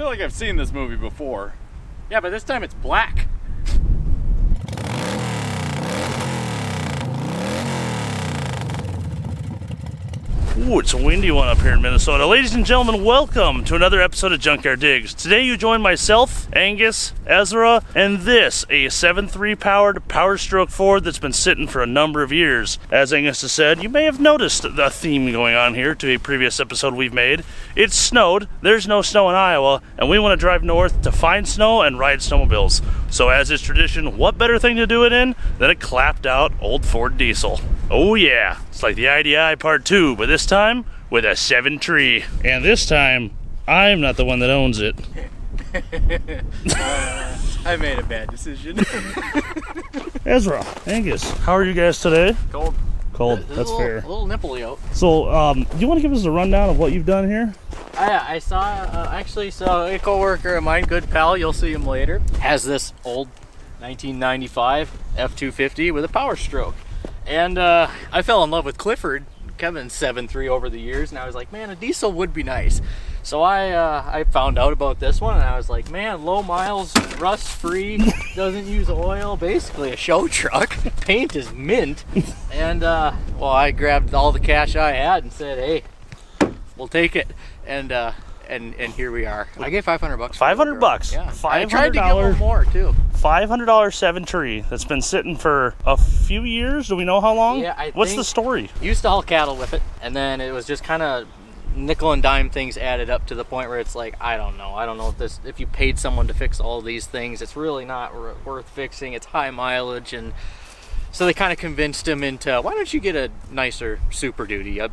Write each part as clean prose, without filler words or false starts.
feel like I've seen this movie before. Yeah, but this time it's black. Ooh, it's a windy one up here in Minnesota. Ladies and gentlemen, welcome to another episode of Junkyard Digs. Today you join myself, Angus, Ezra, and this, a 7.3 powered Power Stroke Ford that's been sitting for a number of years. As Angus has said, you may have noticed the theme going on here to a previous episode we've made. It's snowed, there's no snow in Iowa, and we want to drive north to find snow and ride snowmobiles. So as is tradition, what better thing to do it in than a clapped out old Ford diesel? Oh yeah, it's like the IDI Part 2, but this time with a 7.3. And this time, I'm not the one that owns it. I made a bad decision. Ezra, Angus, how are you guys today? Cold. Cold, that's fair. A little nippley out. So, do you want to give us a rundown of what you've done here? I saw, so a coworker of mine, good pal, you'll see him later, has this old 1995 F-250 with a Power Stroke. And I fell in love with Clifford, Kevin's 7.3 over the years, and I was like, man, a diesel would be nice. So I found out about this one, and I was like, man, low miles, rust-free, doesn't use oil, basically a show truck. Paint is mint. And, well, I grabbed all the cash I had and said, hey, we'll take it. And here we are. I gave $500 bucks. $500? Yeah. $500. I tried to give them more, too. $500 7.3 that's been sitting for a few years. Do we know how long? Yeah, What's the story? Used to haul cattle with it, and then it was just kind of nickel and dime things added up to the point where it's like, I don't know if you paid someone to fix all these things, it's really not worth fixing. It's high mileage, and so they kind of convinced him into, why don't you get a nicer Super Duty? I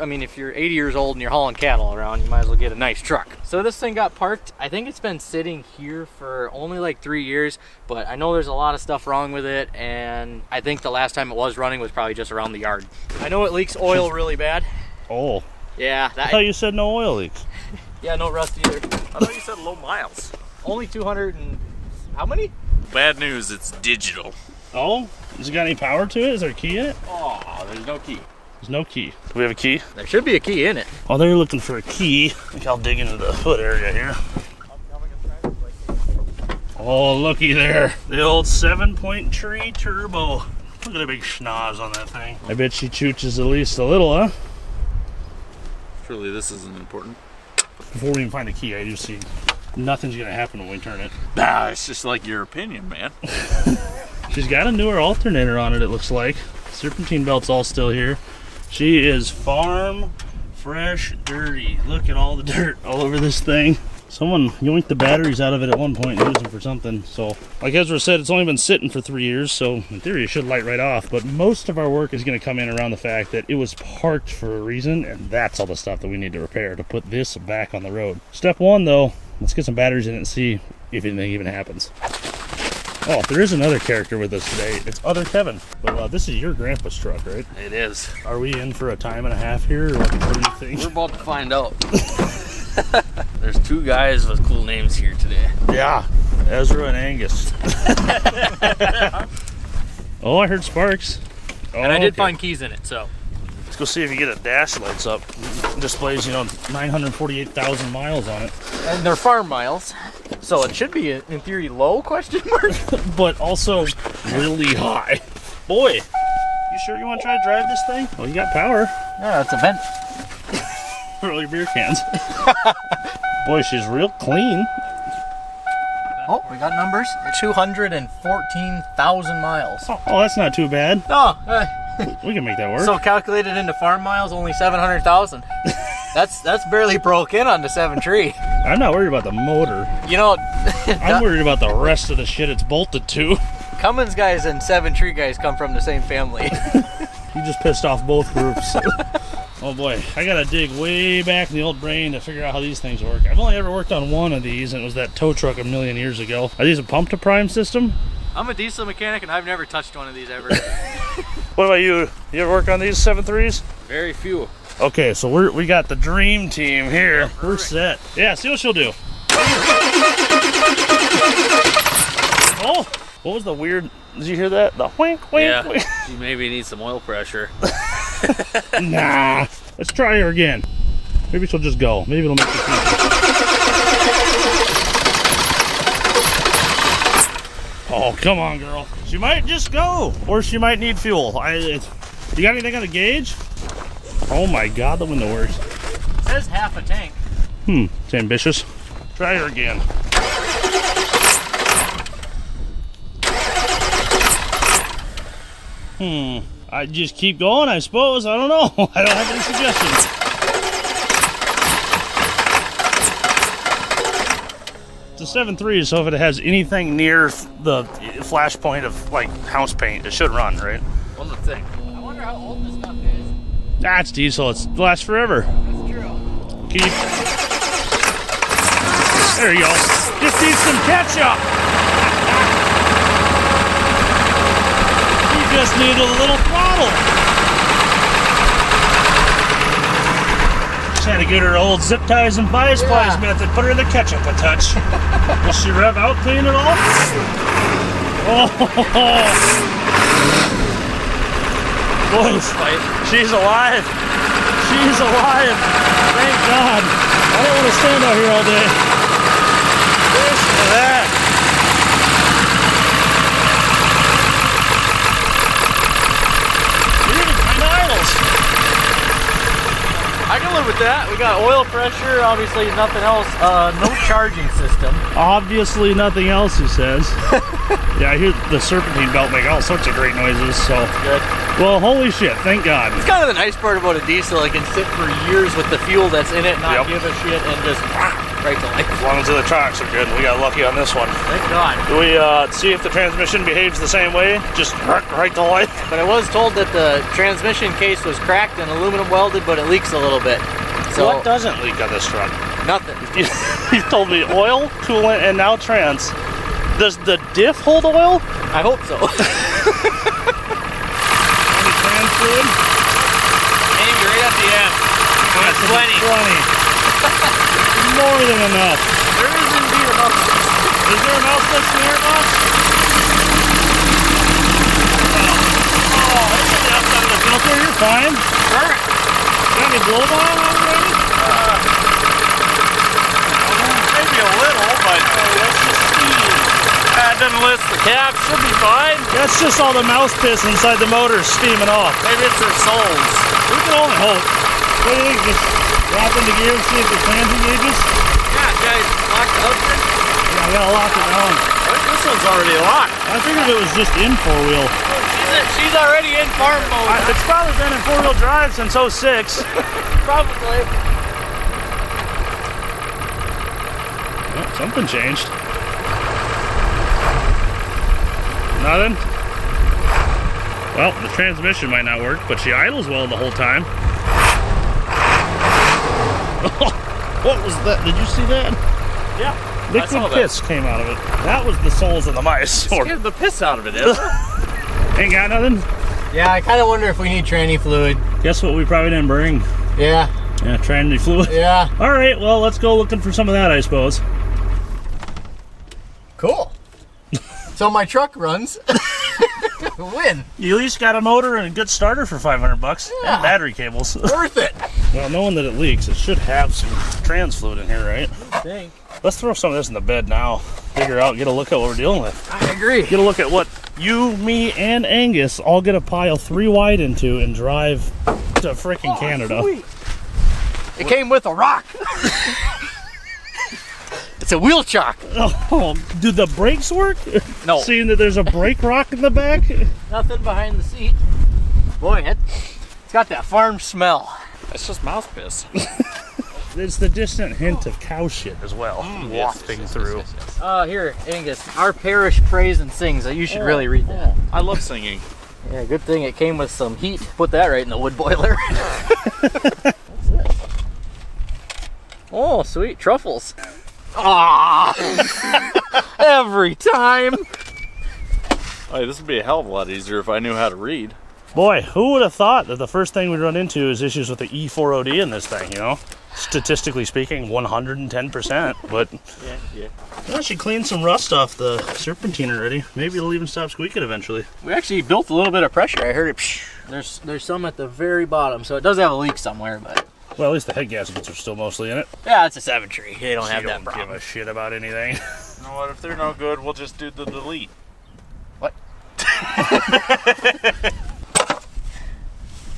mean, if you're 80 years old and you're hauling cattle around, you might as well get a nice truck. So this thing got parked. I think it's been sitting here for only like 3 years, but I know there's a lot of stuff wrong with it, and I think the last time it was running was probably just around the yard. I know it leaks oil really bad. Oh. Yeah. I thought you said no oil leaks. Yeah, no rust either. I thought you said low miles. Only 200 and... how many? Bad news, it's digital. Oh? Has it got any power to it? Is there a key in it? Oh, there's no key. There's no key. Do we have a key? There should be a key in it. Oh, they're looking for a key. I think I'll dig into the hood area here. Oh, looky there. The old 7.3 turbo. Look at the big schnoz on that thing. I bet she chooches at least a little, huh? Surely this isn't important. Before we even find the key, I do see nothing's gonna happen when we turn it. Nah, it's just like your opinion, man. She's got a newer alternator on it, it looks like. Serpentine belt's all still here. She is farm fresh dirty. Look at all the dirt all over this thing. Someone yoinked the batteries out of it at one point and used them for something. So, like Ezra said, it's only been sitting for 3 years, so in theory it should light right off. But most of our work is going to come in around the fact that it was parked for a reason, and that's all the stuff that we need to repair to put this back on the road. Step one, though, let's get some batteries in it and see if anything even happens. Oh, there is another character with us today. It's other Kevin. But this is your grandpa's truck, right? It is. Are we in for a time and a half here, or what do you think? We're about to find out. There's two guys with cool names here today. Yeah, Ezra and Angus. Oh, I heard sparks. Oh, And I did find keys in it, so. Let's go see if you get a dash lights up. It displays, 948,000 miles on it. And they're farm miles, so it should be, in theory, low, question mark? But also really high. Boy, you sure you want to try to drive this thing? Oh, you got power. Yeah, it's a vent. For all your beer cans. Boy, she's real clean. Oh, we got numbers. 214,000 miles. Oh, that's not too bad. Oh, We can make that work. so calculated into farm miles, only 700,000. That's barely broke in on the 7.3. I'm not worried about the motor. You know, I'm worried about the rest of the shit it's bolted to. Cummins guys and 7.3 guys come from the same family. You just pissed off both groups. Oh boy, I gotta dig way back in the old brain to figure out how these things work. I've only ever worked on one of these, and it was that tow truck a million years ago. Are these a pump to prime system? I'm a diesel mechanic, and I've never touched one of these ever. What about you? You ever work on these 7.3s? Very few. Okay, so we got the dream team here. We're set. Yeah, see what she'll do. Oh, what was the weird? Did you hear that? The wink, wink, Yeah, wink. you maybe need some oil pressure. Nah, let's try her again. Maybe she'll just go. Maybe it'll make it easier. Oh, come on, girl. She might just go, or she might need fuel. You got anything on the gauge? Oh my God, the window works. It says half a tank. It's ambitious. Try her again. I just keep going, I suppose. I don't know. I don't have any suggestions. It's a 7.3, so if it has anything near the flash point of like house paint, it should run, right? One would think. I wonder how old this stuff is. It's diesel. It lasts forever. That's true. Keep. There you go. Just need some ketchup. You just need a little throttle. Just had to get her old zip ties and bias plies method. Put her in the ketchup a touch. Will she rev out clean at all? Oh. Boy, she's alive. She's alive. Thank God. I don't want to stand out here all day. Listen to that. You're even kind of idles. I can live with that. We got oil pressure, obviously nothing else. No charging system. Obviously nothing else, he says. Yeah, I hear the serpentine belt make all sorts of great noises, so. Good. Well, holy shit, thank God. It's kind of the nice part about a diesel. It can sit for years with the fuel that's in it, not give a shit, and just right to life. As long as the other tracks are good, we got lucky on this one. Thank God. Do we see if the transmission behaves the same way? Just right to life? But I was told that the transmission case was cracked and aluminum welded, but it leaks a little bit. So what doesn't leak on this truck? nothing. You've told me oil, coolant, and now trans. Does the diff hold oil? I hope so. Any trans fluid? Ames right at the end. That's plenty. More than enough. There is indeed enough. Is there an outlet snare box? Oh, this is the outside of the filter. You're fine. Perfect. Got any blow on already? Maybe a little, but that's just steam. That doesn't list the cap. Should be fine. That's just all the mouse piss inside the motor steaming off. Maybe it's their souls. We can only hope. What do you think? Just drop into gear and see if the transient gauges? Yeah, guys, lock the hubcap. Yeah, I gotta lock it down. I think this one's already locked. I figured it was just in four-wheel. She's already in farm mode. It's probably been in four-wheel drive since 06. Probably. Well, something changed. Nothing? Well, the transmission might not work, but she idles well the whole time. What was that? Did you see that? Yeah. Liquid piss came out of it. That was the souls of the mice. Scared the piss out of it, is Ain't got nothing? Yeah, I kind of wonder if we need tranny fluid. Guess what we probably didn't bring? Yeah. Yeah, tranny fluid. Yeah. All right, well, let's go looking for some of that, I suppose. Cool. So my truck runs. Win. You at least got a motor and a good starter for $500 Yeah. and battery cables. Worth it. Well, knowing that it leaks, it should have some trans fluid in here, right? I think. Let's throw some of this in the bed now. Figure out, get a look at what we're dealing with. I agree. Get a look at what you, me, and Angus all get a pile 3 wide into and drive to frickin' Canada. Sweet. It came with a rock. It's a wheel chock. Oh, do the brakes work? No. Seeing that there's a brake rock in the back? Nothing behind the seat. Boy, it's got that farm smell. It's just mouth piss. It's the distant hint of cow shit as well, wafting through. Here, Angus. Our parish prays and sings. You should really read that. I love singing. Yeah, good thing it came with some heat. Put that right in the wood boiler. What's this? Oh, sweet truffles. Ah! Every time. Hey, this would be a hell of a lot easier if I knew how to read. Boy, who would have thought that the first thing we'd run into is issues with the E4OD in this thing, you know? Statistically speaking, 110%, but Yeah. well, she cleaned some rust off the serpentine already. Maybe it'll even stop squeaking eventually. We actually built a little bit of pressure. I heard it. There's some at the very bottom, so it does have a leak somewhere, but Well, at least the head gaskets are still mostly in it. yeah, it's a 7-tree. They don't have She that don't problem. give a shit about anything. You know what? If they're no good, we'll just do the delete.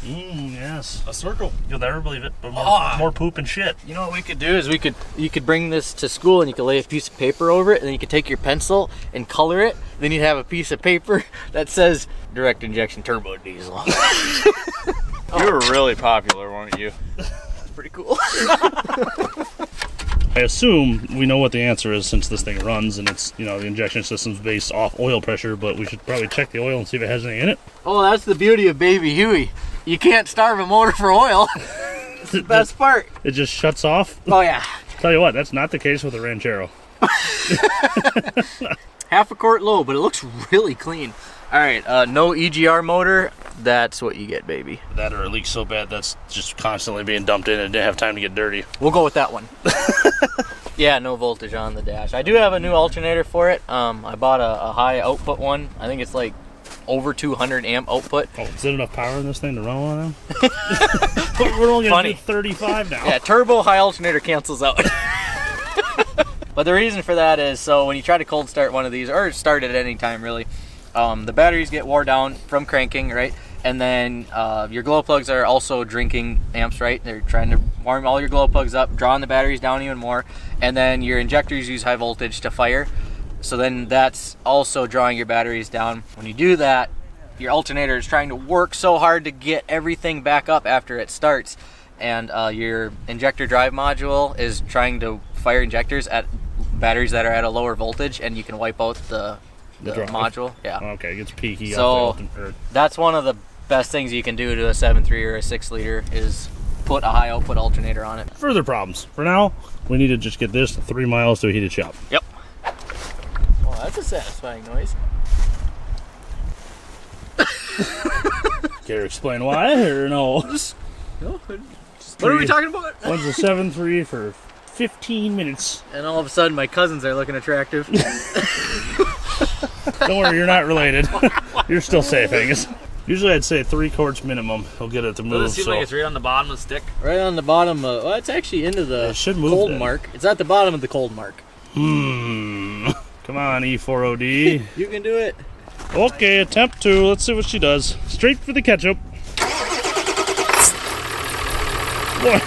Yes. A circle. You'll never believe it, but more poop and shit. You know what we could do is you could bring this to school and you could lay a piece of paper over it, and then you could take your pencil and color it. Then you'd have a piece of paper that says direct injection turbo diesel. You were really popular, weren't you? Pretty cool. I assume we know what the answer is since this thing runs and it's, you know, the injection system's based off oil pressure, but we should probably check the oil and see if it has any in it. Oh, that's the beauty of Baby Huey. You can't starve a motor for oil. That's the best part. It just shuts off? Oh, yeah. Tell you what, that's not the case with a Ranchero. Half a quart low, but it looks really clean. All right, no EGR motor. That's what you get, baby. That or it leaks so bad that's just constantly being dumped in and didn't have time to get dirty. We'll go with that one. Yeah, no voltage on the dash. I do have a new alternator for it. I bought a high output one. I think it's like over 200 amp output. Oh, is there enough power in this thing to run one of them? We're only going to do 35 now. Yeah, turbo high alternator cancels out. But the reason for that is, so when you try to cold start one of these, or start it at any time really, the batteries get wore down from cranking, right? And then your glow plugs are also drinking amps, right? They're trying to warm all your glow plugs up, drawing the batteries down even more. And then your injectors use high voltage to fire. So then that's also drawing your batteries down. When you do that, your alternator is trying to work so hard to get everything back up after it starts. And your injector drive module is trying to fire injectors at batteries that are at a lower voltage, and you can wipe out the module. Yeah. Okay, it gets peaky. So that's one of the best things you can do to a 7.3 or a 6 liter is put a high output alternator on it. Further problems. For now, we need to just get this 3 miles to a heated shop. Yep. Well, that's a satisfying noise. Care to explain why or no? What are we talking about? One's a 7.3 for 15 minutes. And all of a sudden my cousins are looking attractive. Don't worry, you're not related. You're still safe, Angus. Usually I'd say 3 quarts minimum. He'll get it to move. Does it seem like it's right on the bottom of the stick? Right on the bottom. Well, it's actually into the should move cold then. mark. It's at the bottom of the cold mark. Come on, E4OD. You can do it. Okay, attempt 2. Let's see what she does. Straight for the ketchup. What?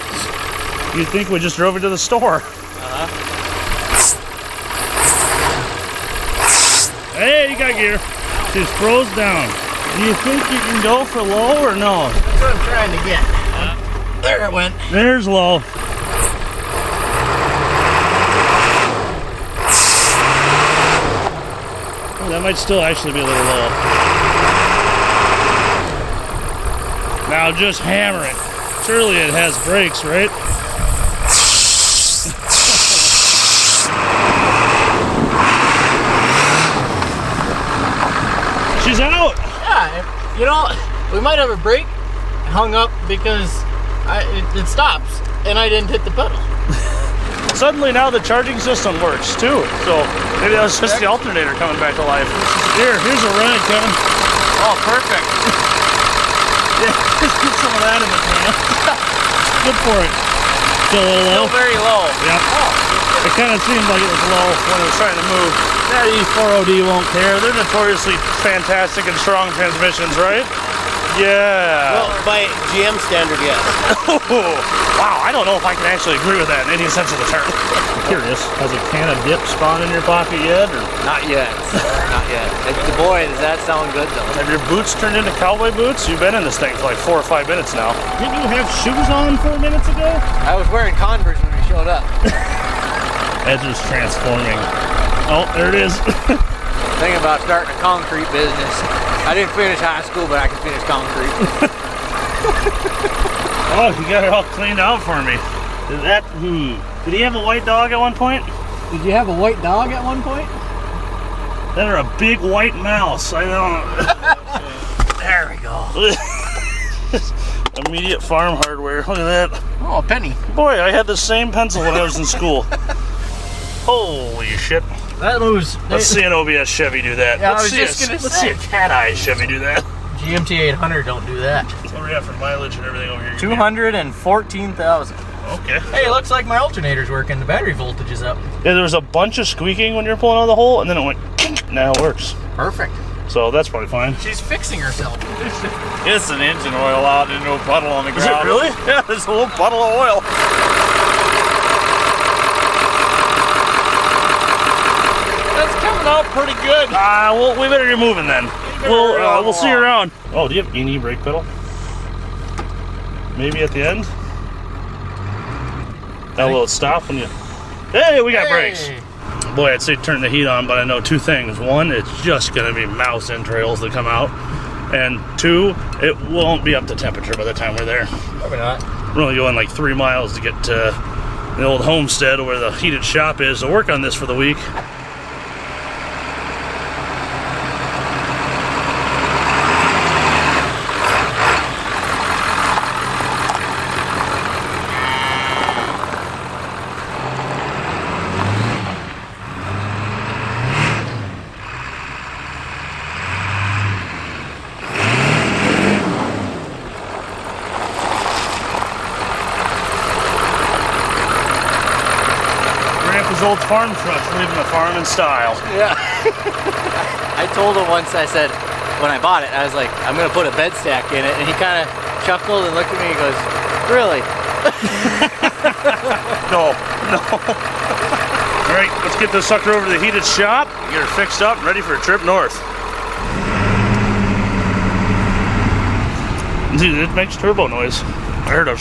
You'd think we just drove it to the store. Hey, you got gear. She's froze down. Do you think you can go for low or no? That's what I'm trying to get. There it went. There's low. Oh, that might still actually be a little low. Now just hammer it. Surely it has brakes, right? She's out! Yeah, you know, we might have a brake hung up because it stops and I didn't hit the pedal. Suddenly now the charging system works too, so maybe that was just the alternator coming back to life. Here's a ride, Kevin. Oh, perfect. Yeah, just get some of that in the can. Good for it. Still a little low? Still very low. Yep. Oh. It kind of seemed like it was low when it was trying to move. That E4OD won't care. They're notoriously fantastic and strong transmissions, right? Yeah. Well, by GM standard, yes. Wow, I don't know if I can actually agree with that in any sense of the term. I'm curious, has a can of dip spawned in your pocket yet? Or? Not yet. Not yet. Boy, does that sound good though. Have your boots turned into cowboy boots? You've been in this thing for like 4 or 5 minutes now. Didn't you have shoes on 4 minutes ago? I was wearing Converse when we showed up. Ezra's transforming. Oh, there it is. Thing about starting a concrete business. I didn't finish high school, but I can finish concrete. Oh, you got it all cleaned out for me. Is that, Did he have a white dog at one point? Did you have a white dog at one point? That or a big white mouse. I don't. There we go. Immediate farm hardware. Look at that. Oh, a penny. Boy, I had the same pencil when I was in school. Holy shit. That was. Let's see an OBS Chevy do that. Yeah, Let's see a cat eye Chevy do that. GMT 800 don't do that. What are we at for mileage and everything over here? 214,000. Okay. Hey, it looks like my alternator's working. The battery voltage is up. Yeah, there was a bunch of squeaking when you were pulling out of the hole, and then it went. Now it works. Perfect. So that's probably fine. She's fixing herself. It's an engine oil out into a puddle on the ground. Is it really? Yeah, there's a little puddle of oil. That's coming out pretty good. Well, we better get moving then. We'll see you around. Oh, do you have any brake pedal? Maybe at the end? That will stop when you... Hey, we got brakes. Boy, I'd say turn the heat on, but I know two things. One, it's just going to be mouse entrails that come out. And two, it won't be up to temperature by the time we're there. Probably not. We're only going like 3 miles to get to the old homestead where the heated shop is to work on this for the week. Old farm trucks, leaving the farm in style. Yeah. I told him once, I said, when I bought it, I was like, I'm going to put a bed stack in it. And he kind of chuckled and looked at me and goes, really? No. All right, let's get this sucker over to the heated shop, get her fixed up, ready for a trip north. Dude, it makes turbo noise. I heard a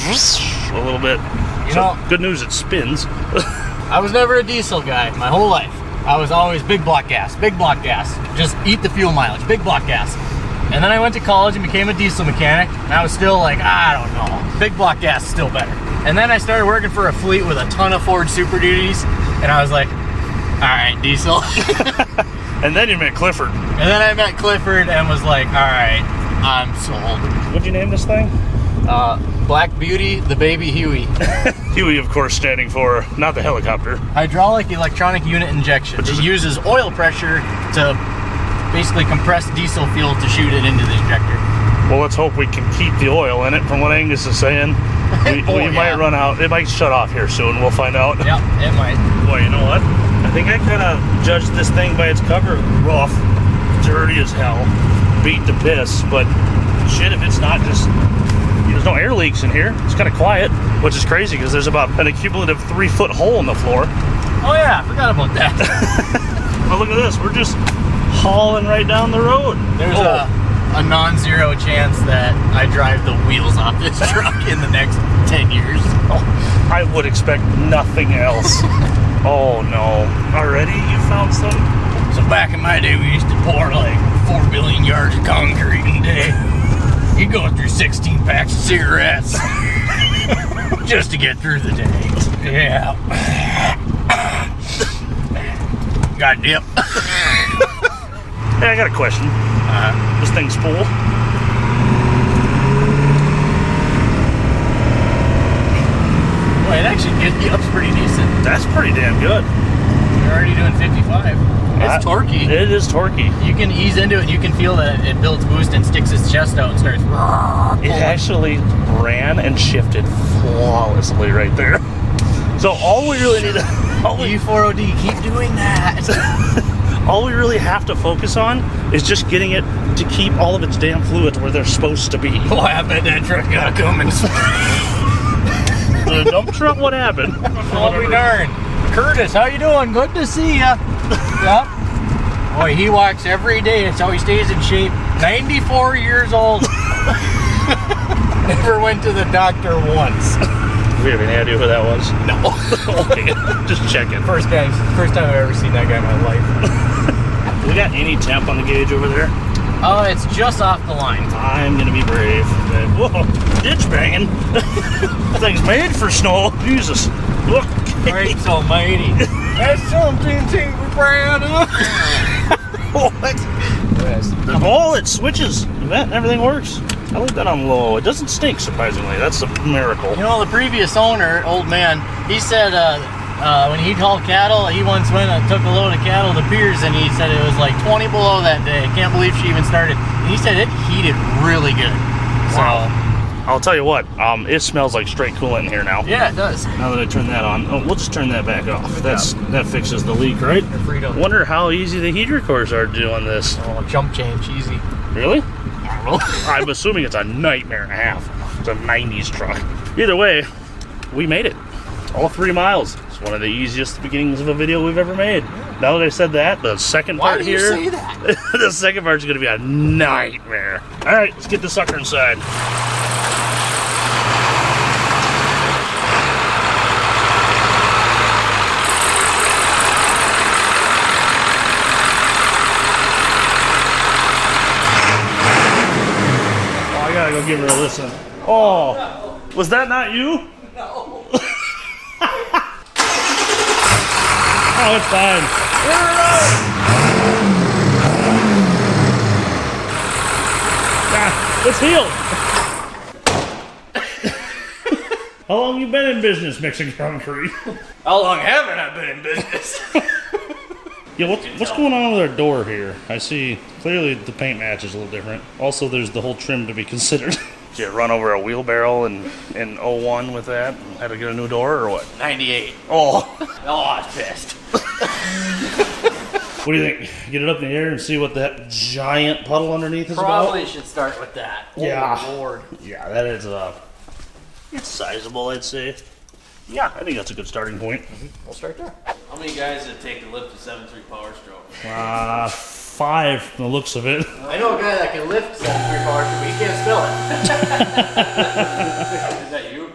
little bit. You know, good news, it spins. I was never a diesel guy my whole life. I was always big block gas. Just eat the fuel mileage, big block gas. And then I went to college and became a diesel mechanic, and I was still like, I don't know, big block gas is still better. And then I started working for a fleet with a ton of Ford Super Duties, and I was like, all right, diesel. And then you met Clifford. And then I met Clifford and was like, all right, I'm sold. What'd you name this thing? Black Beauty, the baby Huey. Huey, of course, standing for not the helicopter. Hydraulic electronic unit injection. It uses oil pressure to basically compress diesel fuel to shoot it into the injector. Well, let's hope we can keep the oil in it. From what Angus is saying, we might run out. It might shut off here soon. We'll find out. Yep, it might. Boy, you know what? I think I kind of judged this thing by its cover. Rough, dirty as hell, beat to piss. But shit, if it's not just... There's no air leaks in here. It's kind of quiet, which is crazy because there's about an accumulative 3-foot hole in the floor. Oh yeah, I forgot about that. Well, look at this. We're just hauling right down the road. There's a non-zero chance that I drive the wheels off this truck in the next 10 years. Oh, I would expect nothing else. Oh no. Already you found some? So back in my day, we used to pour like 4 billion yards of concrete a day. You'd go through 16 packs of cigarettes just to get through the day. Yeah. Got dip. Hey, I got a question. This thing's full. Boy, it actually gets up pretty decent. That's pretty damn good. You're already doing 55. It's torquey. It is torquey. You can ease into it and you can feel that it builds boost and sticks its chest out and starts. It actually ran and shifted flawlessly right there. So all we really need to... E4OD, keep doing that. All we really have to focus on is just getting it to keep all of its damn fluids where they're supposed to be. Boy, I bet that truck got a Cummins. The dump truck, what happened? I'll be darned. Curtis, how you doing? Good to see ya. Yep. Boy, he walks every day. That's how he stays in shape. 94 years old. Never went to the doctor once. Do we have any idea who that was? No. Okay, just checking. First time I've ever seen that guy in my life. We got any temp on the gauge over there? Oh, it's just off the line. I'm gonna be brave. Whoa, ditch banging. That thing's made for snow. Jesus. Look. Great almighty. That's something to be proud of. What? Oh, it switches. Everything works. I leave that on low. It doesn't stink, surprisingly. That's a miracle. You know, the previous owner, old man, he said when he'd haul cattle, he once went and took a load of cattle to Piers, and he said it was like 20 below that day. I can't believe she even started. And he said it heated really good. Wow. So, I'll tell you what, it smells like straight coolant in here now. Yeah, it does. Now that I turn that on, we'll just turn that back off. That fixes the leak, right? Freedom. Wonder how easy the heater cores are to do on this. Oh, jump change, easy. Really? I'm assuming it's a nightmare and a half. It's a 90s truck. Either way, we made it. All 3 miles. It's one of the easiest beginnings of a video we've ever made. Now that I said that, the second part here... Why do you say that? The second part's going to be a nightmare. All right, let's get the sucker inside. Oh, I gotta go give her a listen. Oh, was that not you? No. Oh, it's fine. It's healed. How long you been in business mixing concrete? How long haven't I been in business? Yeah, what's going on with our door here? I see clearly the paint match is a little different. Also, there's the whole trim to be considered. Did you run over a wheelbarrow in 01 with that? Had to get a new door or what? 98. Oh. Oh, I was pissed. What do you think? Get it up in the air and see what that giant puddle underneath is Probably about? should start with that. Yeah. Oh, Lord. Yeah, that is it's sizable, I'd say. Yeah, I think that's a good starting point. We'll start there. How many guys did it take to lift a 7.3 Power Stroke? 5 from the looks of it. I know a guy that can lift 7.3 power stroke, but he can't spell it. Is that you?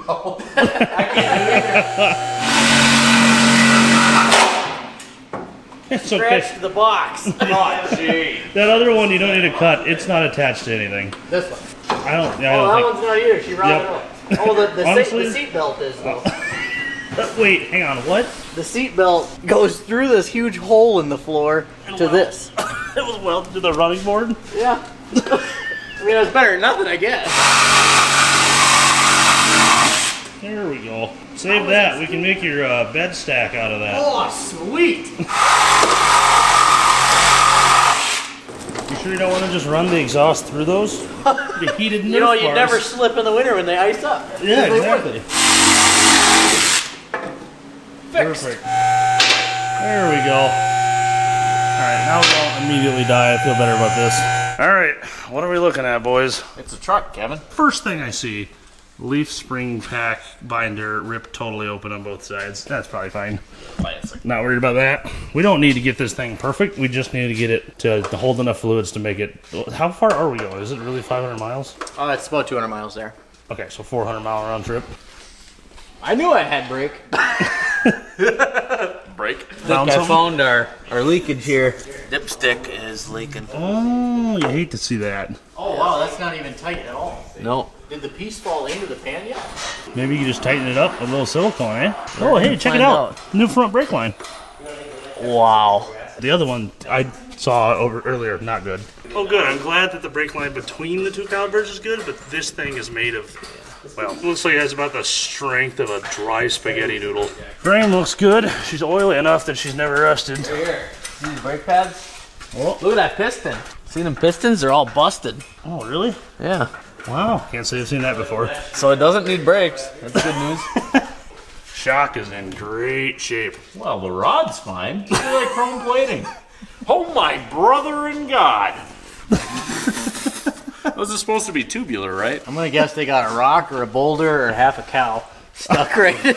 No. I can't It's okay. scratch the box. Oh, gee. That other one you don't need to cut. It's not attached to anything. This one. I don't That one's not either. She routed Yep. it up. Oh, the Honestly- seat belt is, though. Wait, hang on. What? The seat belt goes through this huge hole in the floor to this. It was welded to the running board. Yeah. I mean, it's better than nothing, I guess. There we go. Save that. We can make your bed stack out of that. Oh, sweet. You sure you don't want to just run the exhaust through those? The heated Nerf You know, you bars. never slip in the winter when they ice up. Yeah, They exactly. Fixed. Perfect. There we go. Alright, now we won't immediately die. I feel better about this. Alright, what are we looking at, boys? It's a truck, Kevin. First thing I see, leaf spring pack binder ripped totally open on both sides. That's probably fine. Not worried about that. We don't need to get this thing perfect. We just need to get it to hold enough fluids to make it... How far are we going? Is it really 500 miles? Oh, it's about 200 miles there. Okay, so 400-mile round trip. I knew I had brake. Break. Found I something? found our leakage here. Dipstick is leaking. Oh, you hate to see that. Oh, wow, that's not even tight at all. No. Did the piece fall into the pan yet? Maybe you can just tighten it up with a little silicone, eh? Oh, hey, check it find out. New front brake line. Wow. The other one I saw over earlier, not good. Oh, good. I'm glad that the brake line between the two calipers is good, but this thing is made of, well, it looks like it has about the strength of a dry spaghetti noodle. Frame looks good. She's oily enough that she's never rusted. Here. See these brake pads? Oh, Look at that piston. See them pistons? They're all busted. oh really? Yeah. Wow. Can't say I've seen that before. So it doesn't need brakes. That's good news. Shock is in great shape. Well, the rod's fine. It's like chrome plating. Oh my brother in God! Those are supposed to be tubular, right? I'm gonna guess they got a rock or a boulder or half a cow stuck right in.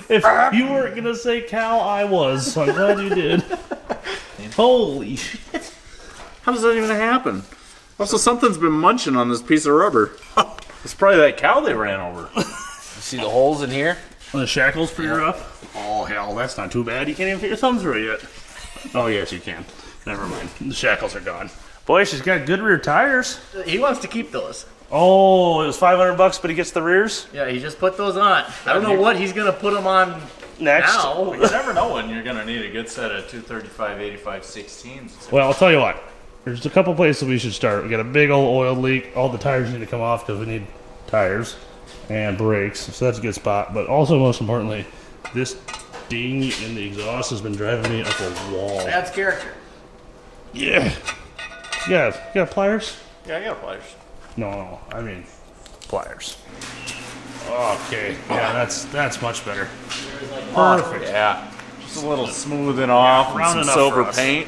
If you weren't going to say cow, I was, so I'm glad you did. Holy shit. How does that even happen? Also, something's been munching on this piece of rubber. It's probably that cow they ran over. You see the holes in here? The shackles for your up? Oh, hell, that's not too bad. You can't even fit your thumb through it yet. Oh, yes, you can. Never mind. The shackles are gone. Boy, she's got good rear tires. He wants to keep those. Oh, it was $500, but he gets the rears? Yeah, he just put those on. I don't know what he's gonna put them on Next. now. You never know when you're going to need a good set of 235/85/16s. Well, I'll tell you what. There's a couple places we should start. We got a big old oil leak. All the tires need to come off because we need tires and brakes. So that's a good spot. But also, most importantly, this ding in the exhaust has been driving me up a wall. That's character. Yeah. Yeah. You got pliers? Yeah, I got pliers. No, I mean, pliers. Okay, yeah, that's much better. Perfect. Yeah. Just a little smoothing off and round some enough silver for us. paint.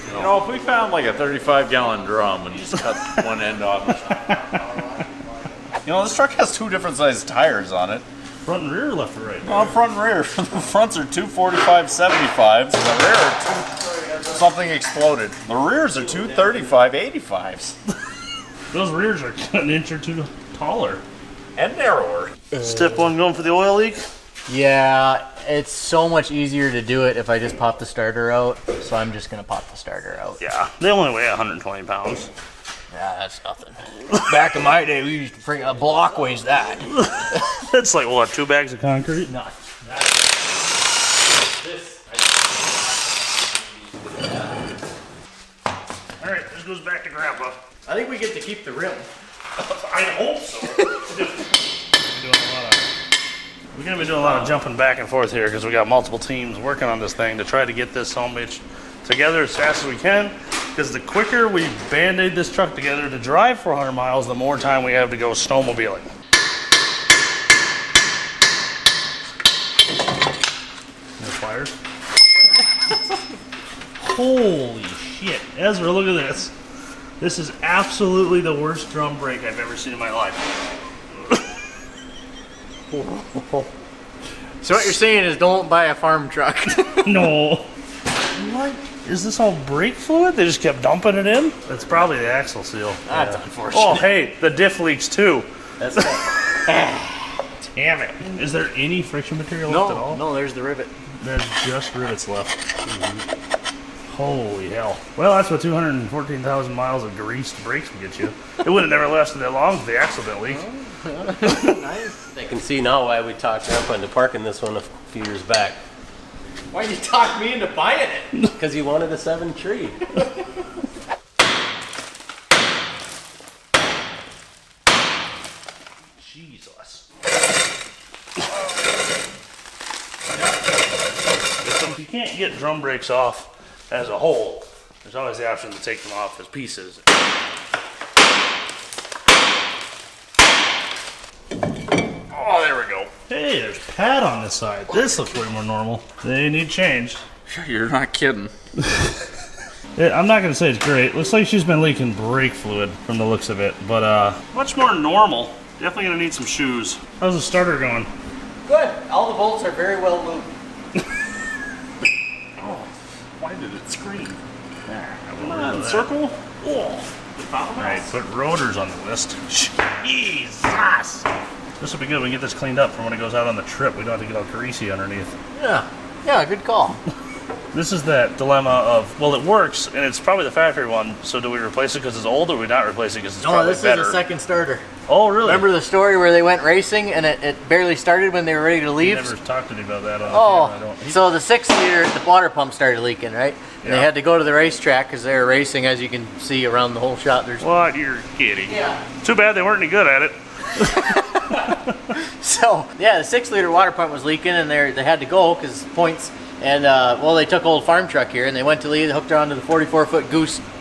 You know, if we found like a 35-gallon drum and just cut one end off. You know, this truck has 2 different sized tires on it. Front and rear, left or right? Well, front and rear. The fronts are 2 45/75s, and the rear are 2 something exploded. The rears are 2 35/85s. Those rears are an inch or 2 taller. And narrower. Step 1 going for the oil leak. Yeah, it's so much easier to do it if I just pop the starter out. So I'm just gonna pop the starter out. Yeah, they only weigh 120 pounds. Yeah, that's nothing. Back in my day, we used to bring a block weighs that. That's like what, 2 bags of concrete? No. All right, this goes back to Grandpa. I think we get to keep the rim. I hope so. We're gonna be doing a lot of jumping back and forth here because we got multiple teams working on this thing to try to get this home bitch together as fast as we can. Because the quicker we band-aid this truck together to drive 400 miles, the more time we have to go snowmobiling. No fires. Holy shit. Ezra, look at this. This is absolutely the worst drum brake I've ever seen in my life. So what you're saying is don't buy a farm truck. No. What? Is this all brake fluid? They just kept dumping it in? That's probably the axle seal. That's unfortunate. Oh, hey, the diff leaks too. That's Damn it. Is there any friction material left at all? No, there's the rivet. There's just rivets left. Holy hell. Well, that's what 214,000 miles of greased brakes will get you. It would have never lasted that long if the axle didn't leak. I can see now why we talked up into parking this one a few years back. Why'd you talk me into buying it? Because you wanted a 7 tree. Jesus. If you can't get drum brakes off as a whole, there's always the option to take them off as pieces. Oh, there we go. Hey, there's pad on this side. This looks way more normal. They need change. You're not kidding. I'm not going to say it's great. Looks like she's been leaking brake fluid from the looks of it, but much more normal. Definitely going to need some shoes. How's the starter going? Good. All the bolts are very well lubed. Why did it scream? Come on, circle. Oh. All right, put rotors on the list. Jesus. This will be good. We can get this cleaned up for when it goes out on the trip. We don't have to get all greasy underneath. Yeah, good call. This is that dilemma of, well, it works, and it's probably the factory one, so do we replace it because it's old, or do we not replace it because it's probably this better? is a second starter. Oh, really? Remember the story where they went racing and it barely started when they were ready to You leave? never talked to me about that on the camera. So the 6-liter, the water pump started leaking, right? And they had to go to the racetrack because they were racing, as you can see around the whole shot. There's What? You're kidding. Yeah. Too bad they weren't any good at it. So, yeah, the 6-liter water pump was leaking, and they had to go because points. And, well, they took old farm truck here, and they went to leave, hooked her onto the 44-foot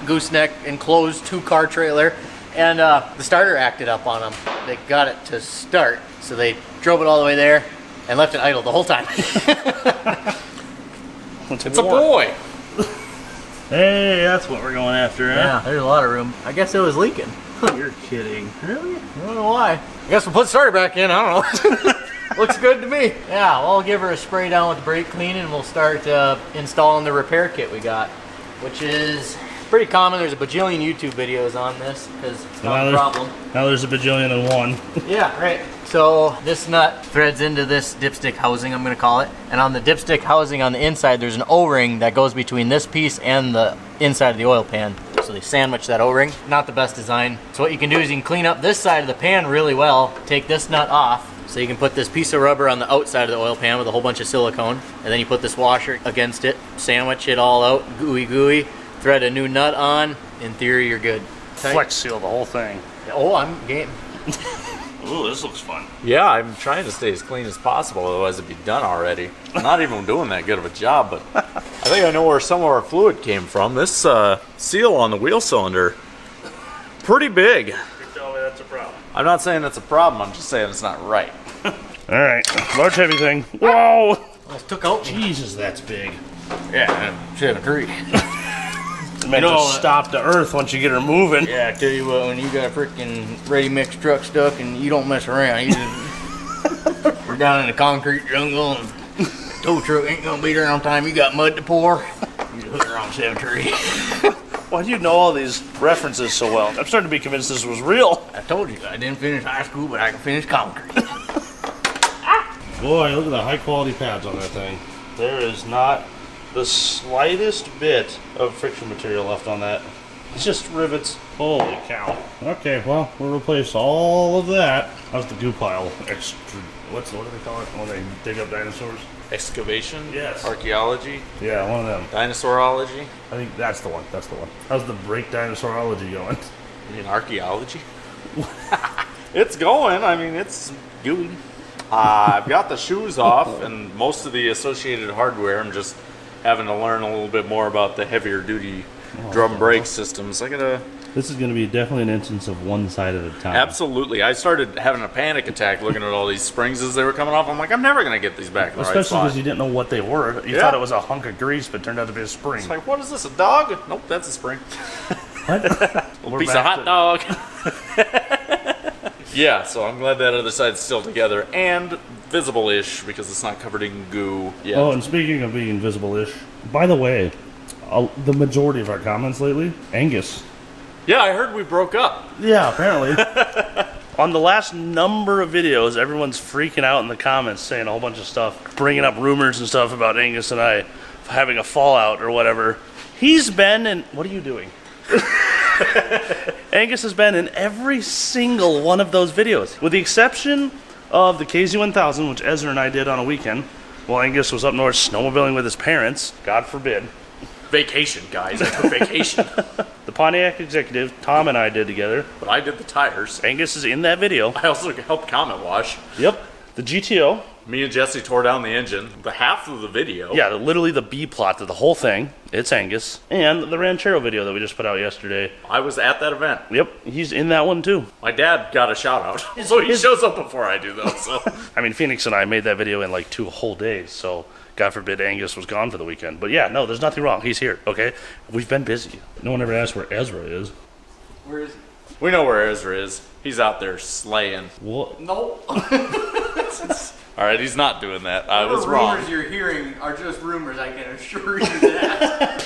gooseneck enclosed 2-car trailer, and the starter acted up on them. They got it to start, so they drove it all the way there and left it idle the whole time. It's a boy. Hey, that's what we're going after, huh? Yeah, there's a lot of room. I guess it was leaking. You're kidding. Really? I don't know why. I guess we'll put the starter back in. I don't know. Looks good to me. Yeah, well, I'll give her a spray down with brake clean, and we'll start installing the repair kit we got, which is pretty common. There's a bajillion YouTube videos on this because it's not a problem. Now there's a bajillion and one. Yeah, right. So this nut threads into this dipstick housing, I'm going to call it. And on the dipstick housing on the inside, there's an O-ring that goes between this piece and the inside of the oil pan. So they sandwich that O-ring. Not the best design. So what you can do is you can clean up this side of the pan really well, take this nut off. So you can put this piece of rubber on the outside of the oil pan with a whole bunch of silicone. And then you put this washer against it, sandwich it all out, gooey, thread a new nut on. In theory, you're good. Flex seal the whole thing. Oh, I'm game. Ooh, this looks fun. Yeah, I'm trying to stay as clean as possible, otherwise it'd be done already. I'm not even doing that good of a job, but I think I know where some of our fluid came from. This seal on the wheel cylinder, pretty big. You tell me that's a problem. I'm not saying it's a problem, I'm just saying it's not right. Alright, large heavy thing. Whoa! Almost took out. Jesus, that's big. Yeah, shit, a tree. It may just stop the earth once you get her moving. Yeah, I tell you what, when you got a freaking ready mix truck stuck and you don't mess around, you just we're down in the concrete jungle and tow truck ain't gonna be there on time. You got mud to pour. You just hook her on 7-3. Why do you know all these references so well? I'm starting to be convinced this was real. I told you I didn't finish high school, but I can finish concrete. Boy, look at the high quality pads on that thing. There is not the slightest bit of friction material left on that. It's just rivets. Holy cow. Okay, well, we'll replace all of that. How's the goo pile? What do they call it when they dig up dinosaurs? Excavation? Yes. Archaeology? Yeah, one of them. Dinosaurology? I think that's the one. That's the one. How's the break dinosaurology going? You mean archaeology? It's going. I mean, it's gooey. I've got the shoes off and most of the associated hardware. I'm just having to learn a little bit more about the heavier duty drum brake systems. This is going to be definitely an instance of one side at a time. Absolutely. I started having a panic attack looking at all these springs as they were coming off. I'm like, I'm never going to get these back in the right Especially spot. because you didn't know what they were. You thought it was a hunk of grease, but it turned out to be a spring. It's like, what is this, a dog? Nope, that's a spring. What? A piece of hot dog. Yeah, so I'm glad that other side's still together and visible-ish because it's not covered in goo yet. Oh, and speaking of being invisible-ish, by the way, the majority of our comments lately, Angus. Yeah, I heard we broke up. Yeah, apparently. On the last number of videos, everyone's freaking out in the comments, saying a whole bunch of stuff, bringing up rumors and stuff about Angus and I having a fallout or whatever. He's been in... What are you doing? Angus has been in every single one of those videos, with the exception of the KZ1000, which Ezra and I did on a weekend, while Angus was up north snowmobiling with his parents, God forbid. Vacation, guys. I took vacation. The Pontiac Executive, Tom and I did together. But I did the tires. Angus is in that video. I also helped comment wash. Yep. The GTO. Me and Jesse tore down the engine. The half of the video. Yeah, literally the B plot to the whole thing. It's Angus. And the Ranchero video that we just put out yesterday. I was at that event. Yep, he's in that one too. My dad got a shout out. So he shows up before I do though. So I mean, Phoenix and I made that video in like 2 whole days, so God forbid Angus was gone for the weekend. But yeah, no, there's nothing wrong. He's here, okay? We've been busy. No one ever asked where Ezra is. Where is he? we know where Ezra is. He's out there slaying. What? No. All right, he's not doing that. I was The wrong. rumors you're hearing are just rumors, I can assure you that.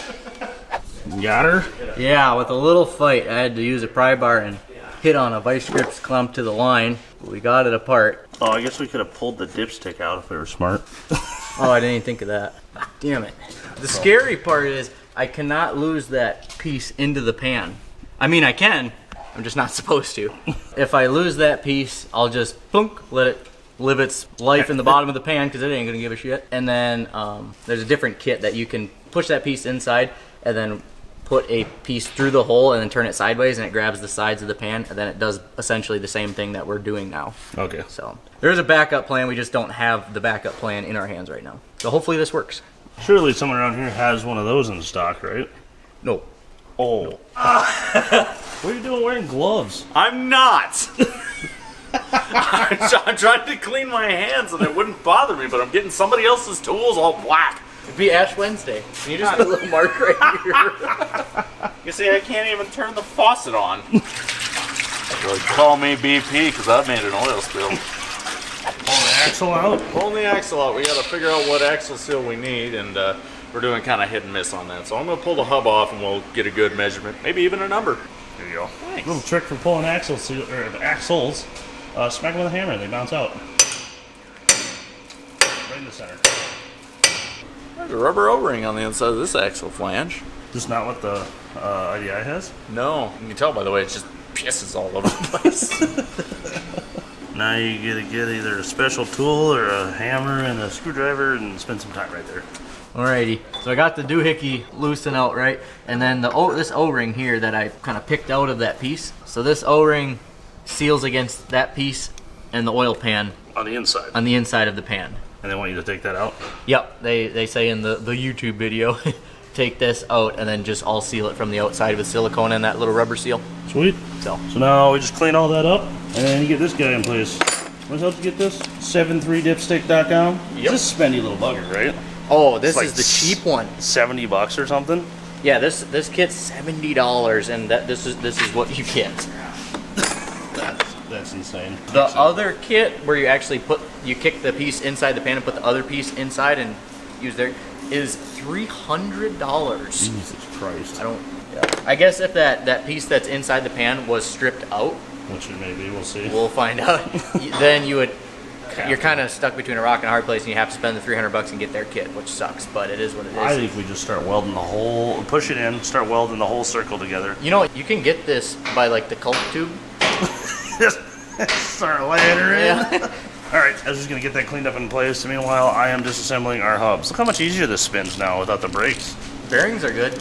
Got her? Yeah, with a little fight, I had to use a pry bar and hit on a vice grips clump to the line. We got it apart. Oh, I guess we could have pulled the dipstick out if we were smart. Oh, I didn't even think of that. Damn it. The scary part is I cannot lose that piece into the pan. I mean, I can. I'm just not supposed to. If I lose that piece, I'll just plunk, let it live its life in the bottom of the pan because it ain't gonna give a shit. And then there's a different kit that you can push that piece inside and then put a piece through the hole and then turn it sideways and it grabs the sides of the pan and then it does essentially the same thing that we're doing now. Okay. So there's a backup plan. We just don't have the backup plan in our hands right now. So hopefully this works. Surely someone around here has one of those in stock, right? No. Oh. What are you doing wearing gloves? I'm not. I'm trying to clean my hands and it wouldn't bother me, but I'm getting somebody else's tools all black. It'd be Ash Wednesday. Can you just put a little mark right here? You see, I can't even turn the faucet on. Like, call me BP because I made an oil spill. Pull the axle out? Pulling the axle out, we got to figure out what axle seal we need, and we're doing kind of hit and miss on that. So I'm going to pull the hub off and we'll get a good measurement, maybe even a number. There you go. Nice. Little trick for pulling axles. Smack them with a hammer, they bounce out. Right in the center. There's a rubber O-ring on the inside of this axle flange. This is not what the IDI has? No, you can tell by the way it just pisses all over the place. Now you gotta get either a special tool or a hammer and a screwdriver and spend some time right there. Alrighty, so I got the doohickey loosened out, right? And then this O-ring here that I kind of picked out of that piece. So this O-ring seals against that piece and the oil pan On the inside. on the inside of the pan. And they want you to take that out? Yep, they say in the YouTube video, take this out and then just all seal it from the outside with silicone and that little rubber seal. Sweet. So now we just clean all that up, and then you get this guy in place. Where's help to get this? 73dipstick.com. Yep. This is a spendy little bugger, right? oh, this It's is the cheap one. $70 or something. Yeah, this kit's $70, and this is what you get. That's insane. The other kit where you actually kick the piece inside the pan and put the other piece inside and use there is $300. Jesus Christ. I guess if that piece that's inside the pan was stripped out, Which it may be, we'll see. we'll find out. Then you're kind of stuck between a rock and a hard place, and you have to spend the $300 and get their kit, which sucks, but it is what it is. I think we just start welding the whole, push it in, start welding the whole circle together. You know, you can get this by like the Culp tube. Just start laying her in. Yeah. Alright, I was just going to get that cleaned up in place. Meanwhile, I am disassembling our hubs. Look how much easier this spins now without the brakes. Bearings are good.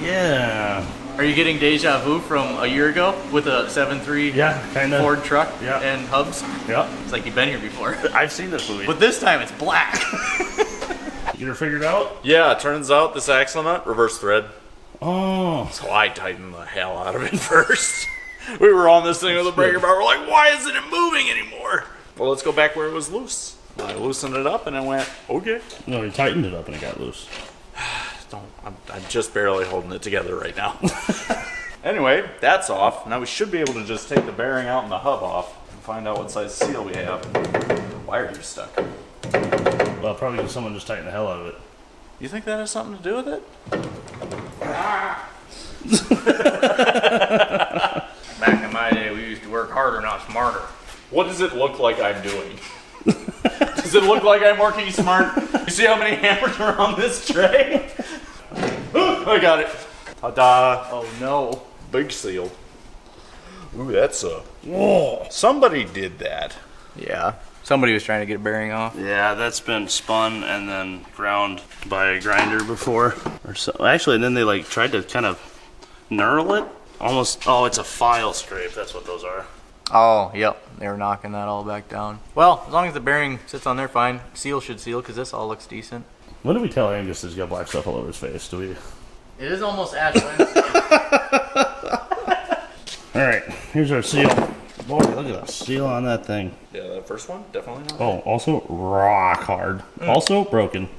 Yeah. Are you getting deja vu from a year ago with a 7.3 Yeah, kind of. Ford truck Yeah. and hubs? Yeah. It's like you've been here before. I've seen this movie. But this time it's black. You get her figured out? Yeah, it turns out this axle nut, reverse thread. Oh. So I tightened the hell out of it first. We were on this thing with a breaker bar. We're like, why isn't it moving anymore? Well, let's go back where it was loose. I loosened it up and I went, okay. No, you tightened it up and it got loose. I'm just barely holding it together right now. Anyway, that's off. Now we should be able to just take the bearing out and the hub off and find out what size seal we have. Why are you stuck? Well, probably because someone just tightened the hell out of it. You think that has something to do with it? Back in my day, we used to work harder, not smarter. What does it look like I'm doing? Does it look like I'm working smart? You see how many hammers are on this tray? I got it. Ta-da. Oh no. Big seal. Ooh, that's a... Whoa. Somebody did that. Yeah. Somebody was trying to get a bearing off. Yeah, that's been spun and then ground by a grinder before. Or so. Actually, then they like tried to kind of knurl it. Almost. Oh, it's a file scrape. That's what those are. Oh, yep. They were knocking that all back down. Well, as long as the bearing sits on there, fine. Seal should seal, because this all looks decent. When did we tell Angus he's got black stuff all over his face? Do we? It is almost ash Wednesday. Alright, here's our seal. Boy, look at the seal on that thing. Yeah, that first one? Definitely not. Oh, also rock hard. Also broken.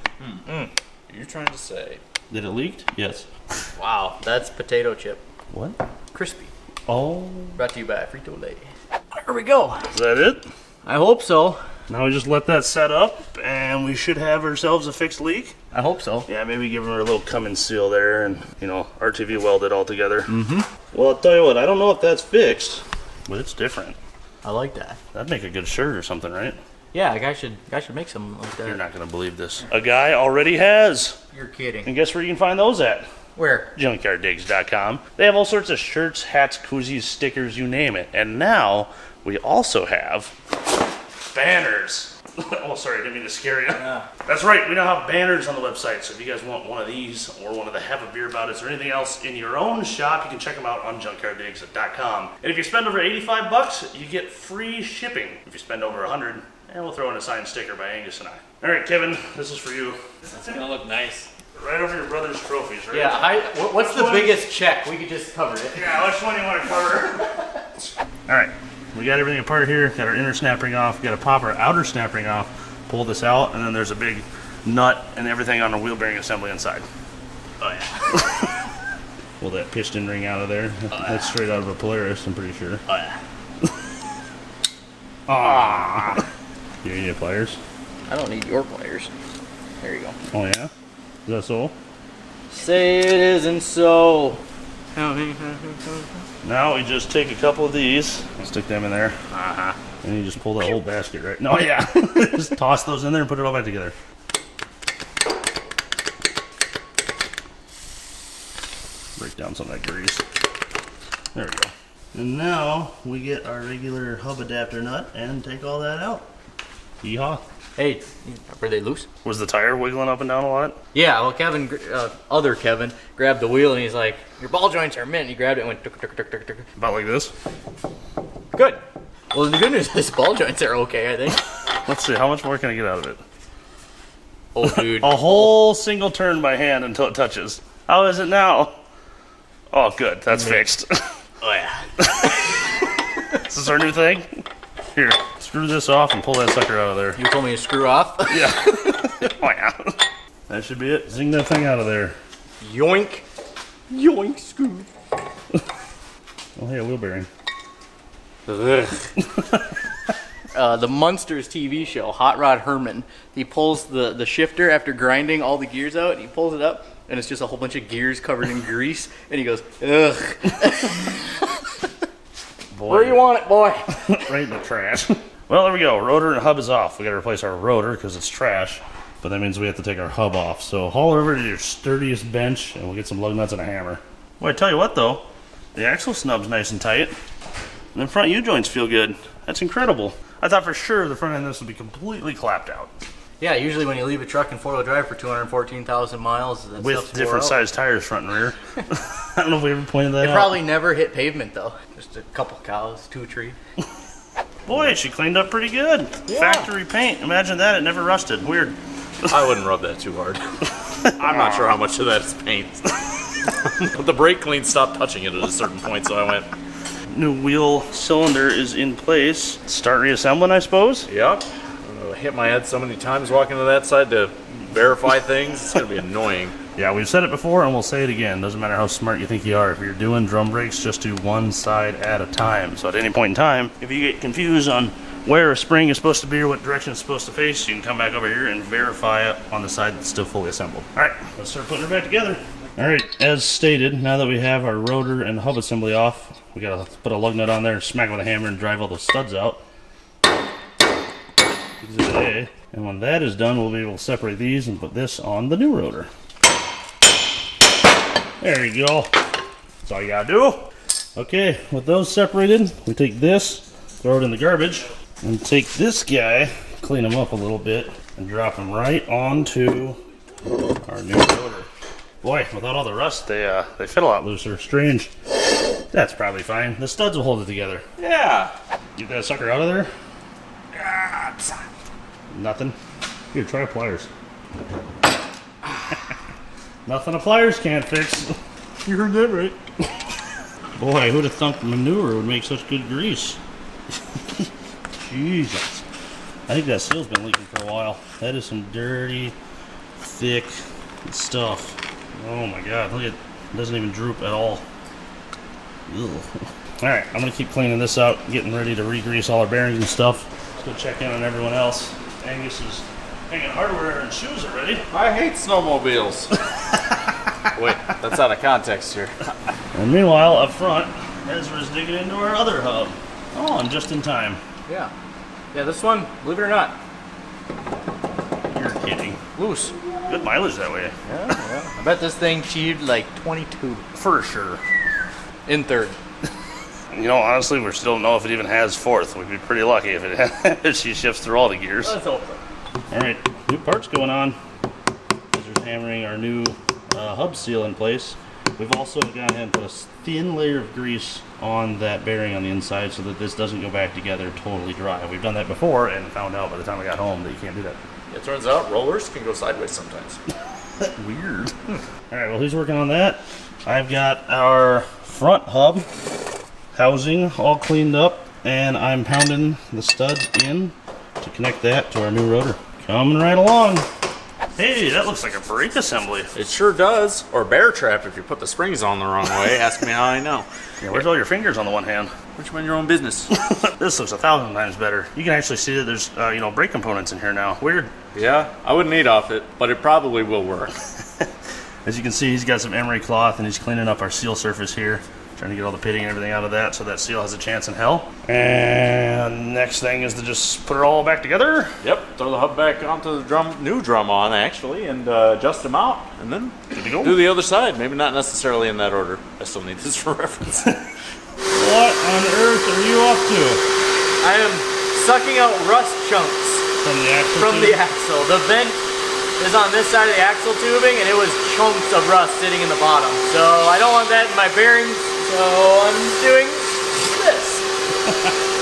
You're trying to say... Did it leaked? Yes. Wow, that's potato chip. What? Crispy. Oh. Brought to you by Frito-Lay. There we go. Is that it? I hope so. Now we just let that set up and we should have ourselves a fixed leak. I hope so. Yeah, maybe give her a little Cummins seal there and, you know, RTV weld it all together. Mm-hmm. Well, I'll tell you what, I don't know if that's fixed, but it's different. I like that. That'd make a good shirt or something, right? Yeah, a guy should make some like that. You're not going to believe this. A guy already has. You're kidding. And guess where you can find those at? Where? Junkyarddigs.com. They have all sorts of shirts, hats, koozies, stickers, you name it. And now we also have banners. Oh, sorry, I didn't mean to scare you. Yeah. That's right, we now have banners on the website. So if you guys want one of these or one of the Have a Beer About It or anything else in your own shop, you can check them out on junkyarddigs.com. And if you spend over $85, you get free shipping. If you spend over $100, and we'll throw in a signed sticker by Angus and I. All right, Kevin, this is for you. It's gonna look nice. Right over your brother's trophies, right? Yeah, what's the biggest check? We could just cover it. Yeah, which one do you want to cover? All right, we got everything apart here. Got our inner snap ring off. Got to pop our outer snap ring off. Pull this out, and then there's a big nut and everything on the wheel bearing assembly inside. Oh yeah. Pull that piston ring out of there. That's straight out of a Polaris, I'm pretty sure. Oh yeah. Ah. You need pliers? I don't need your pliers. There you go. Oh yeah? Is that so? Say it isn't so. Now we just take a couple of these and stick them in there. And you just pull that whole basket, right? No, yeah. Just toss those in there and put it all back together. Break down some of that grease. There we go. And now we get our regular hub adapter nut and take all that out. Yeehaw. Hey, were they loose? Was the tire wiggling up and down a lot? Yeah, well, Kevin, other Kevin, grabbed the wheel and he's like, your ball joints are mint. He grabbed it and went tuk, tuk, tuk, tuk, tuk. About like this? Good. Well, the good news is ball joints are okay, I think. Let's see, how much more can I get out of it? Oh, dude. A whole single turn by hand until it touches. How is it now? Oh, good. That's fixed. Oh, yeah. This is our new thing. Here, screw this off and pull that sucker out of there. You told me to screw off? Yeah. Oh, yeah. That should be it. Zing that thing out of there. Yoink. Yoink, screw. Oh, hey, a wheel bearing. The Munsters TV show, Hot Rod Herman, he pulls the shifter after grinding all the gears out, and he pulls it up, and it's just a whole bunch of gears covered in grease, and he goes, ugh. Boy. Where you want it, boy? Right in the trash. Well, there we go. Rotor and hub is off. We got to replace our rotor because it's trash, but that means we have to take our hub off. So haul over to your sturdiest bench, and we'll get some lug nuts and a hammer. Well, I tell you what, though, the axle snub's nice and tight, and the front U-joints feel good. That's incredible. I thought for sure the front end of this would be completely clapped out. Yeah, usually when you leave a truck in four-wheel drive for 214,000 miles, that With stuff's different wore out. sized tires front and rear. I don't know if we ever pointed that It out. probably never hit pavement, though. Just a couple cows, 2 trees. Boy, she cleaned up pretty good. Yeah. Factory paint. Imagine that. It never rusted. Weird. I wouldn't rub that too hard. I'm not sure how much of that is paint. But the brake clean stopped touching it at a certain point, so I went, New wheel cylinder is in place. Start reassembling, I suppose. yep. I hit my head so many times walking to that side to verify things. It's going to be annoying. Yeah, we've said it before and we'll say it again. Doesn't matter how smart you think you are. If you're doing drum brakes, just do one side at a time. So at any point in time, if you get confused on where a spring is supposed to be or what direction it's supposed to face, you can come back over here and verify it on the side that's still fully assembled. All right, let's start putting her back together. All right, as stated, now that we have our rotor and hub assembly off, we gotta put a lug nut on there, smack it with a hammer, and drive all those studs out. Exhibit A. And when that is done, we'll be able to separate these and put this on the new rotor. There you go. That's all you gotta do. Okay, with those separated, we take this, throw it in the garbage, and take this guy, clean him up a little bit, and drop him right onto our new rotor. Boy, without all the rust, they fit a lot looser. Strange. That's probably fine. The studs will hold it together. Yeah. Get that sucker out of there. Nothing. Here, try pliers. Nothing a pliers can't fix. You heard that right. Boy, who'd have thunk manure would make such good grease? Jesus. I think that seal's been leaking for a while. That is some dirty, thick stuff. Oh my god, look at it. Doesn't even droop at all. Ugh. Alright, I'm gonna keep cleaning this out, getting ready to re-grease all our bearings and stuff. Let's go check in on everyone else. Angus is hanging hardware and shoes already. I hate snowmobiles. Wait, that's out of context here. And meanwhile, up front, Ezra's digging into our other hub. Oh, and just in time. Yeah. Yeah, this one, believe it or not, You're kidding. loose. Good mileage that way. Yeah. I bet this thing achieved like 22 For sure. in third. You know, honestly, we still don't know if it even has fourth. We'd be pretty lucky if it if she shifts through all the gears. Let's hope so. All right, new parts going on. Ezra's hammering our new hub seal in place. We've also gone ahead and put a thin layer of grease on that bearing on the inside so that this doesn't go back together totally dry. We've done that before and found out by the time I got home that you can't do that. It turns out rollers can go sideways sometimes. Weird. All right, well, who's working on that? I've got our front hub housing all cleaned up, and I'm pounding the studs in to connect that to our new rotor. Coming right along. Hey, that looks like a brake assembly. It sure does. Or bear trap if you put the springs on the wrong way. Ask me how I know. Yeah, where's all your fingers on the one hand? Why don't you mind your own business? This looks 1,000 times better. You can actually see that there's, brake components in here now. Weird. Yeah, I wouldn't eat off it, but it probably will work. As you can see, he's got some emery cloth and he's cleaning up our seal surface here. Trying to get all the pitting and everything out of that so that seal has a chance in hell. And next thing is to just put it all back together. Yep, throw the hub back onto the new drum on, actually, and adjust them out, and then Good to go. do the other side. Maybe not necessarily in that order. I still need this for reference. What on earth are you up to? I am sucking out rust chunks From the axle? from the axle. The vent is on this side of the axle tubing, and it was chunks of rust sitting in the bottom. So I don't want that in my bearings, so I'm doing this.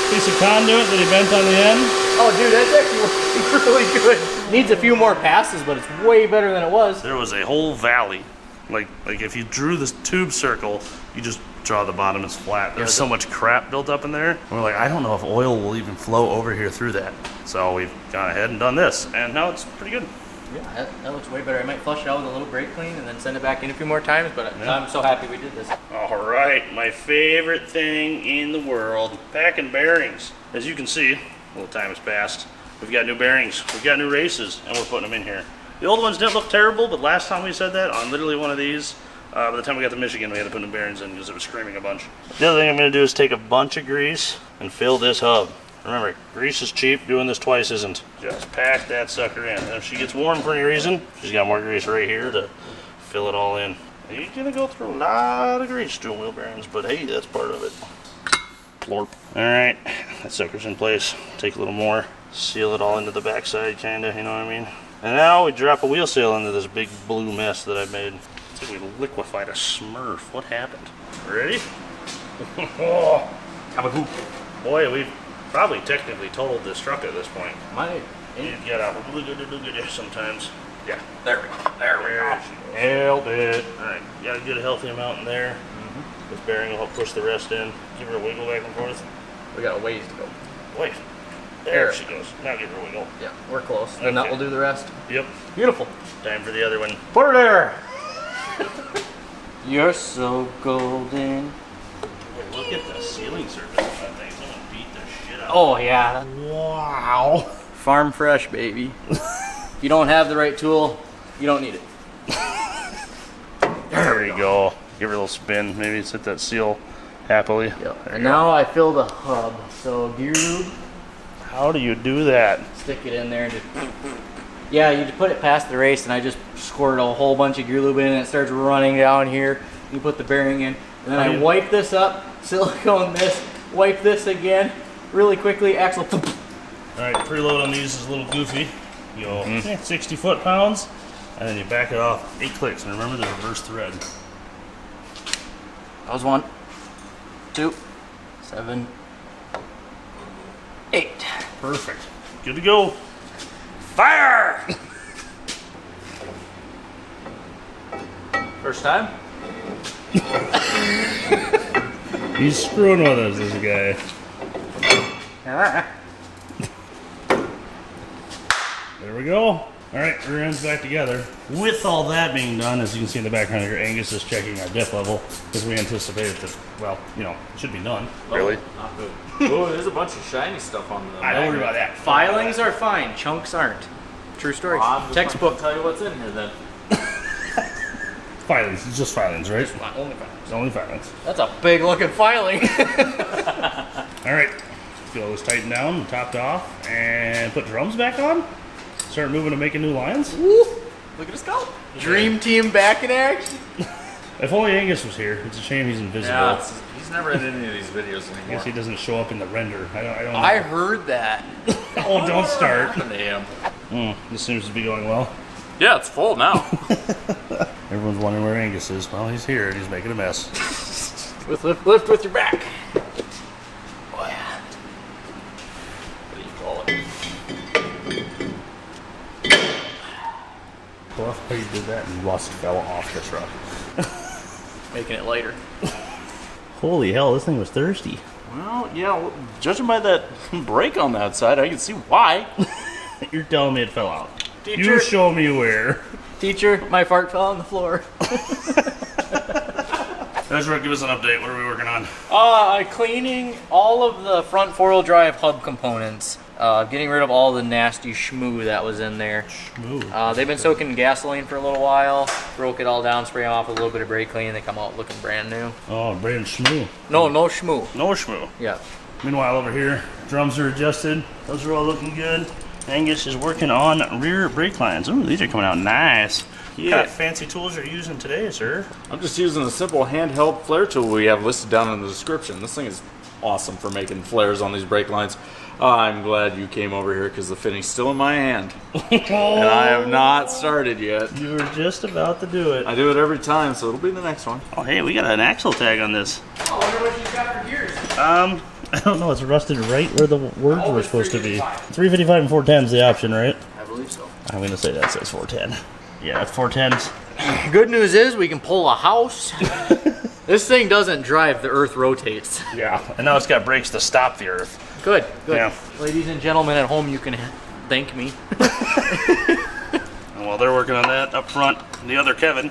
Piece of conduit that he bent on the end? Oh, dude, that's actually really good. Needs a few more passes, but it's way better than it was. There was a whole valley. Like if you drew this tube circle, you just draw the bottom is flat. There's so much crap built up in there. And we're like, I don't know if oil will even flow over here through that. So we've gone ahead and done this, and now it's pretty good. Yeah, that looks way better. I might flush it out with a little brake clean and then send it back in a few more times, but I'm so happy we did this. All right, my favorite thing in the world, packing bearings. As you can see, a little time has passed. We've got new bearings, we've got new races, and we're putting them in here. The old ones didn't look terrible, but last time we said that on literally one of these, by the time we got to Michigan, we had to put new bearings in because it was screaming a bunch. The other thing I'm going to do is take a bunch of grease and fill this hub. Remember, grease is cheap, doing this twice isn't. Just pack that sucker in. And if she gets warm for any reason, she's got more grease right here to fill it all in. You're gonna go through a lot of grease doing wheel bearings, but hey, that's part of it. Plorp. Alright, that sucker's in place. Take a little more, seal it all into the backside, kinda, you know what I mean? And now we drop a wheel seal into this big blue mess that I made. It's like we liquefied a Smurf. What happened? Ready? Oh, kabagoop. Boy, we've probably technically totaled this truck at this point. You get out sometimes. Yeah, there we go. There we go. Nailed it. Alright, you got a good healthy amount in there. This bearing will help push the rest in. Give her a wiggle back and forth. We got a ways to go. Wait. There she goes. Now give her a wiggle. Yeah, we're close. Then that will do the rest. Yep. Beautiful. Time for the other one. Put her there. You're so golden. Look at the ceiling surface of that thing. Someone beat the shit out. Oh, yeah. Wow. Farm fresh, baby. If you don't have the right tool, you don't need it. There we go. Give her a little spin. Maybe hit that seal happily. Yep. And now I fill the hub. So gear lube. How do you do that? Stick it in there and just... Yeah, you just put it past the race, and I just squirt a whole bunch of gear lube in, and it starts running down here. You put the bearing in, and then I wipe this up, silicone this, wipe this again, really quickly, axle. Alright, preload on these is a little goofy. You go 60 foot-pounds, and then you back it off 8 clicks. And remember the reverse thread. That was 1, 2, 7, 8. Perfect. Good to go. Fire! First time? He's screwing with us, this guy. There we go. Alright, rear end's back together. With all that being done, as you can see in the background here, Angus is checking our diff level because we anticipated that, well, you know, it should be none. Really? Not good. Oh, there's a bunch of shiny stuff on the I don't worry about that. Filings are fine, chunks aren't. True story. Textbook. Tell you what's in here then. Filings, it's just filings, right? Only filings. Only filings. That's a big looking filing. Alright, get all this tightened down and topped off, and put drums back on. Start moving and making new lines. Woo. Look at us go. Dream team back in action. If only Angus was here. It's a shame he's invisible. Yeah, he's never in any of these videos I anymore. guess he doesn't show up in the render. I don't know. I heard that. Oh, don't start. What happened to him? This seems to be going well. Yeah, it's full now. Everyone's wondering where Angus is. Well, he's here and he's making a mess. Lift with your back. Oh, yeah. What do you call it? I love how you did that and rust fell off the truck. Making it lighter. Holy hell, this thing was thirsty. Well, yeah, well, judging by that brake on that side, I can see why. You're telling me it fell out. Teacher. You show me where. Teacher, my fart fell on the floor. Ezra, give us an update. What are we working on? Cleaning all of the front four-wheel drive hub components. Getting rid of all the nasty schmoo that was in there. They've been soaking in gasoline for a little while. Broke it all down, spray them off with a little bit of brake clean. They come out looking brand new. Oh, brand schmoo. No schmoo. No schmoo. Yeah. Meanwhile, over here, drums are adjusted. Those are all looking good. Angus is working on rear brake lines. Ooh, these are coming out nice. Yeah. What kind of fancy tools are you using today, sir? I'm just using a simple handheld flare tool we have listed down in the description. This thing is awesome for making flares on these brake lines. I'm glad you came over here because the fitting's still in my hand. And I have not started yet. You were just about to do it. I do it every time, so it'll be the next one. Oh, hey, we got an axle tag on this. I wonder what she's got for gears. I don't know. It's rusted right where the words were supposed to be. 355 and 410 is the option, right? I believe so. I'm going to say that says 410. Yeah, it's 410s. Good news is we can pull a house. This thing doesn't drive, the earth rotates. Yeah, and now it's got brakes to stop the earth. Good, good. Yeah. Ladies and gentlemen at home, you can thank me. And while they're working on that up front, the other Kevin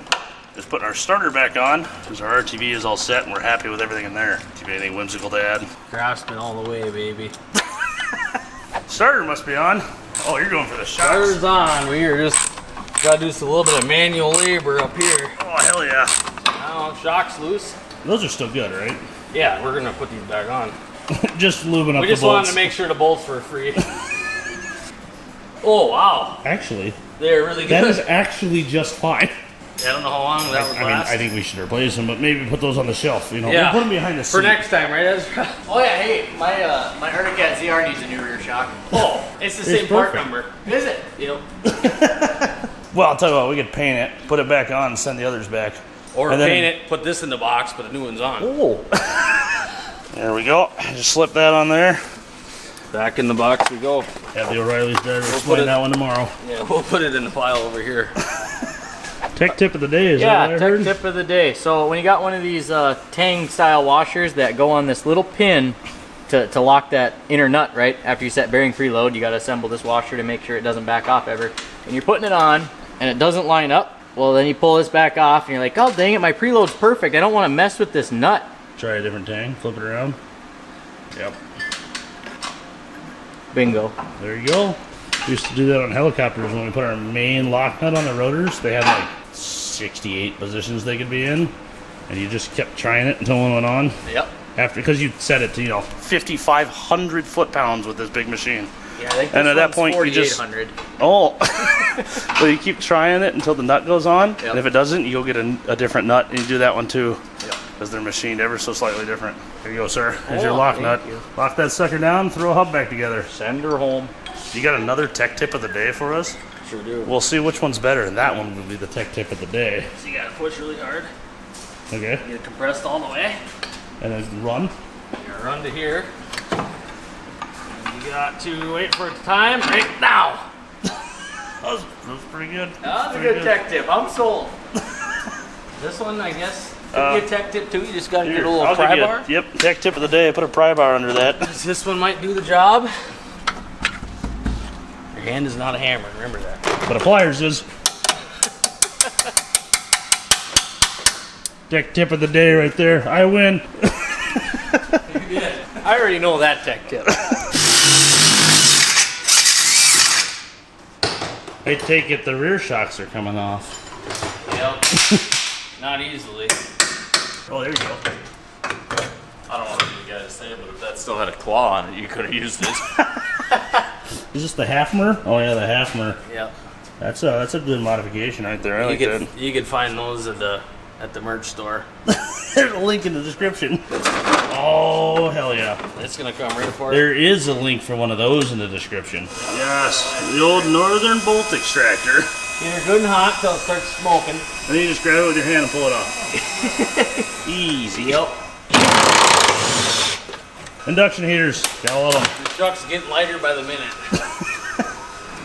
is putting our starter back on because our RTV is all set and we're happy with everything in there. Do you have anything whimsical to add? Craftsman all the way, baby. Starter must be on. Oh, you're going for the shocks. Starter's on. We are just got to do a little bit of manual labor up here. Oh, hell yeah. Oh, shock's loose. Those are still good, right? Yeah, we're gonna put these back on. Just lubing up We the just wanted bolts. to make sure the bolts were free. Oh wow, Actually, they're really good. that is actually just fine. I don't know how long that would I mean, last. I think we should replace them, but maybe put those on the shelf. You know, Yeah. we'll put them behind the seat. For next time, right? Ezra? Oh yeah, hey, my Arctic Cat ZR needs a new rear shock. Oh, it's the same part perfect. number. Is it? Yep. Well, I'll tell you what, we could paint it, put it back on, and send the others back. Or And then- paint it, put this in the box, put the new ones on. Oh. There we go. Just slip that on there. Back in the box we go. Have the O'Reilly's driver put explain it- that one tomorrow. Yeah, we'll put it in the pile over here. Tech tip of the day, is Yeah, that what I tech heard? tip of the day. So when you got one of these Tang style washers that go on this little pin to lock that inner nut, right? After you set bearing preload, you got to assemble this washer to make sure it doesn't back off ever. And you're putting it on and it doesn't line up. Well, then you pull this back off and you're like, oh dang it, my preload's perfect. I don't want to mess with this nut. Try a different tang, flip it around. Yep. Bingo. There you go. We used to do that on helicopters when we put our main lock nut on the rotors. They had like 68 positions they could be in, and you just kept trying it until one went on. Yep. Because you set it to 5,500 foot-pounds with this big machine. Yeah, I think And this at that one's point, you just- 4,800. Oh, well, you keep trying it until the nut goes on, Yep. and if it doesn't, you go get a different nut and you do that one too. Yep. Because they're machined ever so slightly different. There you go, sir. There's your Oh, lock thank nut. you. Lock that sucker down, throw a hub back together. Send her home. You got another tech tip of the day for us? Sure do. We'll see which one's better, and that one will be the tech tip of the day. So you gotta push really hard. Okay? Get it compressed all the way. And then run. You gotta run to here. And you got to wait for its time right now. That was pretty good. That's a Pretty good tech tip. I'm sold. This one, I guess, could be a tech tip too. You just gotta get a little I'll give pry you bar. Yep, tech tip of the day. I put a pry bar under that. This one might do the job. Your hand is not a hammer, remember that. But a pliers is. Tech tip of the day right there. I win. I already know that tech tip. I take it the rear shocks are coming off. Yep. Not easily. Oh, there you go. I don't want you guys to say it, but if that still had a claw on it, you could have used it. Is this the Halfmer? Oh yeah, the Halfmer. Yep. That's a good modification right there. I like that. You could find those at the merch store. There's a link in the description. Oh, hell yeah. It's gonna come right for it. There is a link for one of those in the description. Yes, the old Northern bolt extractor. Get her good and hot till it starts smoking. And then you just grab it with your hand and pull it off. Easy. Yep. Induction heaters. Gotta love them. The truck's getting lighter by the minute.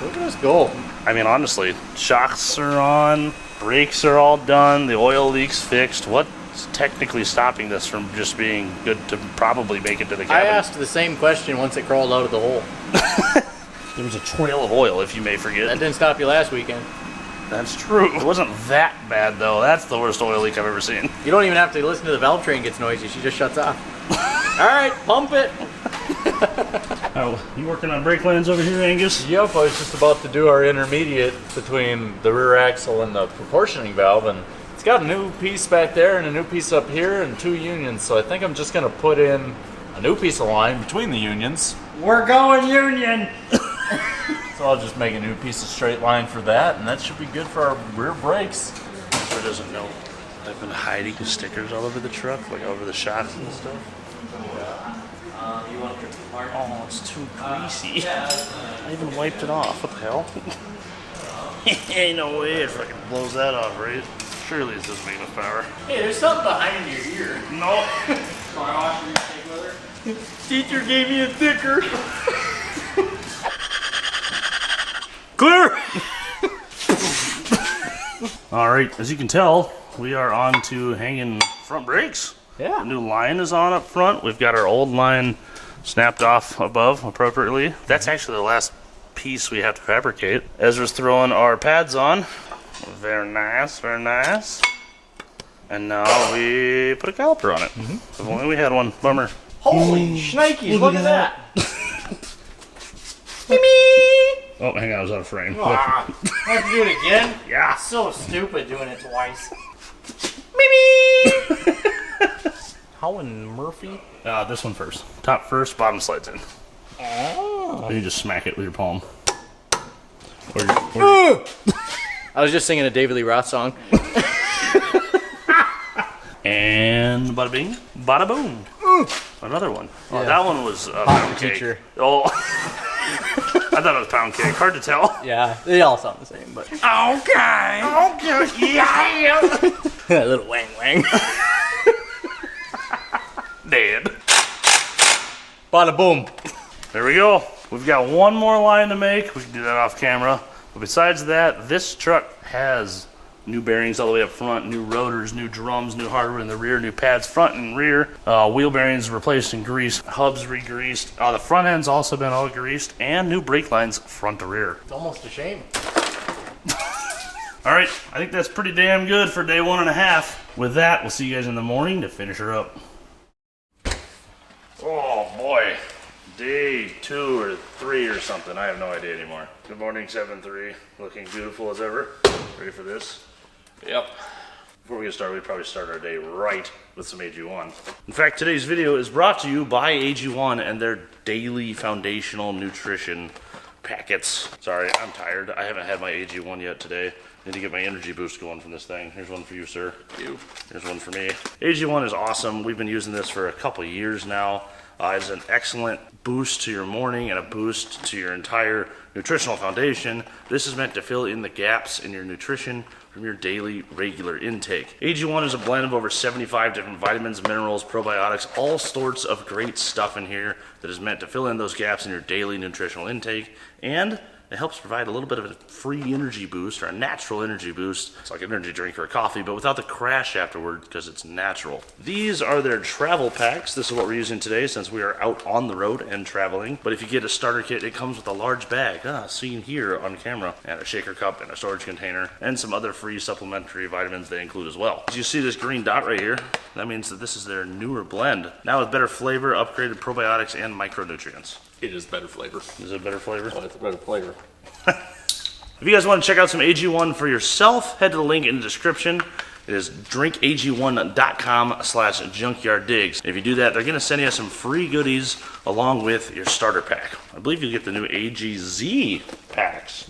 Look at us go. I mean, honestly, shocks are on, brakes are all done, the oil leak's fixed. What's technically stopping this from just being good to probably make it to the I cabin? asked the same question once it crawled out of the hole. There was a trail of oil, if you may That forget. didn't stop you last weekend. That's true. It wasn't that bad, though. That's the worst oil leak I've ever seen. You don't even have to listen to the valve train gets noisy. She just shuts off. All right, pump it. Oh, you working on brake lines over here, Angus? Yep, I was just about to do our intermediate between the rear axle and the proportioning valve, and it's got a new piece back there and a new piece up here and 2 unions, so I think I'm just going to put in a new piece of line between the unions. We're going union. So I'll just make a new piece of straight line for that, and that should be good for our rear brakes. Or doesn't know. I've been hiding stickers all over the truck, like over the shocks and stuff. You want to part? Oh, it's too greasy. I even wiped it off. What the hell? Ain't no way it fucking blows that off, right? Surely it's just making a power. Hey, there's something behind your ear. No. Car washer you take with her? Teacher gave me a sticker. Clear! All right, as you can tell, we are on to hanging front brakes. Yeah. The new line is on up front. We've got our old line snapped off above appropriately. That's actually the last piece we have to fabricate. Ezra's throwing our pads on. Very nice, very nice. And now we put a caliper on it. If only we had one. Bummer. Holy shnikes, look at that. Oh, hang on, I was out of frame. I have to do it again? Yeah. So stupid doing it twice. How in Murphy? This one first. Top first, bottom slides in. Oh. And you just smack it with your palm. I was just singing a David Lee Roth song. And bada bing, bada boom. Another one. Oh, Yeah. that one was pound cake. teacher. Oh, I thought it was pound cake. Hard to tell. Yeah, they all sound the same, but. Okay. Yeah. A little wang wang. Dead. Bada boom. There we go. We've got one more line to make. We can do that off camera. But besides that, this truck has new bearings all the way up front, new rotors, new drums, new hardware in the rear, new pads front and rear, wheel bearings replaced and greased, hubs re-greased. The front end's also been all greased, and new brake lines front to rear. It's almost a shame. All right, I think that's pretty damn good for day 1.5. With that, we'll see you guys in the morning to finish her up. Oh boy, day 2 or 3 or something. I have no idea anymore. Good morning, 7-3. Looking beautiful as ever. Ready for this? Yep. Before we get started, we probably start our day right with some AG1. In fact, today's video is brought to you by AG1 and their daily foundational nutrition packets. Sorry, I'm tired. I haven't had my AG1 yet today. Need to get my energy boost going from this thing. Here's one for you, sir. Here's one for me. AG1 is awesome. We've been using this for a couple of years now. It's an excellent boost to your morning and a boost to your entire nutritional foundation. This is meant to fill in the gaps in your nutrition from your daily regular intake. AG1 is a blend of over 75 different vitamins, minerals, probiotics, all sorts of great stuff in here that is meant to fill in those gaps in your daily nutritional intake, and it helps provide a little bit of a free energy boost, or a natural energy boost. It's like an energy drink or a coffee, but without the crash afterward because it's natural. These are their travel packs. This is what we're using today since we are out on the road and traveling. But if you get a starter kit, it comes with a large bag, seen here on camera, and a shaker cup and a storage container, and some other free supplementary vitamins they include as well. As you see this green dot right here, that means that this is their newer blend. Now with better flavor, upgraded probiotics, and micronutrients. It is better flavor. Is it better flavor? Oh, it's a better flavor. If you guys want to check out some AG1 for yourself, head to the link in the description. It is drinkag1.com/junkyarddigs. If you do that, they're going to send you some free goodies along with your starter pack. I believe you get the new AGZ packs.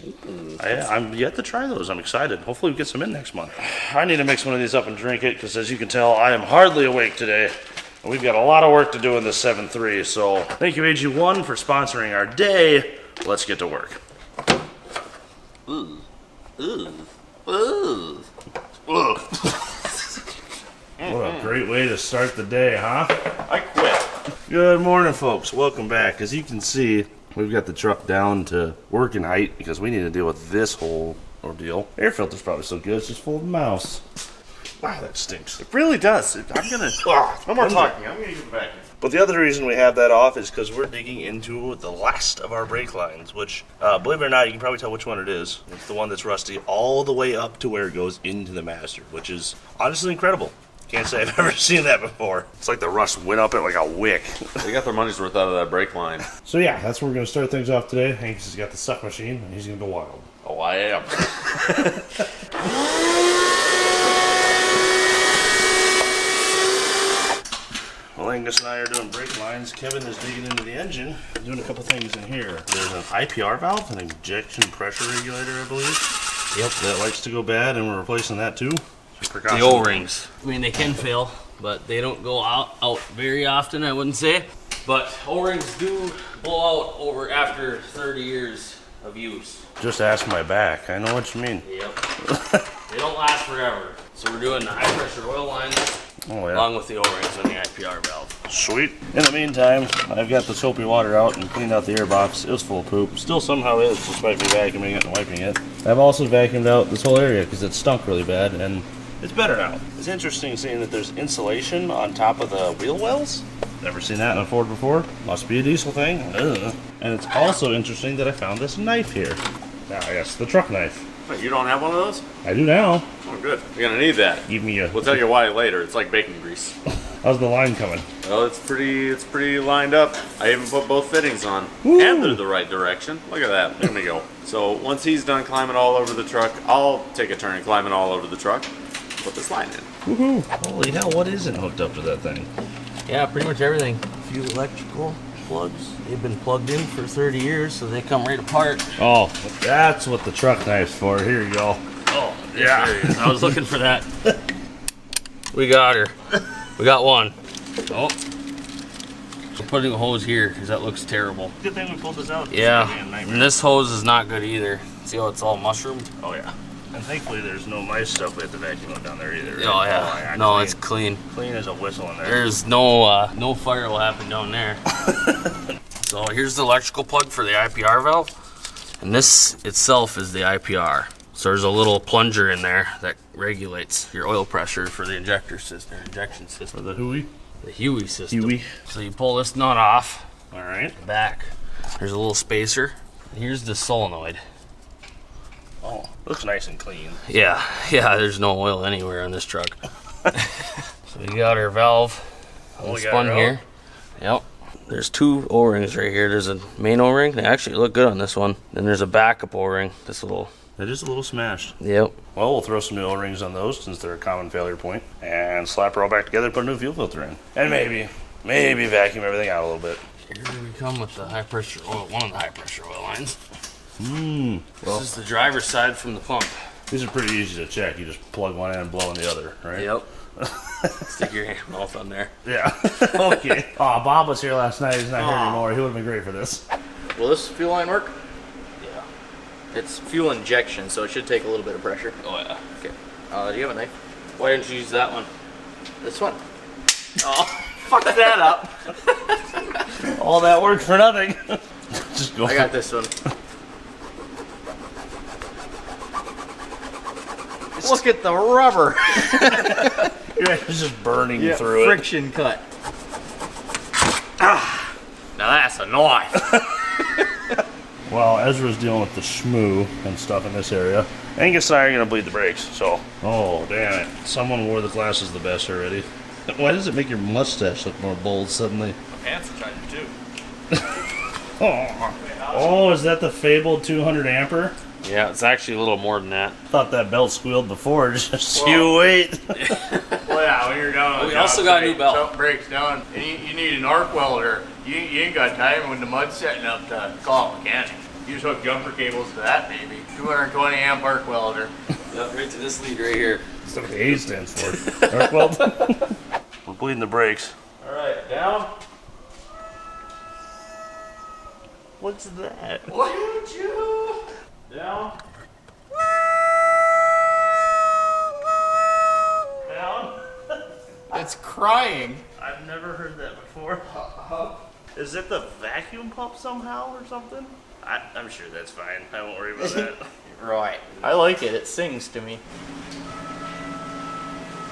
I'm yet to try those. I'm excited. Hopefully we get some in next month. I need to mix one of these up and drink it because, as you can tell, I am hardly awake today. We've got a lot of work to do in this 7-3, so thank you AG1 for sponsoring our day. Let's get to work. What a great way to start the day, huh? I quit. Good morning, folks. Welcome back. As you can see, we've got the truck down to working height because we need to deal with this whole ordeal. Air filter's probably so good, it's just full of mouse. Wow, that stinks. It really does. I'm gonna. No more talking. I'm gonna get back. But the other reason we have that off is because we're digging into the last of our brake lines, which, believe it or not, you can probably tell which one it is. It's the one that's rusty all the way up to where it goes into the master, which is honestly incredible. Can't say I've ever seen that before. It's like the rust went up it like a wick. They got their money's worth out of that brake line. So yeah, that's where we're going to start things off today. Hank's has got the suck machine, and he's going to go wild. Oh, I am. Well, Angus and I are doing brake lines. Kevin is digging into the engine, doing a couple things in here. There's an IPR valve, an injection pressure regulator, I believe. Yep. That likes to go bad, and we're replacing that too. The O-rings. I mean, they can fail, but they don't go out very often, I wouldn't say. But O-rings do blow out over after 30 years of use. Just ask my back. I know what you mean. Yep. They don't last forever. So we're doing the high pressure oil lines Oh, yeah. along with the O-rings on the IPR valve. Sweet. In the meantime, I've got the soapy water out and cleaned out the air box. It was full of poop. Still somehow is, despite me vacuuming it and wiping it. I've also vacuumed out this whole area because it stunk really bad, and it's better now. It's interesting seeing that there's insulation on top of the wheel wells. Never seen that in a Ford before. Must be a diesel thing. Ugh. And it's also interesting that I found this knife here. Now, I guess the truck knife. Wait, you don't have one of those? I do now. Oh, good. You're gonna need that. Give me a... We'll tell you why later. It's like bacon grease. How's the line coming? Well, it's pretty lined up. I even put both fittings on. Woo. And they're the right direction. Look at that. There we go. So once he's done climbing all over the truck, I'll take a turn climbing all over the truck. Put this line in. Woohoo! Holy hell, what isn't hooked up to that thing? Yeah, pretty much everything. A few electrical plugs. They've been plugged in for 30 years, so they come right apart. Oh, that's what the truck knife's for. Here you go. Oh, yeah. I was looking for that. We got her. We got one. Oh. I'm putting a hose here because that looks terrible. Good thing we pulled this out. Yeah. And this hose is not good either. See how it's all mushroomed? Oh, yeah. And thankfully there's no mice stuff we have to vacuum out down there either. Right? Oh, yeah. No, it's clean. Clean as a whistle in there. There's no fire will happen down there. So here's the electrical plug for the IPR valve. And this itself is the IPR. So there's a little plunger in there that regulates your oil pressure for the injection system. For the Huey? The Huey system. Huey. So you pull this nut off. All right. Back. There's a little spacer. Here's the solenoid. Oh, looks nice and clean. Yeah, there's no oil anywhere on this truck. So we got our valve spun here. Yep. There's two O-rings right here. There's a main O-ring. They actually look good on this one. Then there's a backup O-ring. This little... It is a little smashed. Yep. Well, we'll throw some new O-rings on those since they're a common failure point, and slap her all back together, put a new fuel filter in. And maybe vacuum everything out a little bit. Here we come with the high pressure oil, one of the high pressure oil lines. Well, This is the driver's side from the pump. these are pretty easy to check. You just plug one in and blow in the other, right? Yep. Stick your mouth on there. Yeah. Okay. Oh, Bob was here last night. He's not here anymore. He would have been great for this. Will this fuel line work? Yeah. It's fuel injection, so it should take a little bit of pressure. Oh yeah. Okay. Do you have a knife? Why didn't you use that one? This one. Oh, fuck that up. All that work for nothing. Just go. I got this one. Look at the rubber. It's just burning through it. Friction cut. Now that's a knife. Well, Ezra's dealing with the shmoo and stuff in this area. Angus and I are going to bleed the brakes, so... Oh, damn it. Someone wore the glasses the best already. Why does it make your mustache look more bold suddenly? My pants are trying to too. Oh, is that the fabled 200 amper? Yeah, it's actually a little more than that. Thought that belt squealed before. Just you wait. Well, yeah, when you're done with We also got a new belt. Something breaks down, and you need an arc welder. You ain't got time when the mud's setting up to call a mechanic. You just hook jumper cables to that baby. 220 amp arc welder. Yep, right to this lead right here. That's what the A stands for. Arc weld. We're bleeding the brakes. All right, down. What's that? What did you? Down. Down? It's crying. I've never heard that before. Is it the vacuum pump somehow or something? I'm sure that's fine. I won't worry about that. Right. I like it. It sings to me.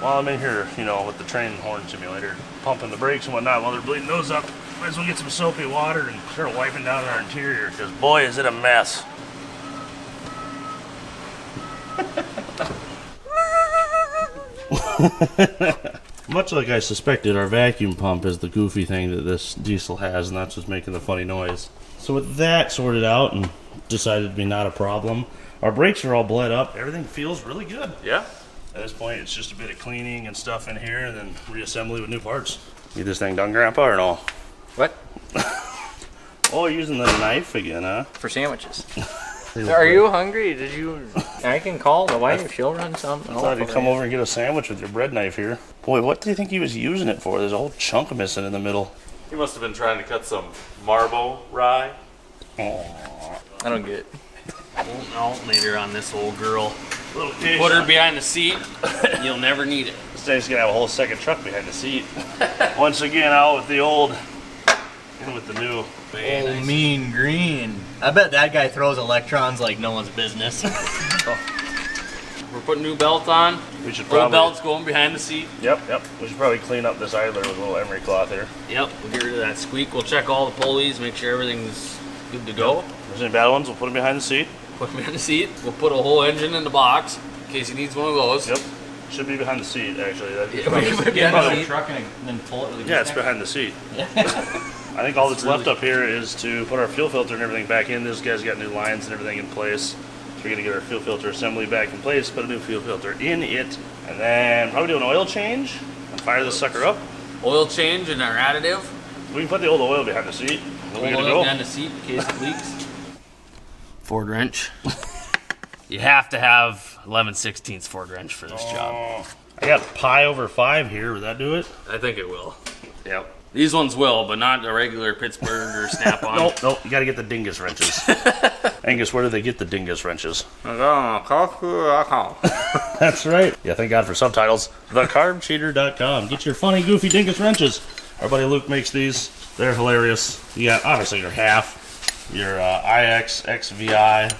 While I'm in here, with the train horn simulator, pumping the brakes and whatnot while they're bleeding those up, might as well get some soapy water and start wiping down our interior, because boy, is it a mess. Much like I suspected, our vacuum pump is the goofy thing that this diesel has, and that's what's making the funny noise. So with that sorted out and decided to be not a problem, our brakes are all bled up. Everything feels really good. Yeah. At this point, it's just a bit of cleaning and stuff in here, and then reassembly with new parts. Get this thing done, Grandpa, or no? What? Oh, you're using the knife again, huh? For sandwiches. Are you hungry? I can call the wife. She'll run something. I thought you'd come over and get a sandwich with your bread knife here. Boy, what do you think he was using it for? There's a whole chunk missing in the middle. He must have been trying to cut some marble rye. Oh. I don't get it. Alternator on this old girl. Little case. Put her behind the seat. You'll never need it. This thing's gonna have a whole second truck behind the seat. Once again, out with the old and with the new. Oh, mean green. I bet that guy throws electrons like no one's business. We're putting new belt on. We should Old probably. belt's going behind the seat. Yep. We should probably clean up this idler with a little emery cloth here. Yep, we'll get rid of that squeak. We'll check all the pulleys, make sure everything's good to go. If there's any bad ones, we'll put them behind the seat. Put him in the seat. We'll put a whole engine in the box in case he needs one of those. Yep. Should be behind the seat, actually. That'd be Yeah, probably- we put it behind the probably- seat. truck and then pull it with Yeah, it's behind the seat. I think all that's left up here is to put our fuel filter and everything back in. This guy's got new lines and everything in place. So we're gonna get our fuel filter assembly back in place, put a new fuel filter in it, and then probably do an oil change and fire this sucker up. Oil change and our additive. We can put the old oil behind the seat. Then we're Oil gonna go. behind the seat in case it leaks. Ford wrench. You have to have 11/16 Ford wrench for this job. I got pi over 5 here. Would that do it? I think it will. Yep. These ones will, but not the regular Pittsburgh or Snap-on. Nope. You gotta get the dingus wrenches. Angus, where do they get the dingus wrenches? That's That's right. Yeah, thank God for subtitles. TheCarbCheater.com. Get your funny, goofy dingus wrenches. Our buddy Luke makes these. They're hilarious. You got obviously your half, your IX, XVI,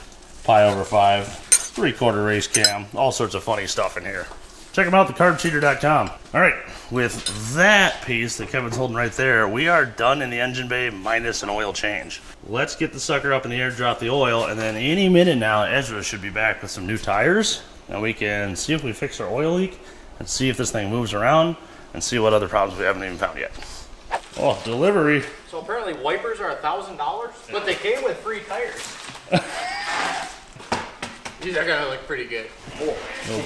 pi over 5, 3/4 race cam, all sorts of funny stuff in here. Check them out, thecarbcheater.com. All right, with that piece that Kevin's holding right there, we are done in the engine bay minus an oil change. Let's get the sucker up in the air, drop the oil, and then any minute now, Ezra should be back with some new tires, and we can see if we fix our oil leak, and see if this thing moves around, and see what other problems we haven't even found yet. Oh, delivery. So apparently wipers are $1,000, but they came with free tires. These are gonna look pretty good. No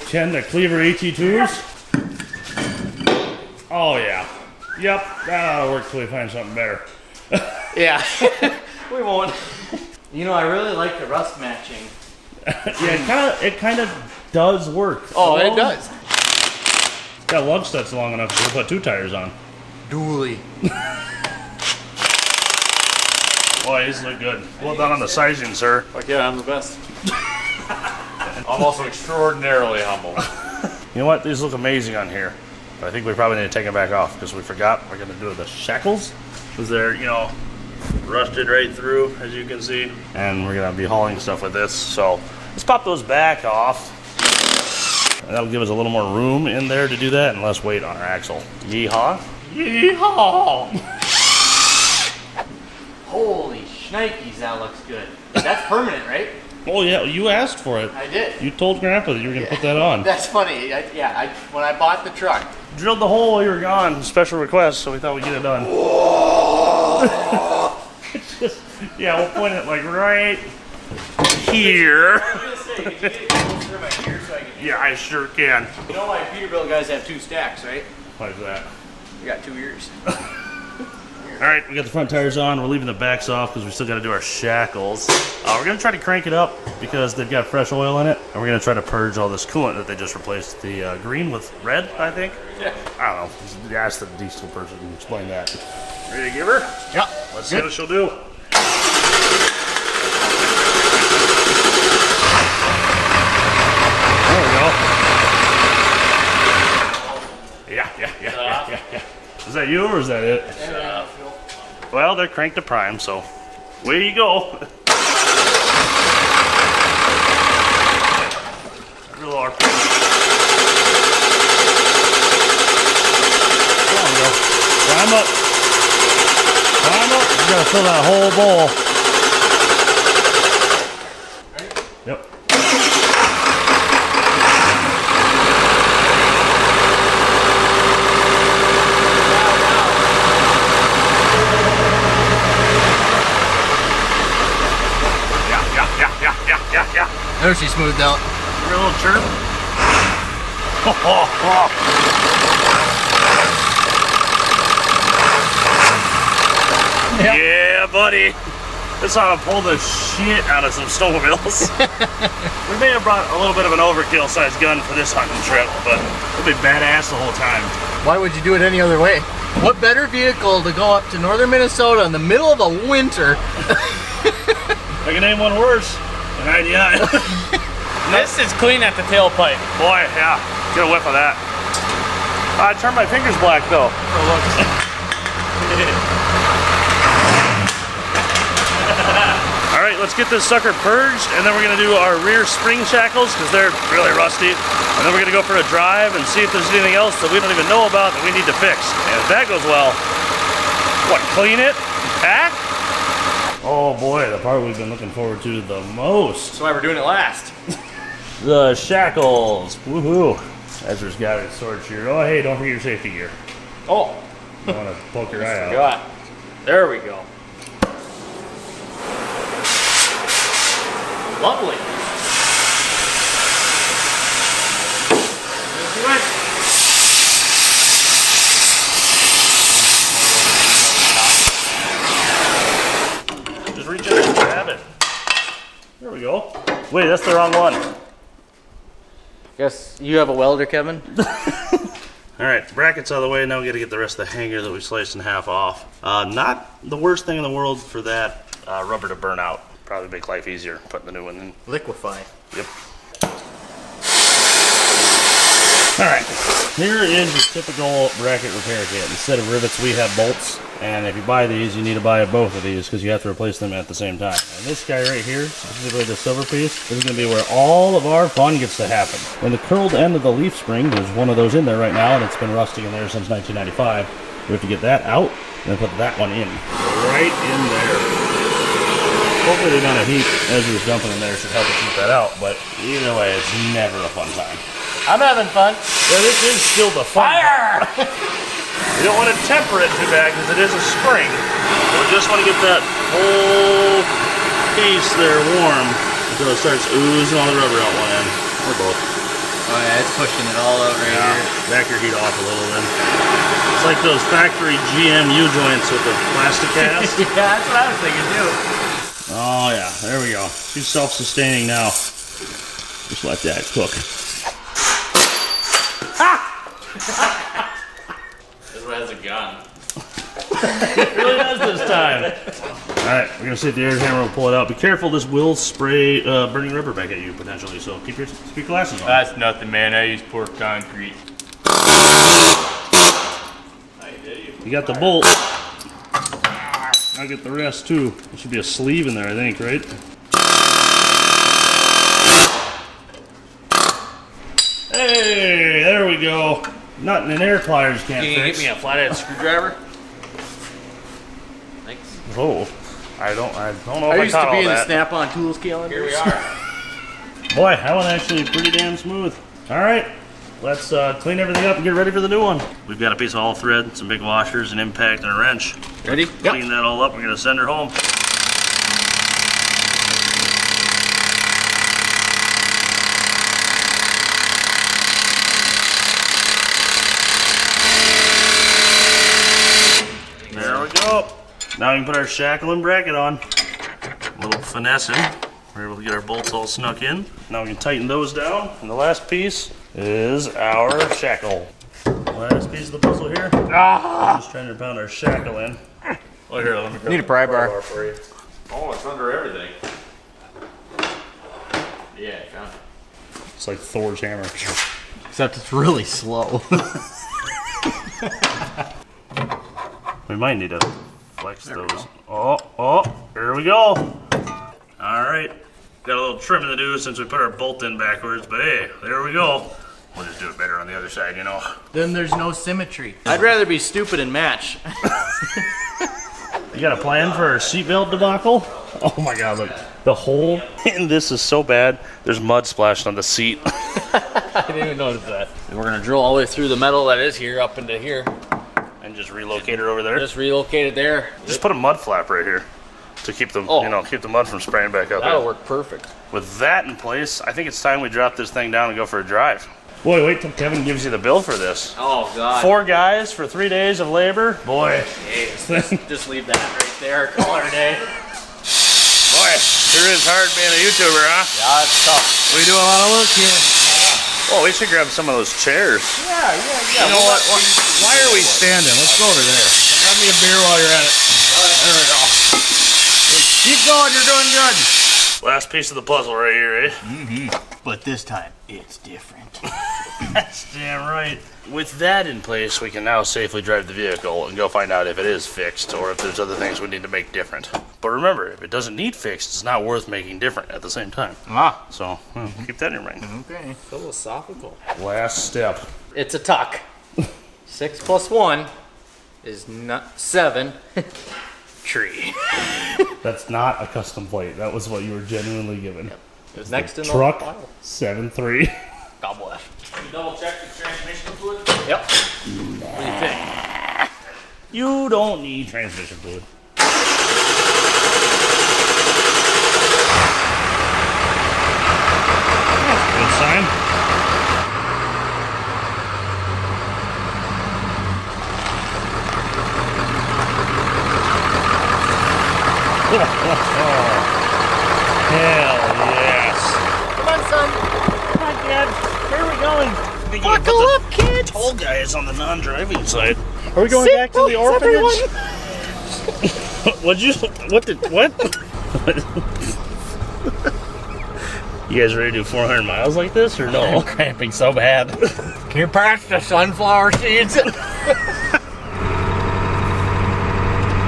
10 to Cleaver AT2s. Oh, yeah. Yep, that'll work till we find something better. Yeah, we won't. You know, I really like the rust matching. Yeah, it kind of does work. Oh, it does. Got lug studs long enough to put 2 tires on. Dually. Boy, these look good. Well done on the sizing, sir. Fuck yeah, I'm the best. I'm also extraordinarily humble. You know what? These look amazing on here. But I think we probably need to take them back off because we forgot we're going to do the shackles. Because they're, rusted right through, as you can see. And we're going to be hauling stuff with this. So let's pop those back off. And that'll give us a little more room in there to do that and less weight on our axle. Yeehaw. Yeehaw! Holy shnikes, that looks good. That's permanent, right? Oh, yeah, you asked for it. I did. You told Grandpa that you were going to put that on. That's funny. When I bought the truck. Drilled the hole while you were gone. Special request, so we thought we'd get it done. It's just, yeah, we'll point it like right here. Yeah, I sure can. You know why Peterbilt guys have 2 stacks, right? Why is that? We got 2 ears. All right, we got the front tires on. We're leaving the backs off because we still got to do our shackles. We're going to try to crank it up because they've got fresh oil in it. And we're going to try to purge all this coolant that they just replaced the green with red, I think. Yeah. I don't know. Ask the diesel person and explain that. Ready to give her? Yeah. Let's see what she'll do. There we go. Yeah. Is that you or is that it? Well, they're cranked to prime, so way you go. Real RPM. Come on, girl. Climb up. Climb up. You gotta fill that whole bowl. Yep. Yeah. There she smoothed out. Give her a little chirp. Yeah, buddy. This ought to pull the shit out of some snowmobiles. We may have brought a little bit of an overkill sized gun for this hunting trip, but it'll be badass the whole time. Why would you do it any other way? What better vehicle to go up to northern Minnesota in the middle of the winter? I can name one worse. 99. This is clean at the tailpipe. Boy, yeah. Get a whiff of that. I turned my fingers black though. For looks. All right, let's get this sucker purged, and then we're gonna do our rear spring shackles because they're really rusty. And then we're gonna go for a drive and see if there's anything else that we don't even know about that we need to fix. And if that goes well, what, clean it, pack? Oh boy, the part we've been looking forward to the most. That's why we're doing it last. The shackles, woohoo. Ezra's got it storage here. Oh hey, don't forget your safety gear. Oh, You wanna poke your eye out. forgot. There we go. Lovely. Just reach in and grab it. There we go. Wait, that's the wrong one. Guess you have a welder, Kevin? All right, brackets out of the way. Now we got to get the rest of the hanger that we sliced in half off. Not the worst thing in the world for that rubber to burn out. Probably make life easier putting the new one in. Liquefy. Yep. All right, here is your typical bracket repair kit. Instead of rivets, we have bolts. And if you buy these, you need to buy both of these because you have to replace them at the same time. And this guy right here, specifically the silver piece, this is going to be where all of our fun gets to happen. In the curled end of the leaf spring, there's one of those in there right now, and it's been rusting in there since 1995. We have to get that out and then put that one in. Right in there. Hopefully the amount of heat Ezra's dumping in there should help us keep that out, but either way, it's never a fun time. I'm having fun. Yeah, this is still the fun. Fire! You don't want to temper it too bad because it is a spring. We just want to get that whole case there warm until it starts oozing all the rubber out one end. Or both. Oh yeah, it's pushing it all out right here. Back your heat off a little then. It's like those factory GM U-joints with the plastic cast. Yeah, that's what I was thinking too. Oh yeah, there we go. She's self-sustaining now. Just let that cook. This one has a gun. It really does this time. Alright, we're gonna see if the air hammer will pull it out. Be careful, this will spray burning rubber back at you potentially, so keep your glasses on. That's nothing, man. I use poured concrete. You got the bolt. I'll get the rest too. There should be a sleeve in there, I think, right? Hey, there we go. Nothing in air pliers can't Can you fix. get me a flathead screwdriver? Thanks. Oh, I don't know if I I used caught to all be in the that. Snap-on Tools calendar. Here we are. Boy, that one actually pretty damn smooth. All right, let's clean everything up and get ready for the new one. We've got a piece of all thread, some big washers, an impact, and a wrench. Ready? Clean that all up. We're gonna send her home. There we go. Now we can put our shackle and bracket on. A little finessing. We're able to get our bolts all snuck in. Now we can tighten those down. And the last piece is our shackle. Last piece of the puzzle here. Just trying to pound our shackle in. Oh, here, let me grab Need a pry bar. for you. Oh, it's under everything. Yeah, I found it. It's like Thor's hammer. Except it's really slow. We might need to flex those. Oh, here we go. All right. Got a little trimming to do since we put our bolt in backwards, but hey, there we go. We'll just do it better on the other side, you know. Then there's no symmetry. I'd rather be stupid and match. You got a plan for our seatbelt debacle? Oh my God, look. The hole in this is so bad, there's mud splashed on the seat. I didn't even notice that. And we're gonna drill all the way through the metal that is here up into here. And just relocate it over there. Just relocate it there. Just put a mud flap right here to keep the keep the mud from spraying back up. That'll there. work perfect. With that in place, I think it's time we drop this thing down and go for a drive. Boy, wait till Kevin gives you the bill for this. Oh God. 4 guys for 3 days of labor. Boy, Hey, just leave that right there. Call it a day. boy, sure is hard being a YouTuber, huh? Yeah, it's tough. We do a lot of work here. Oh, we should grab some of those chairs. Yeah. You know what? Why are we standing? Let's go over there. Grab me a beer while you're at it. There we go. Keep going. You're doing good. Last piece of the puzzle right here, eh? But this time, it's different. That's damn right. With that in place, we can now safely drive the vehicle and go find out if it is fixed or if there's other things we need to make different. But remember, if it doesn't need fixed, it's not worth making different at the same time. So, keep that in mind. Okay. Philosophical. Last step. It's a tuck. 6 plus 1 is not 7. Tree. That's not a custom plate. That was what you were genuinely given. It was next in the Truck pile. 7.3. God bless. You double check the transmission fluid? Yep. What do you think? You don't need transmission fluid. Good sign. Hell yes. Come on, son. Come on, Dad. Where are we going? Buckle up, kids. Tall guys on the non-driving side. Are we going back to the orphanage? What? You guys ready to do 400 miles like this or no? I'm cramping so bad. Can you pass the sunflower seeds?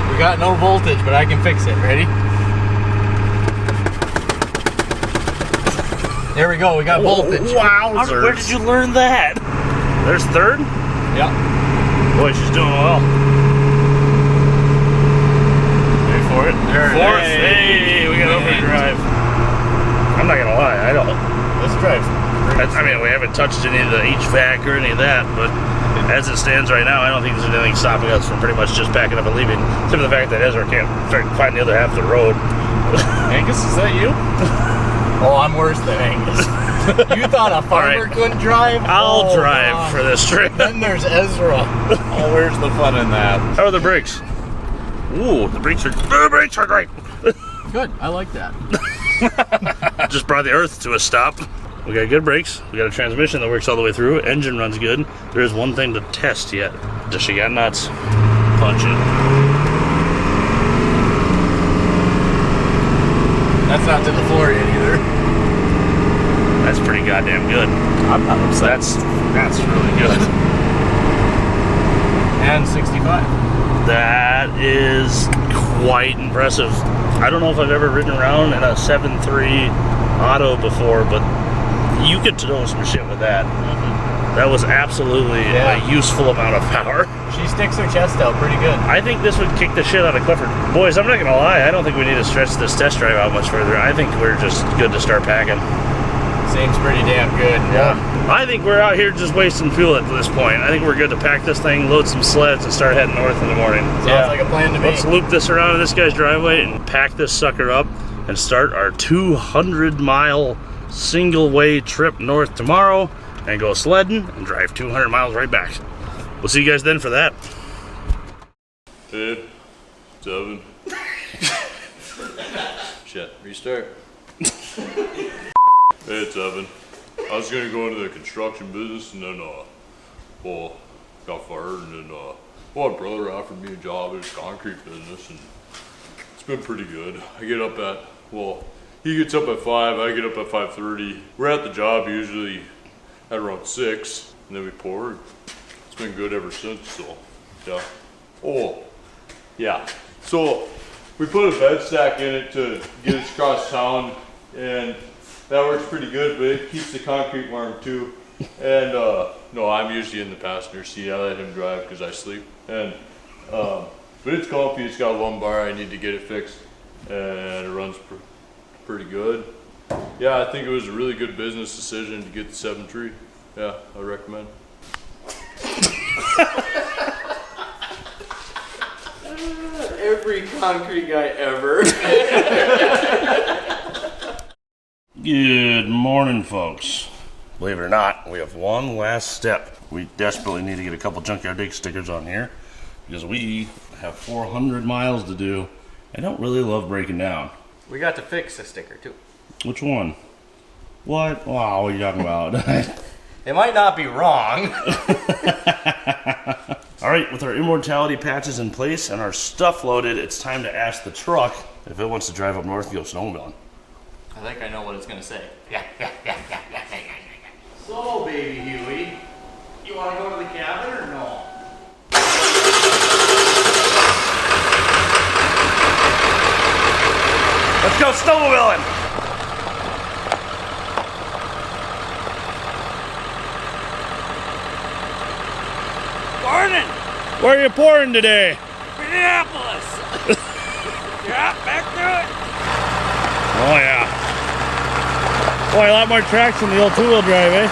We got no voltage, but I can fix it. Ready? There we go. We got voltage. Wow. Where did you learn that? There's third? Yep. Boy, she's doing well. Ready for it? Fourth. Hey, we got overdrive. I'm not gonna lie, I don't. Let's drive. I mean, we haven't touched any of the HVAC or any of that, but as it stands right now, I don't think there's anything stopping us from pretty much just packing up and leaving. Except for the fact that Ezra can't find the other half of the road. Angus, is that you? Oh, I'm worse than Angus. You thought a farmer couldn't drive? I'll drive for this trip. Then there's Ezra. Oh, where's the fun in that? How are the brakes? Ooh, the brakes are great. Good, I like that. Just brought the earth to a stop. We got good brakes. We got a transmission that works all the way through. Engine runs good. There is one thing to test yet. Does she got nuts? Punching. That's not to the floor yet either. That's pretty goddamn good. I'm not upset. That's really good. And 65. That is quite impressive. I don't know if I've ever ridden around in a 7.3 auto before, but you could tow some shit with that. That was absolutely a useful amount of power. She sticks her chest out pretty good. I think this would kick the shit out of Clifford. Boys, I'm not gonna lie, I don't think we need to stretch this test drive out much further. I think we're just good to start packing. Seems pretty damn good. Yeah. I think we're out here just wasting fuel at this point. I think we're good to pack this thing, load some sleds, and start heading north in the morning. Sounds like a plan to me. Let's loop this around to this guy's driveway and pack this sucker up and start our 200-mile single-way trip north tomorrow and go sledding and drive 200 miles right back. We'll see you guys then for that. 8, 7. Shit, restart. 8, 7. I was gonna go into the construction business and then, got fired and then, my brother offered me a job at his concrete business and it's been pretty good. I get up at, he gets up at 5, I get up at 5:30. We're at the job usually at around 6 and then we pour. It's been good ever since, so, yeah. Oh, yeah. So, we put a bed stack in it to get us across town and that works pretty good, but it keeps the concrete warm too. And no, I'm usually in the passenger seat. I let him drive because I sleep. And but it's comfy. It's got a lumbar. I need to get it fixed, and it runs pretty good. Yeah, I think it was a really good business decision to get the 7.3. Yeah, I recommend. Every concrete guy ever. Good morning, folks. Believe it or not, we have one last step. We desperately need to get a couple Junkyard Digs stickers on here because we have 400 miles to do. I don't really love breaking down. We got to fix a sticker too. Which one? What? Wow, what are you talking about? It might not be wrong. All right, with our immortality patches in place and our stuff loaded, it's time to ask the truck if it wants to drive up north and go snowmobiling. I think I know what it's gonna say. Yeah. So, baby Huey, you wanna go to the cabin or no? Let's go snowmobiling. Morning! Where are you pouring today? Minneapolis! Yeah, back through it! Oh yeah. Boy, a lot more traction than the old two-wheel drive, eh?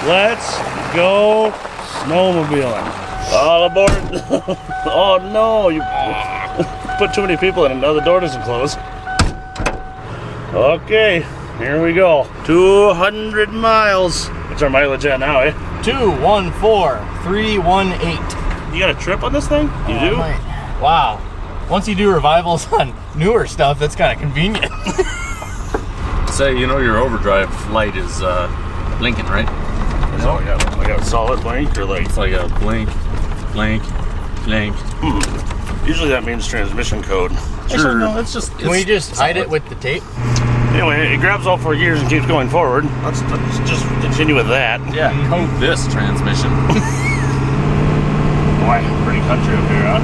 Let's go snowmobiling. All aboard. Oh no, you put too many people in and now the door doesn't close. Okay, here we go. 200 miles. What's our mileage at now, eh? 214,318. You got a trip on this thing? You do? Wow. Once you do revivals on newer stuff, that's kind of convenient. Say, you know your overdrive light is blinking, right? So I got a solid blank or like It's like a blink. usually that means transmission code. Actually, no, it's just. Can we just hide it with the tape? Anyway, it grabs all 4 gears and keeps going forward. Let's just continue with that. Yeah, coat this transmission. Boy, pretty country up here, huh?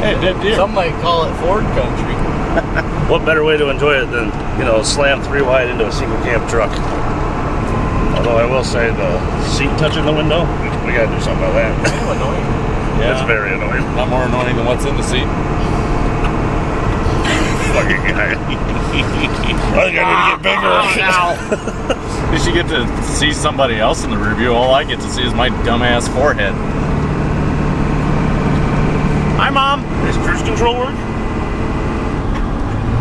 Hey, dead deer. Some might call it Ford country. What better way to enjoy it than, slam 3 wide into a single cab truck? Although I will say the seat touching the window, we gotta do something about that. Kind of annoying. It's very annoying. Not more annoying than what's in the seat. Fucking guy. I think I need to get bigger. You should get to see somebody else in the review. All I get to see is my dumbass forehead. Hi, Mom. Does cruise control work?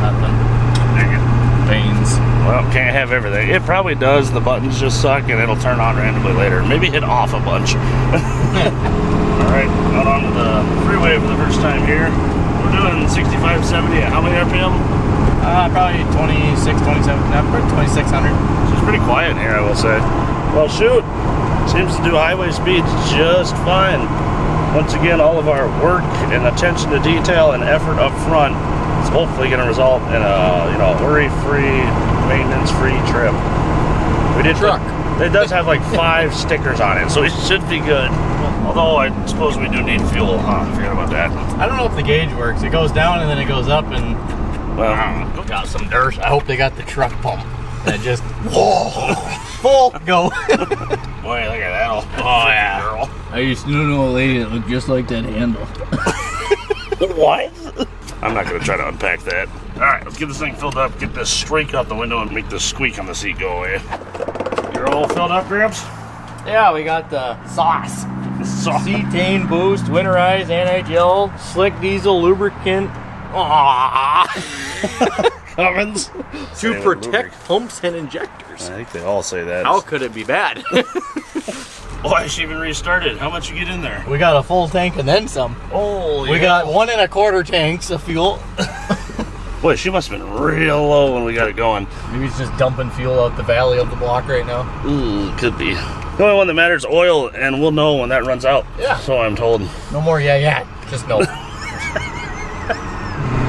Nothing. Dang it. Pains. Well, can't have everything. It probably does. The buttons just suck and it'll turn on randomly later. Maybe hit off a bunch. Alright, out onto the freeway for the first time here. We're doing 65, 70 at how many RPM? Probably 26, 27, probably 2,600. It's pretty quiet here, I will say. Well, shoot. Seems to do highway speeds just fine. Once again, all of our work and attention to detail and effort up front is hopefully going to result in a worry-free, maintenance-free trip. We did Truck. It does have like 5 stickers on it, so it should be good. Although I suppose we do need fuel, huh? I forgot about that. I don't know if the gauge works. It goes down and then it goes up and Well, got some dirt. I hope they got the truck pump. That just full go. boy, look at that old girl. I used to know a lady that looked just like that handle. What? I'm not going to try to unpack that. All right, let's get this thing filled up, get this streak out the window, and make this squeak on the seat go away. You're all filled up, Gramps? Yeah, we got the sauce. Sauce. Cetane boost, winterized, anti-gel, slick diesel lubricant. Cummins. To protect pumps and injectors. I think they all say that. How could it be bad? Boy, she even restarted. How much you get in there? We got a full tank and then some. Holy We got 1 1/4 tanks of fuel. Boy, she must have been real low when we got it going. Maybe he's just dumping fuel out the valley of the block right now. Ooh, could be. The only one that matters is oil, and we'll know when that runs out. Yeah. So I'm told. No more just no.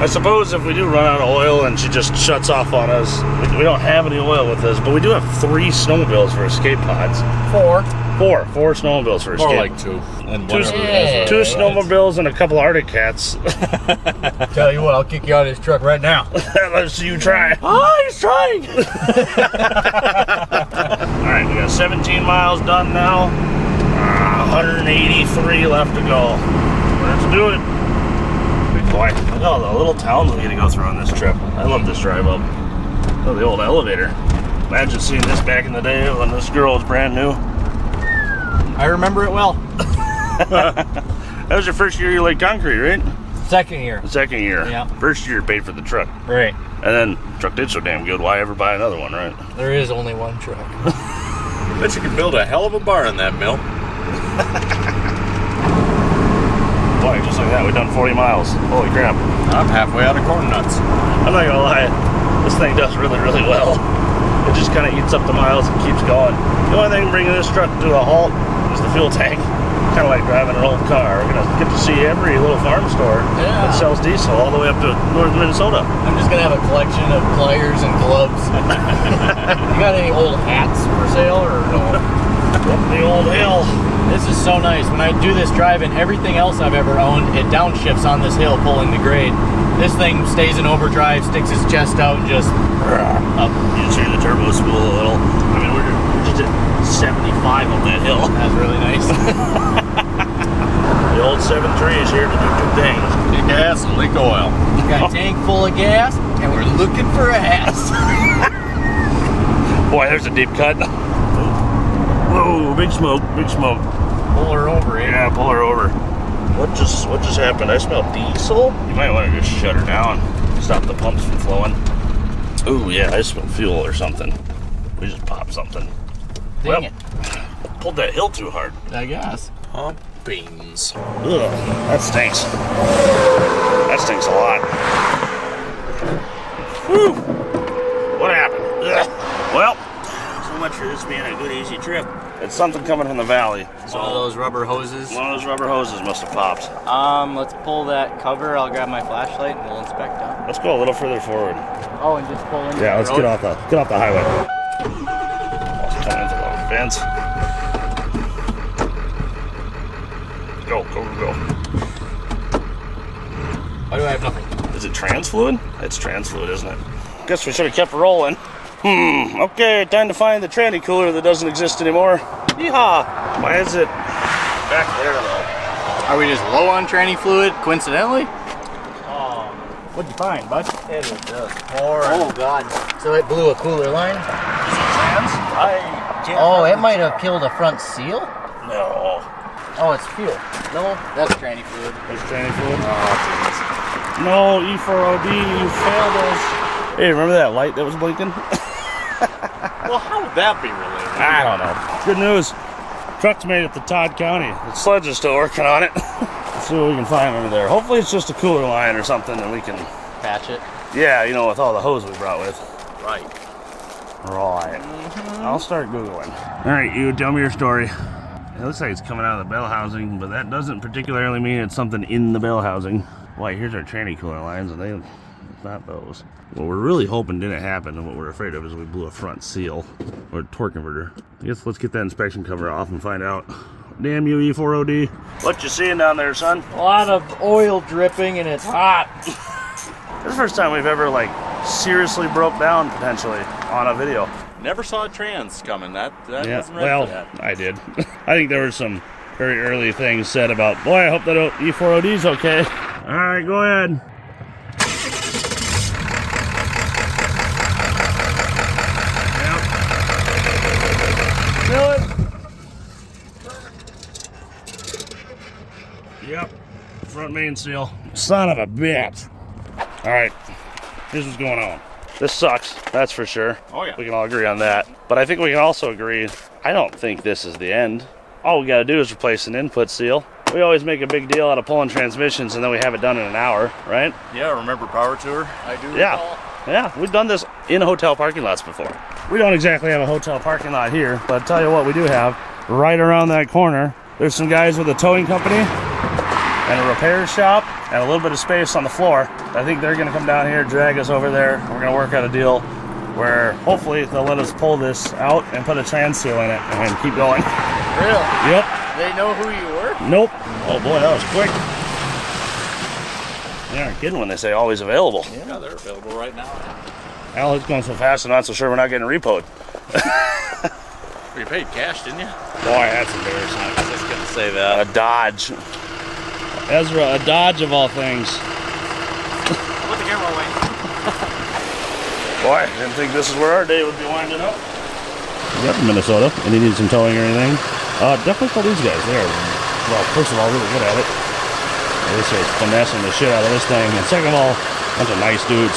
I suppose if we do run out of oil and she just shuts off on us, we don't have any oil with us, but we do have 3 snowmobiles for escape pods. 4. 4 snowmobiles for escape. More like 2. And Two, whatever. Yeah. 2 snowmobiles and a couple Arctic cats. Tell you what, I'll kick you out of this truck right now. Let's you try. Oh, he's trying. Alright, we got 17 miles done now. 183 left to go. Let's do it. Boy, look at all the little towns we get to go through on this trip. I love this drive up. Oh, the old elevator. Imagine seeing this back in the day when this girl was brand new. I remember it well. That was your first year you laid concrete, right? Second year. Second year. Yeah. First year paid for the truck. Right. And then the truck did so damn good, why ever buy another one, right? There is only one truck. Bet you can build a hell of a bar in that mill. Boy, just like that, we've done 40 miles. Holy crap. I'm halfway out of corn nuts. I'm not gonna lie, this thing does really, really well. It just kind of eats up the miles and keeps going. The only thing bringing this truck to a halt is the fuel tank. kind of like driving an old car. We're gonna get to see every little farm store Yeah. that sells diesel all the way up to northern Minnesota. I'm just gonna have a collection of pliers and gloves. You got any old hats for sale or no? Up the old hill. This is so nice. When I do this driving, everything else I've ever owned, it downshifts on this hill pulling the grade. This thing stays in overdrive, sticks its chest out, and just up. You see the turbo spool a little. I mean, we're just at 75 on that hill. That's really nice. The old 7.3 is here to do two things. Leak gas and leak oil. Got a tank full of gas, and we're looking for a ass. Boy, there's a deep cut. Whoa, big smoke, big smoke. Pull her over, eh? Yeah, pull her over. What just happened? I smell diesel. You might want to just shut her down. Stop the pumps from flowing. Ooh, yeah, I smell fuel or something. We just popped something. Dang it. Pulled that hill too hard. I guess. Hump beans. Ugh, that stinks. That stinks a lot. Whew. What happened? Ugh. Well, so much for this being a good, easy trip. It's something coming from the valley. One of those rubber hoses. One of those rubber hoses must have popped. Let's pull that cover. I'll grab my flashlight and we'll inspect it. Let's go a little further forward. Oh, and just pull in. Yeah, let's get off the highway. Let's come into the fence. Go. Why do I have nothing? Is it trans fluid? It's trans fluid, isn't it? Guess we should have kept rolling. Okay, time to find the tranny cooler that doesn't exist anymore. Yeehaw! Why is it back there though? Are we just low on tranny fluid, coincidentally? What'd you find, bud? It was just pouring. Oh, God. So it blew a cooler line? Is it trans? I can't Oh, it remember. might have killed a front seal? No. Oh, it's fuel. No, that's tranny fluid. There's tranny fluid? No, E4OD, you failed us. Hey, remember that light that was blinking? Well, how would that be related? I don't know. Good news. Truck's made it to Todd County. The sledge is still working on it. Let's see what we can find under there. Hopefully it's just a cooler line or something and we can... Patch it. Yeah, you know, with all the hose we brought with. Right. Right. I'll start Googling. All right, you tell me your story. It looks like it's coming out of the bell housing, but that doesn't particularly mean it's something in the bell housing. Why, here's our tranny cooler lines, and it's not those. What we're really hoping didn't happen, and what we're afraid of is we blew a front seal or a torque converter. I guess let's get that inspection cover off and find out. Damn you, E4OD. What you seeing down there, son? A lot of oil dripping and it's hot. This is the first time we've ever, like, seriously broke down, potentially, on a video. Never saw trans coming. That Yeah, wasn't ready well, for that. I did. I think there were some very early things said about, boy, I hope that E4OD's okay. All right, go ahead. Yep, front main seal. Son of a bitch. All right, here's what's going on. This sucks, that's for sure. Oh, yeah. We can all agree on that. But I think we can also agree, I don't think this is the end. All we gotta do is replace an input seal. We always make a big deal out of pulling transmissions and then we have it done in an hour, right? Yeah, remember Power Tour? I do. Yeah. recall. Yeah, we've done this in hotel parking lots before. We don't exactly have a hotel parking lot here, but I'll tell you what we do have. Right around that corner, there's some guys with a towing company and a repair shop and a little bit of space on the floor. I think they're gonna come down here, drag us over there. We're gonna work out a deal where hopefully they'll let us pull this out and put a trans seal in it and keep going. Really? Yep. They know who you were? Nope. Oh boy, that was quick. They aren't kidding when they say always available. Yeah, they're available right now. Al, it's going so fast, I'm not so sure we're not getting repoed. Well, you paid cash, didn't you? Boy, that's embarrassing. I was just gonna say that. A Dodge. Ezra, a Dodge of all things. Put the camera away. Boy, I didn't think this is where our day would be winding up. Yep, Minnesota. And you need some towing or anything? Definitely call these guys. They're, well, first of all, really good at it. They start finessing the shit out of this thing. And second of all, a bunch of nice dudes.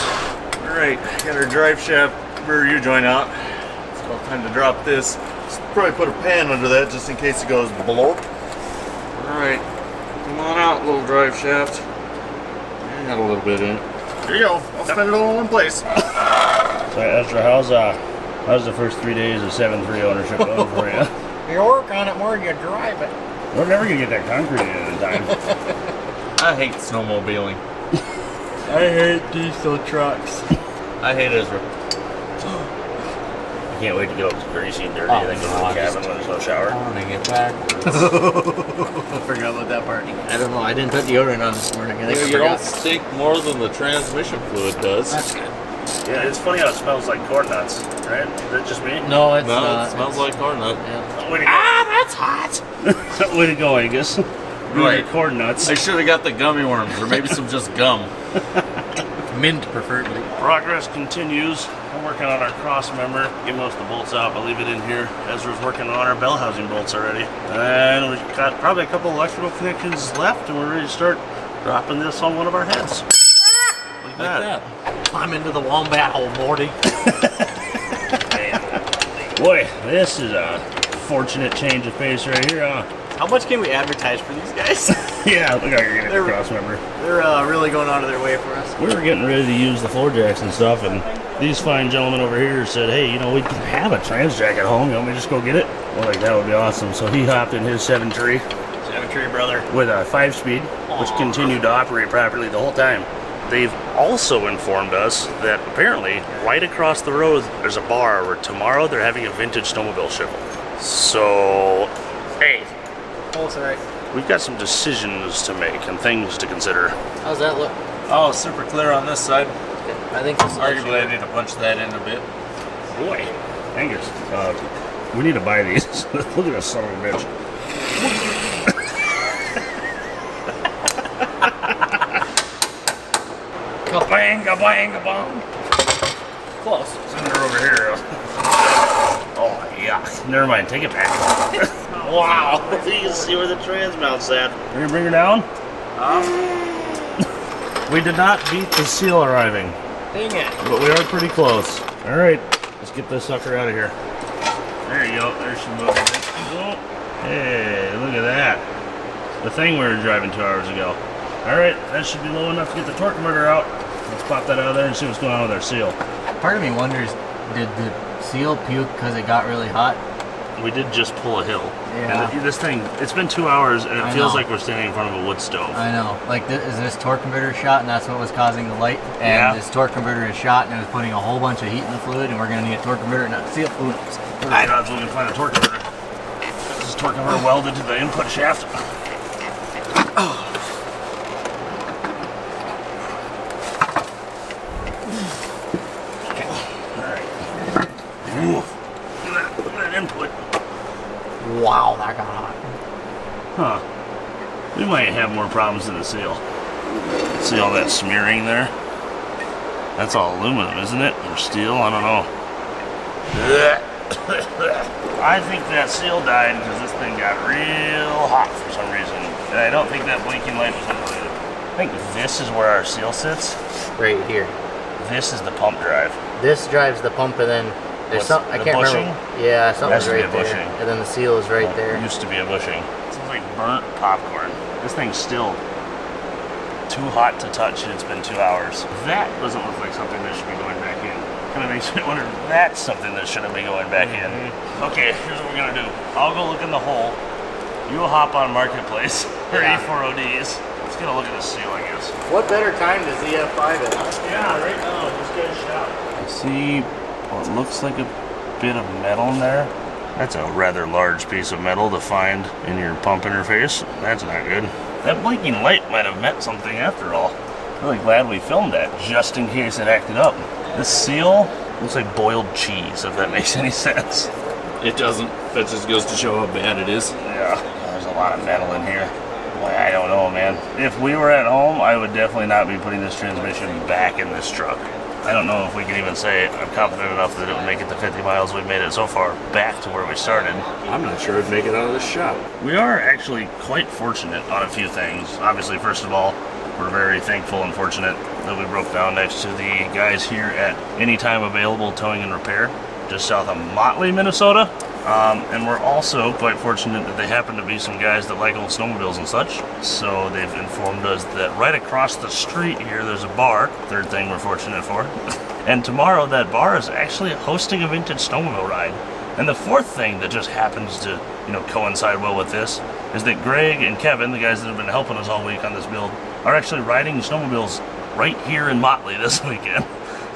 All right, got our drive shaft rear U-joint out. It's about time to drop this. Just probably put a pan under that just in case it goes blorp. All right, come on out, little drive shaft. I got a little bit in it. Here you go. I'll spend it all in place. So, Ezra, how's the first 3 days of 7.3 ownership going for you? You work on it more than you drive it. We're never gonna get that concrete in in time. I hate snowmobiling. I hate diesel trucks. I hate Israel. I can't wait to get all greasy and dirty and then get to the cabin when there's no shower. I want to get back. I forgot about that part. I don't know. I didn't put deodorant on this morning. I think I You don't forgot. stink more than the transmission fluid does. That's good. Yeah, it's funny how it smells like corn nuts, right? Is that just me? No, it's No, not. it smells like corn nut. Yeah. Way to go. That's hot. Way to go, Angus. Right. Your corn nuts. I should have got the gummy worms, or maybe some just gum. Mint, preferably. Progress continues. I'm working on our cross member. Get most of the bolts out, but leave it in here. Ezra's working on our bell housing bolts already. And we've got probably a couple electrical connections left, and we're ready to start dropping this on one of our heads. Like that. I'm into the wombat hole, Morty. Boy, this is a fortunate change of pace right here, huh? How much can we advertise for these guys? Yeah, look how you're getting the They're- cross member. They're really going out of their way for us. We were getting ready to use the floor jacks and stuff, and these fine gentlemen over here said, hey, you know, we can have a trans jack at home. You want me to just go get it? Well, like, that would be awesome. So he hopped in his 7-tree 7-tree, brother. with a 5-speed, which continued to operate properly the whole time. They've also informed us that apparently right across the road there's a bar where tomorrow they're having a vintage snowmobile show. So, hey, Oh, sorry. we've got some decisions to make and things to consider. How's that look? Oh, super clear on this side. I think this Arguably, I need to punch that in a bit. Boy, Angus, we need to buy these. Look at this son of a bitch. Kabang, kabang, kabang. close. Send her over here. Oh, yuck. Never mind, take it back. Wow, you can see where the trans mount's at. Are you bring her down? We did not beat the seal arriving, Dang it. but we are pretty close. All right, let's get this sucker out of here. There you go. There she moves. Hey, look at that. The thing we were driving 2 hours ago. All right, that should be low enough to get the torque converter out. Let's pop that out of there and see what's going on with our seal. Part of me wonders, did the seal puke because it got really hot? We did just pull a hill. Yeah. And this thing, it's been 2 hours and it I feels know. like we're standing in front of a wood stove. I know. Like, is this torque converter shot, and that's what was causing the light? And Yeah. this torque converter is shot, and it was putting a whole bunch of heat in the fluid, and we're going to need a torque converter, not a seal. Who knows? I know it's looking to find a torque converter. This is torque converter welded to the input shaft. Look at that input. Wow, that got hot. Huh. We might have more problems than the seal. See all that smearing there? That's all aluminum, isn't it? Or steel? I don't know. I think that seal died because this thing got real hot for some reason. And I don't think that blinking light was unrelated. I think this is where our seal sits. Right here. This is the pump drive. This drives the pump, and then there's What's some. I the can't bushing? remember. Yeah, something's Has to be right a there. bushing. And then the seal is right It there. used to be a bushing. It smells like burnt popcorn. This thing's still too hot to touch, and it's been 2 hours. That doesn't look like something that should be going back in. Kind of makes me wonder if that's something that shouldn't be going back in. Okay, here's what we're gonna do. I'll go look in the hole. You'll hop on Marketplace or Yeah. A4ODs. Let's get a look at the seal, I guess. What better time to ZF5 it, huh? Yeah, right now, just get a shot. I see what looks like a bit of metal in there. That's a rather large piece of metal to find in your pump interface. That's not good. That blinking light might have meant something after all. Really glad we filmed that, just in case it acted up. This seal looks like boiled cheese, if that makes any sense. It doesn't. That just goes to show how bad it is. Yeah, there's a lot of metal in here. Boy, I don't know, man. If we were at home, I would definitely not be putting this transmission back in this truck. I don't know if we can even say I'm confident enough that it would make it the 50 miles we've made it so far back to where we started. I'm not sure it'd make it out of this shop. We are actually quite fortunate on a few things. Obviously, first of all, we're very thankful and fortunate that we broke down next to the guys here at Anytime Available Towing and Repair, just south of Motley, Minnesota. And we're also quite fortunate that they happen to be some guys that like old snowmobiles and such. So they've informed us that right across the street here, there's a bar. Third thing we're fortunate for. And tomorrow, that bar is actually hosting a vintage snowmobile ride. And the fourth thing that just happens to, coincide well with this is that Greg and Kevin, the guys that have been helping us all week on this build, are actually riding snowmobiles right here in Motley this weekend.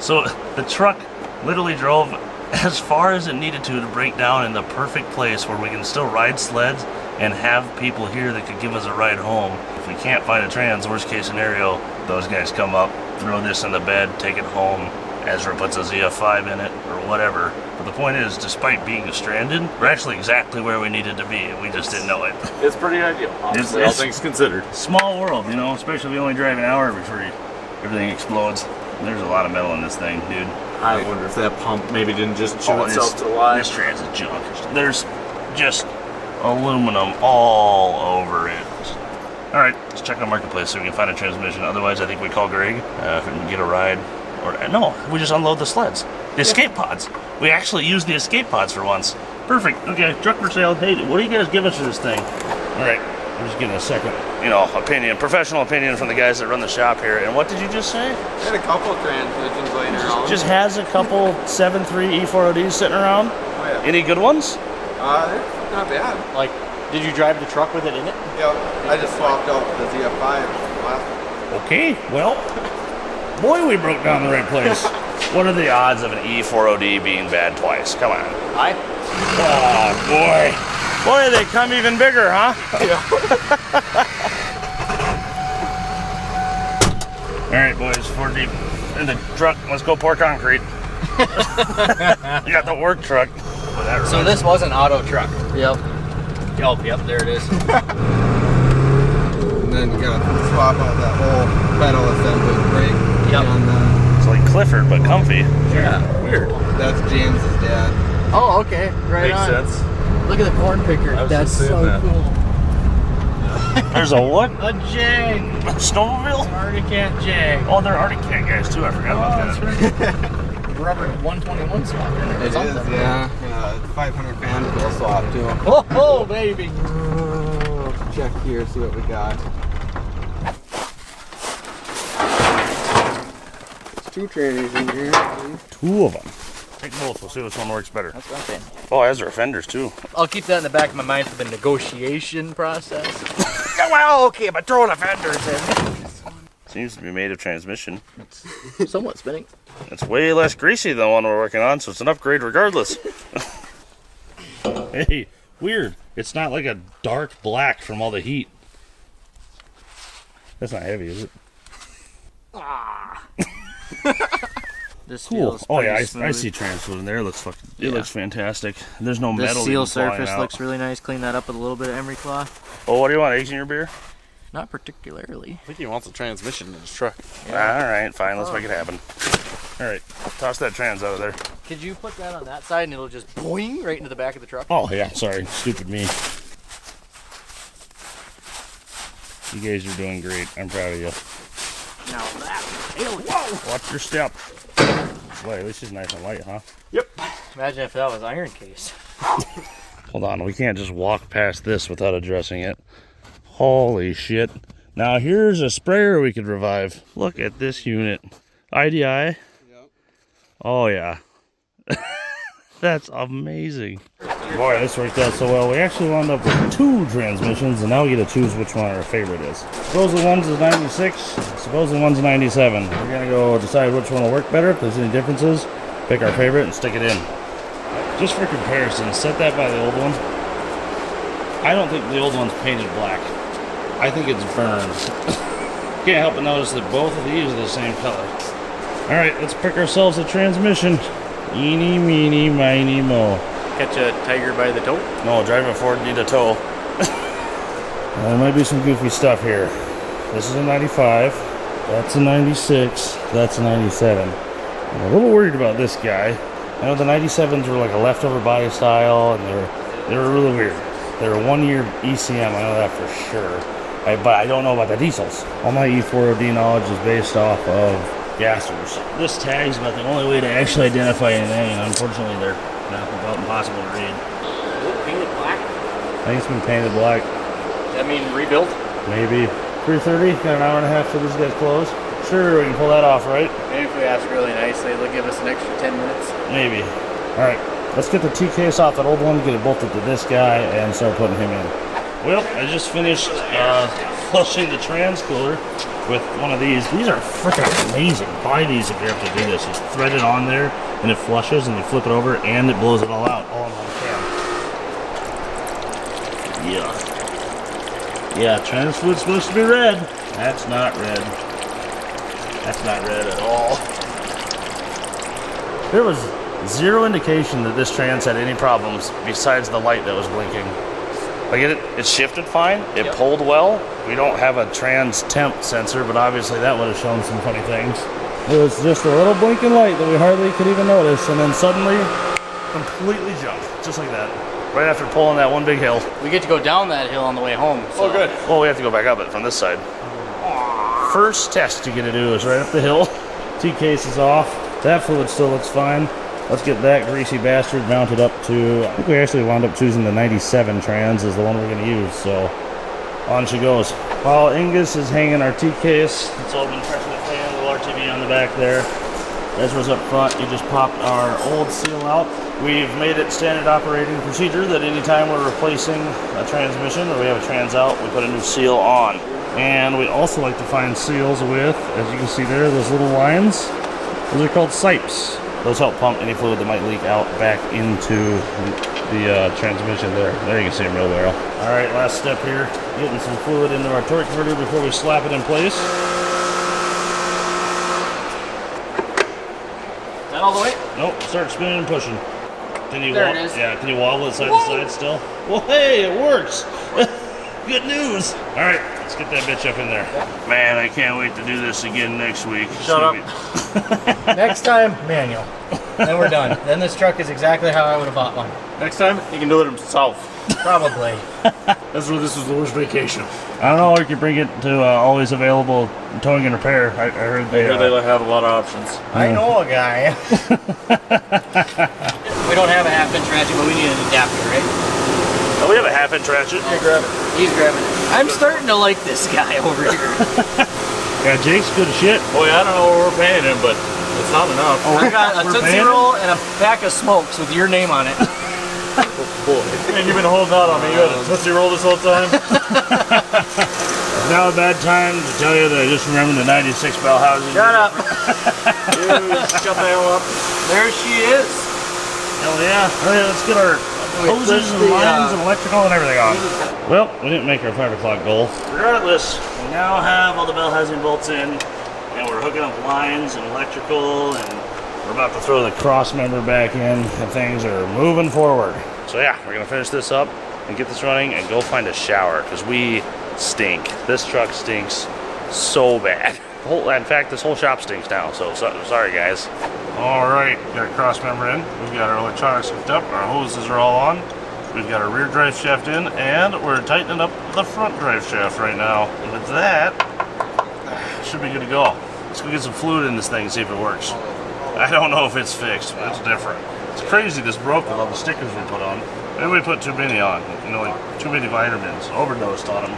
So the truck literally drove as far as it needed to break down in the perfect place where we can still ride sleds and have people here that could give us a ride home. If we can't find a trans, worst case scenario, those guys come up, throw this in the bed, take it home. Ezra puts a ZF5 in it or whatever. But the point is, despite being stranded, we're actually exactly where we needed to be, and we just didn't know it. It's pretty ideal, honestly, all things considered. Small world, especially if we only drive an hour before everything explodes. There's a lot of metal in this thing, dude. I wonder if that pump maybe didn't just chew itself to This life. trans is junk. There's just aluminum all over it. Alright, let's check on Marketplace so we can find a transmission. Otherwise, I think we call Greg if we can get a ride. Or no, we just unload the sleds. The escape pods. We actually use the escape pods for once. Perfect. Okay, truck for sale. Hey, what do you guys give us for this thing? Alright, I'm just getting a second, professional opinion from the guys that run the shop here. And what did you just say? I had a couple transmissions laying around. Just has a couple 7.3 E4ODs sitting around? Oh, yeah. Any good ones? They're not bad. Like, did you drive the truck with it in it? Yep. I just swapped out the ZF5 last. Okay, well, boy, we broke down the right place. What are the odds of an E4OD being bad twice? Come on. Hi. Oh, boy. Boy, they come even bigger, huh? All right, boys, 4 deep in the truck. Let's go pour concrete. You got the work truck. So this was an auto truck. Yep. Oh, yep, there it is. And then you gotta swap out that whole pedal assembly brake. Yep. On It's like Clifford, but comfy. yeah. Weird. That's James's dad. Oh, okay. Right Makes on. sense. Look at the corn picker. I was That's just so saying that. cool. There's a what? A Jag. A snowmobile? Arctic Cat Jag. Oh, they're Arctic Cat guys, too. I forgot about that. Rubber 121 swap in there. or It is, something. yeah. 500 fan fuel swap too. Oh, baby. Check here, see what we got. There's 2 trannies in here. 2 of them. Take both. We'll see which one works better. That's what I'm saying. Oh, Ezra fenders, too. I'll keep that in the back of my mind for the negotiation process. Well, okay, but throw the fenders in. Seems to be made of transmission. Somewhat spinning. It's way less greasy than the one we're working on, so it's an upgrade regardless. Hey, weird. It's not like a dark black from all the heat. That's not heavy, is it? This Cool. feels Oh yeah, pretty I smooth. see transfluid in there. It looks fucking. It Yeah. looks fantastic. There's no This metal. seal even flying surface out. looks really nice. Clean that up with a little bit of emery cloth. Oh, what do you want? Eggs in your beer? Not particularly. I think he wants a transmission in his truck. All right, fine. Let's make it happen. All right, toss that trans out of there. Could you put that on that side and it'll just boing right into the back of the truck? Oh yeah, sorry, stupid me. You guys are doing great. I'm proud of you. Now that. Whoa! Watch your step. Boy, at least she's nice and light, huh? Imagine if that was iron case. Hold on, we can't just walk past this without addressing it. Holy shit. Now here's a sprayer we could revive. Look at this unit. IDI? Yep. Oh yeah. That's amazing. Boy, this worked out so well. We actually wound up with 2 transmissions, and now we get to choose which one our favorite is. Suppose the one's a 96, suppose the one's a 97. We're gonna go decide which one will work better. If there's any differences, pick our favorite and stick it in. Just for comparison, set that by the old one. I don't think the old one's painted black. I think it's burned. Can't help but notice that both of these are the same color. Alright, let's pick ourselves a transmission. Eeny, meeny, miny, mo. Catch a tiger by the toe. No, driving forward, need a tow. There might be some goofy stuff here. This is a 95. That's a 96. That's a 97. I'm a little worried about this guy. I know the 97s were like a leftover body style, and they were really weird. They were 1-year ECM, I know that for sure. But I don't know about the diesels. All my E4OD knowledge is based off of gassers. This tag's about the only way to actually identify anything, and unfortunately they're about impossible to read. Is it painted black? I think it's been painted black. Does that mean rebuilt? Maybe. 3:30, got an hour and a half till these guys close. Sure, we can pull that off, right? Maybe if we ask really nicely, they'll give us an extra 10 minutes. Maybe. Alright, let's get the T-case off that old one, get it bolted to this guy, and start putting him in. Well, I just finished flushing the trans cooler with one of these. These are freaking amazing. Buy these if you have to do this. It's threaded on there, and it flushes, and you flip it over, and it blows it all out, all in one can. Yeah, trans fluid's supposed to be red. That's not red. That's not red at all. There was zero indication that this trans had any problems besides the light that was blinking. Like it shifted fine, it pulled well. We don't have a trans temp sensor, but obviously that would have shown some funny things. It was just a little blinking light that we hardly could even notice, and then suddenly, completely jumped, just like that. Right after pulling that one big hill. We get to go down that hill on the way home. So. Oh, good. Well, we have to go back up it from this side. First test you get to do is right up the hill. T-case is off. That fluid still looks fine. Let's get that greasy bastard mounted up to, I think we actually wound up choosing the 97 trans as the one we're going to use, so on she goes. While Angus is hanging our T-case, it's all been pressing the fan, little RTV on the back there. Ezra's up front. You just popped our old seal out. We've made it standard operating procedure that anytime we're replacing a transmission or we have a trans out, we put a new seal on. And we also like to find seals with, as you can see there, those little lines. Those are called sipes. Those help pump any fluid that might leak out back into the transmission there. There you can see them real well. All right, last step here. Getting some fluid into our torque converter before we slap it in place. Is that all the way? Nope, start spinning and pushing. Can you There it is. Yeah, can you wobble it side to side still? Well, hey, it works. Good news. All right, let's get that bitch up in there. Man, I can't wait to do this again next week. Shut up. Next time, manual. Then we're done. Then this truck is exactly how I would have bought one. Next time, he can do it himself. Probably. That's where this was the worst vacation. I don't know, or you could bring it to always available towing and repair. I heard they have a lot of options. I know a guy. We don't have a half-inch ratchet, but we need an adapter, right? Oh, we have a half-inch ratchet. Here, grab it. He's grabbing it. I'm starting to like this guy over here. Yeah, Jake's good as shit. Boy, I don't know what we're paying him, but it's not enough. I got a Tootsie Roll and a pack of smokes with your name on it. Boy. And you've been holding out on me. You had a Tootsie Roll this whole time? It's now a bad time to tell you that I just remembered the 96 bell housing. Shut up. Dude, shut the hell up. There she is. Hell yeah. All right, let's get our hoses and lines and electrical and everything on. Well, we didn't make our 5 o'clock goal. Regardless, we now have all the bell housing bolts in, and we're hooking up lines and electrical, and we're about to throw the cross member back in, and things are moving forward. So yeah, we're gonna finish this up and get this running and go find a shower, because we stink. This truck stinks so bad. In fact, this whole shop stinks now, so sorry guys. All right, got a cross member in. We've got our electronics hooked up, our hoses are all on. We've got our rear drive shaft in, and we're tightening up the front drive shaft right now. And with that, should be good to go. Let's go get some fluid in this thing and see if it works. I don't know if it's fixed, but it's different. It's crazy this broke with all the stickers we put on. Maybe we put too many on, like too many vitamins, overdosed on them.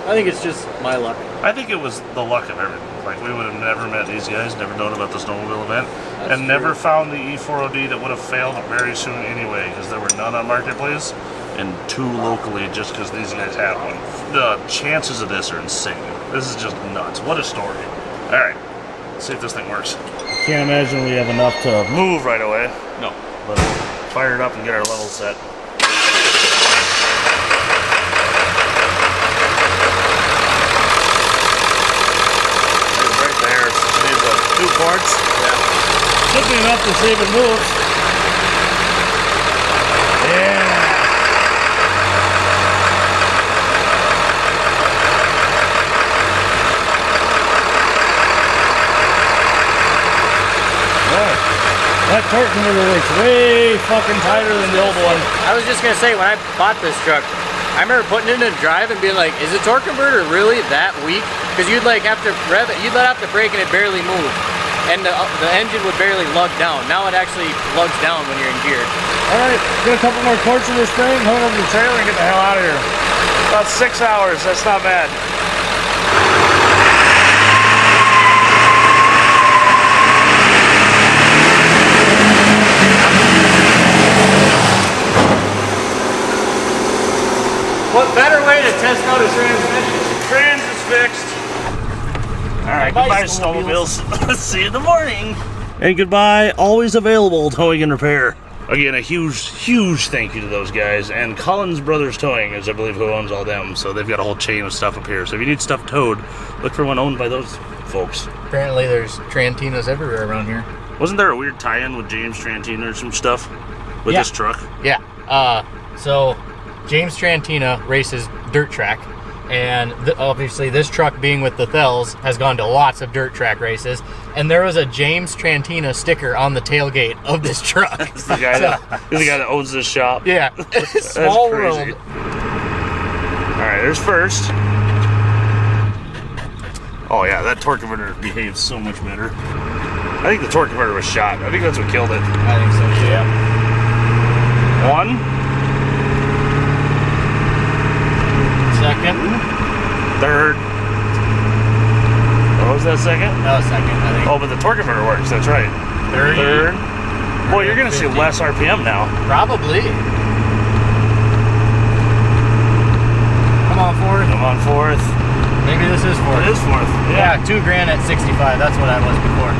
I think it's just my luck. I think it was the luck of everything. Like, we would have never met these guys, never known about the snowmobile event, and never found the E4OD that would have failed very soon anyway, because there were none on Marketplace, and 2 locally just because these guys had one. The chances of this are insane. This is just nuts. What a story. All right, let's see if this thing works. Can't imagine we have enough to move right away. No. But fire it up and get our levels set. There's 2 parts. Yeah. Should be enough to see if it moves. Yeah. That torque converter works way fucking tighter than the old one. I was just gonna say, when I bought this truck, I remember putting it in drive and being like, is the torque converter really that weak? Because you'd like have to rev it, you'd let out the brake and it barely moved. And the engine would barely lug down. Now it actually lugs down when you're in gear. All right, get a couple more quarts of this thing, hook it up to the trailer and get the hell out of here. About 6 hours, that's not bad. better way to test out a transmission. Trans is fixed. All right, goodbye, snowmobiles. See you in the morning. And goodbye, always available towing and repair. Again, a huge thank you to those guys. And Collins Brothers Towing is, I believe, who owns all them. So they've got a whole chain of stuff up here. So if you need stuff towed, look for one owned by those folks. Apparently there's Trantinas everywhere around here. Wasn't there a weird tie-in with James Trantina or some stuff with this truck? Yeah. So James Trantina races dirt track. And obviously this truck, being with the Thels, has gone to lots of dirt track races. And there was a James Trantina sticker on the tailgate of this truck. He's the guy that owns this shop. Yeah. Small world. Alright, there's first. Oh yeah, that torque converter behaves so much better. I think the torque converter was shot. I think that's what killed it. I think so, yeah. One. Second. Third. What was that second? No, second, I think. Oh, but the torque converter works, that's right. Third. Boy, you're gonna see less RPM now. Probably. Come on, fourth. Come on, fourth. Maybe this is fourth. It is fourth. Yeah, $2,000 at 65. That's what I was before.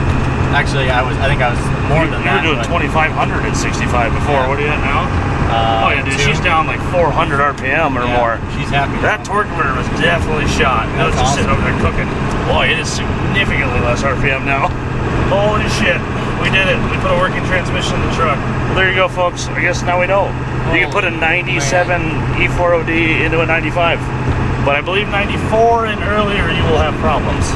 Actually, I think I was more than that. You were doing 2,500 at 65 before. Yeah. What are you at now? Oh yeah, dude, she's down like 400 RPM or more. She's happy. That torque converter was definitely shot. It was just sitting over there cooking. Boy, it is significantly less RPM now. Holy shit, we did it. We put a working transmission in the truck. Well, there you go, folks. I guess now we know. You can put a 97 E4OD into a 95. But I believe 94 and earlier you will have problems.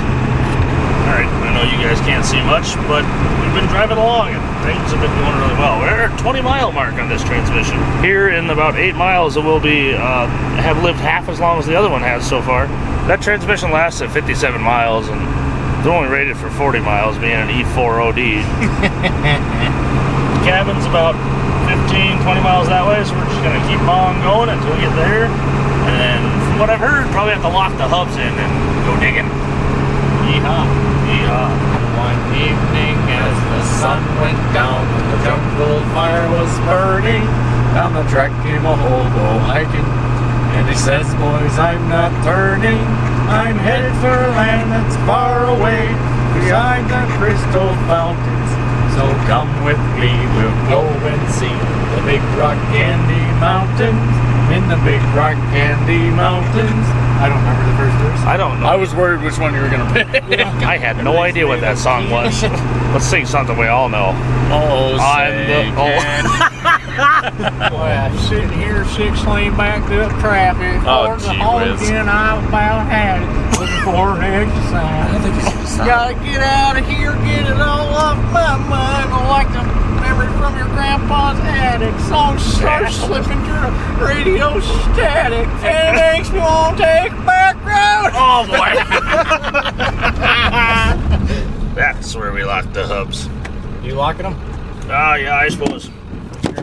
Alright, I know you guys can't see much, but we've been driving along and things have been going really well. We're at a 20-mile mark on this transmission. Here in about 8 miles it will be, have lived half as long as the other one has so far. That transmission lasts at 57 miles and it's only rated for 40 miles being an E4OD. Cabin's about 15, 20 miles that way, so we're just going to keep on going until we get there. And then, from what I've heard, probably have to lock the hubs in and go digging. Yeehaw. Yeehaw. One evening as the sun went down and the jungle fire was burning, down the track came a hobo hiking, and he says, boys, I'm not turning, I'm headed for a land that's far away, behind the crystal fountains, so come with me, we'll go and see the big rock candy mountains, in the big rock candy mountains. I don't remember the first verse. I don't know. I was worried which one you were gonna pick. I had no idea what that song was. Let's sing something we all know. Oh, Boy, I'm sitting here 6 lane back to the traffic. Oh, For the gee home whiz. again, I about had it. Looking for an exercise. Gotta get out of here, get it all off my mind. Like the memory from your grandpa's attic. Songs start slipping through the radio static. And it makes me want to take back road. Oh boy! That's where we lock the hubs. You locking them? Oh yeah, I suppose.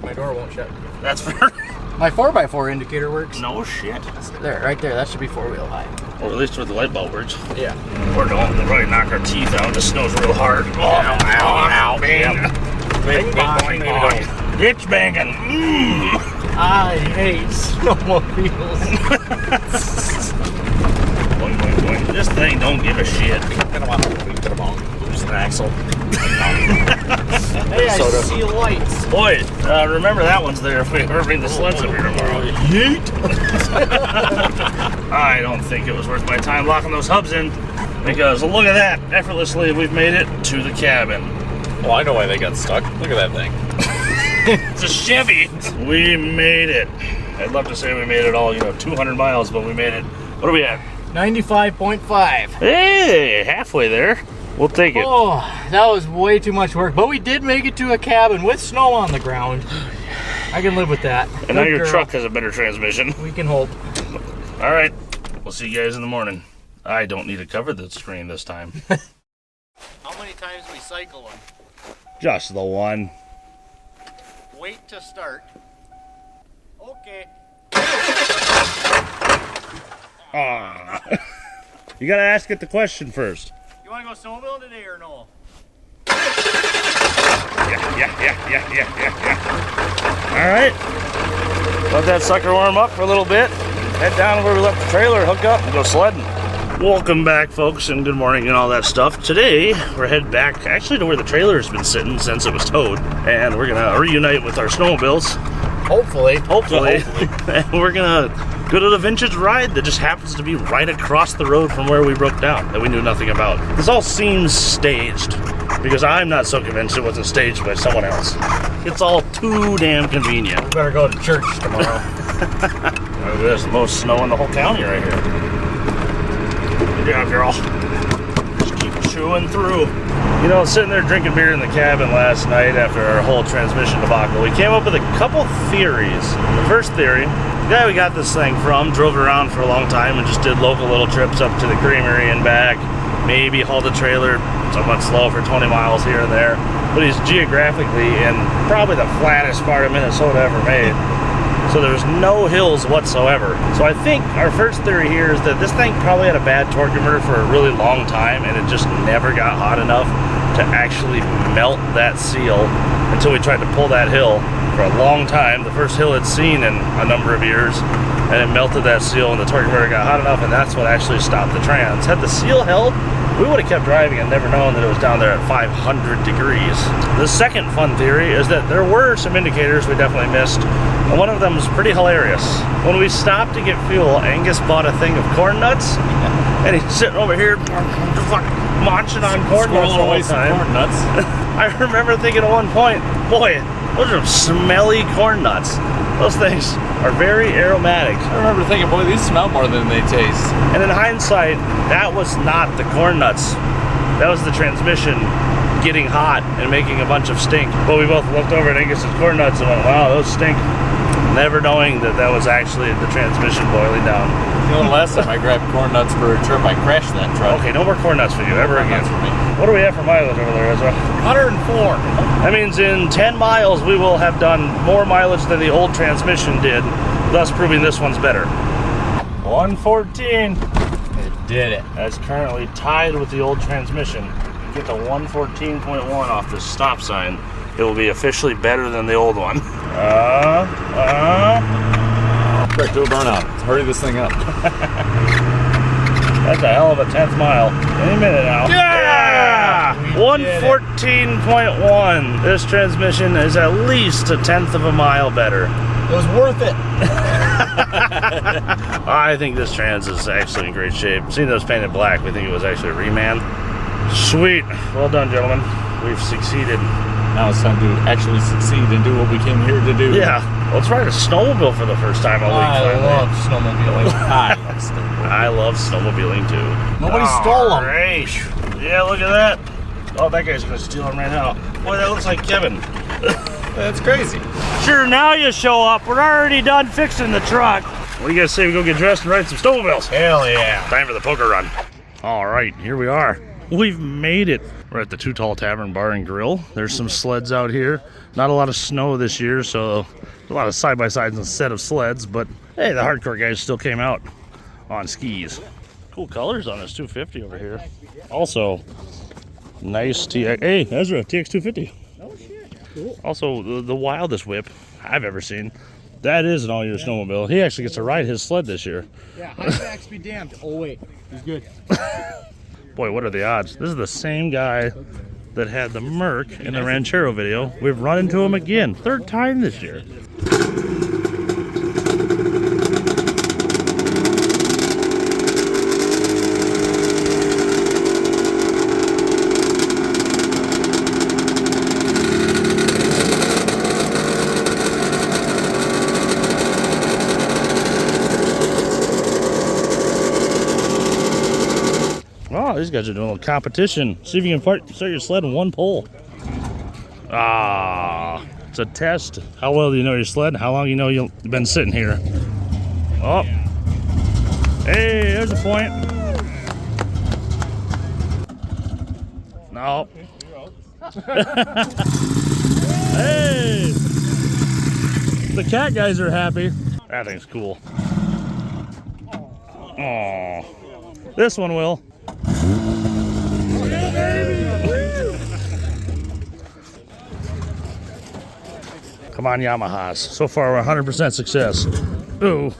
My door won't shut. That's fair. My 4x4 indicator works. No shit. There, right there. That should be 4-wheel high. Or at least where the light bulb works. Yeah. Or don't. They'll probably knock our teeth out. The snow's real hard. Oh, ow, man. Bing, bang, bang. Ditch banging. I hate snowmobiles. Boing, boing, boing. This thing don't give a shit. Lose an axle. Hey, I see lights. Boy, remember that one's there if we ever bring the sleds up here tomorrow. Yeet. I don't think it was worth my time locking those hubs in because look at that. Effortlessly, we've made it to the cabin. Well, I know why they got stuck. Look at that thing. It's a Chevy. We made it. I'd love to say we made it all, 200 miles, but we made it. What are we at? 95.5. Hey, halfway there. We'll take it. Oh, that was way too much work, but we did make it to a cabin with snow on the ground. I can live with that. And now Good your girl. truck has a better transmission. We can hold. All right. We'll see you guys in the morning. I don't need to cover the screen this time. How many times do we cycle them? Just the one. Wait to start. Okay. Ah. You gotta ask it the question first. You want to go snowmobile today or no? Yeah. All right. Let that sucker warm up for a little bit. head down where we left the trailer, hook up, and go sledding. Welcome back, folks, and good morning and all that stuff. Today, we're headed back actually to where the trailer has been sitting since it was towed, and we're gonna reunite with our snowmobiles. Hopefully. And we're gonna go to the vintage ride that just happens to be right across the road from where we broke down, that we knew nothing about. This all seems staged, because I'm not so convinced it wasn't staged by someone else. It's all too damn convenient. We better go to church tomorrow. Look at this, the most snow in the whole county right here. Good job, girl. Just keep chewing through. You know, sitting there drinking beer in the cabin last night after our whole transmission debacle, we came up with a couple theories. The first theory, the guy we got this thing from drove it around for a long time and just did local little trips up to the creamery and back. Maybe hauled a trailer somewhat slow for 20 miles here and there. But he's geographically in probably the flattest part of Minnesota ever made. So there's no hills whatsoever. So I think our first theory here is that this thing probably had a bad torque converter for a really long time, and it just never got hot enough to actually melt that seal until we tried to pull that hill for a long time. The first hill it's seen in a number of years, and it melted that seal, and the torque converter got hot enough, and that's what actually stopped the trans. Had the seal held, we would have kept driving and never known that it was down there at 500 degrees. The second fun theory is that there were some indicators we definitely missed. And one of them was pretty hilarious. When we stopped to get fuel, Angus bought a thing of corn nuts, and he's sitting over here munching on corn nuts the whole time. Corn nuts. I remember thinking at one point, boy, those are smelly corn nuts. Those things are very aromatic. I remember thinking, boy, these smell more than they taste. And in hindsight, that was not the corn nuts. That was the transmission getting hot and making a bunch of stink. But we both looked over at Angus's corn nuts and went, wow, those stink. Never knowing that that was actually the transmission boiling down. You know, the last time I grabbed corn nuts for a trip, I crashed that truck. Okay, no more corn nuts for you ever again. For me. What do we have for mileage over there, Ezra? 104. That means in 10 miles we will have done more mileage than the old transmission did, thus proving this one's better. 114. It did it. That's currently tied with the old transmission. Get the 114.1 off this stop sign, it will be officially better than the old one. Quick, do a burnout. Let's hurry this thing up. That's a hell of a 10th mile. Any minute now. Yeah! 114.1. This transmission is at least a 10th of a mile better. It was worth it. I think this trans is actually in great shape. Seeing those painted black, we think it was actually a reman. Sweet. Well done, gentlemen. We've succeeded. Now it's time to actually succeed and do what we came here to do. Yeah. Let's ride a snowmobile for the first time all week. I love snowmobiling. I love snowmobiling. I love snowmobiling too. Nobody stole them. Great. Yeah, look at that. Oh, that guy's gonna steal them right now. Boy, that looks like Kevin. That's crazy. Sure, now you show up. We're already done fixing the truck. What do you guys say we go get dressed and ride some snowmobiles? Hell yeah. Time for the poker run. All right, here we are. We've made it. We're at the Too Tall Tavern Bar and Grill. There's some sleds out here. Not a lot of snow this year, so a lot of side-by-sides instead of sleds, but hey, the hardcore guys still came out on skis. Cool colors on this 250 over here. Also, nice TX. Hey, Ezra, TX250. Oh shit. Cool. Also, the wildest whip I've ever seen. That is an all-year snowmobile. He actually gets to ride his sled this year. Yeah, high backs be damned. Oh wait, he's good. Boy, what are the odds? This is the same guy that had the Merc in the Ranchero video. We've run into him again. Third time this year. Oh, these guys are doing a little competition. See if you can start your sled in one pole. Ah, it's a test. How well do you know your sled? How long you know you've been sitting here? Oh, hey, there's a point. No. Hey, the cat guys are happy. That thing's cool. Oh, this one will. Come on, Yamahas. So far, we're 100% success. Ooh.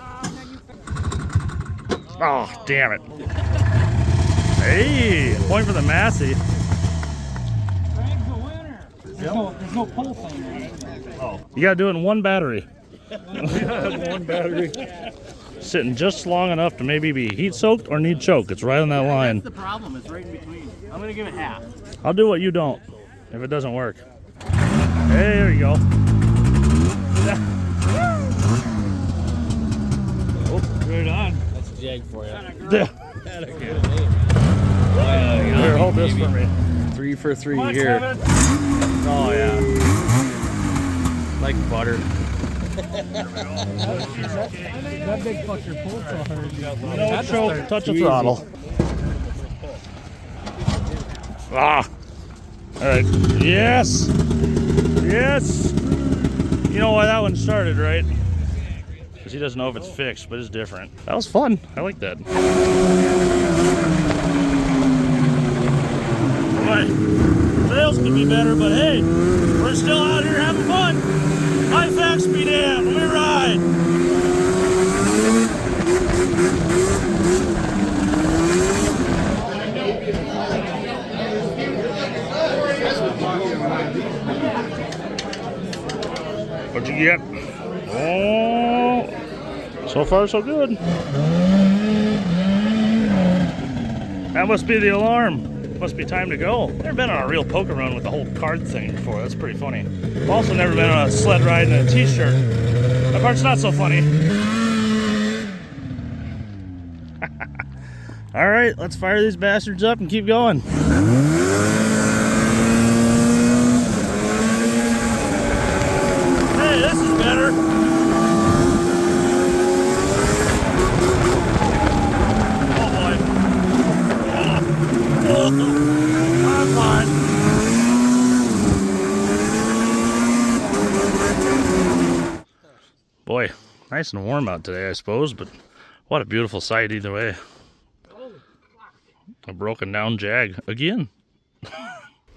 Oh, damn it. Hey, point for the Massey. Craig's the winner. There's no pull thing. Oh, you gotta do it in one battery. One battery. Sitting just long enough to maybe be heat soaked or need choke. It's right on that line. That's the problem. It's right in between. I'm gonna give it half. I'll do what you don't if it doesn't work. Hey, there you go. Oh, right on. That's a jag for you. Here, hold this for me. 3 for 3 Come on, here. Kevin. Oh yeah. Like butter. That big fucker pulled so hard. No choke, touch the throttle. Ah. All right. Yes. Yes. You know why that one started, right? Because he doesn't know if it's fixed, but it's different. That was fun. I like that. Right. Trails could be better, but hey, we're still out here having fun. High fact speed am. Let me ride. What'd you get? Oh, so far so good. That must be the alarm. Must be time to go. Never been on a real poker run with the whole card thing before. That's pretty funny. I've also never been on a sled ride in a t-shirt. That part's not so funny. All right, let's fire these bastards up and keep going. Hey, this is better. Oh boy. I'm fine. Boy, nice and warm out today, I suppose, but what a beautiful sight either way. A broken down Jag again.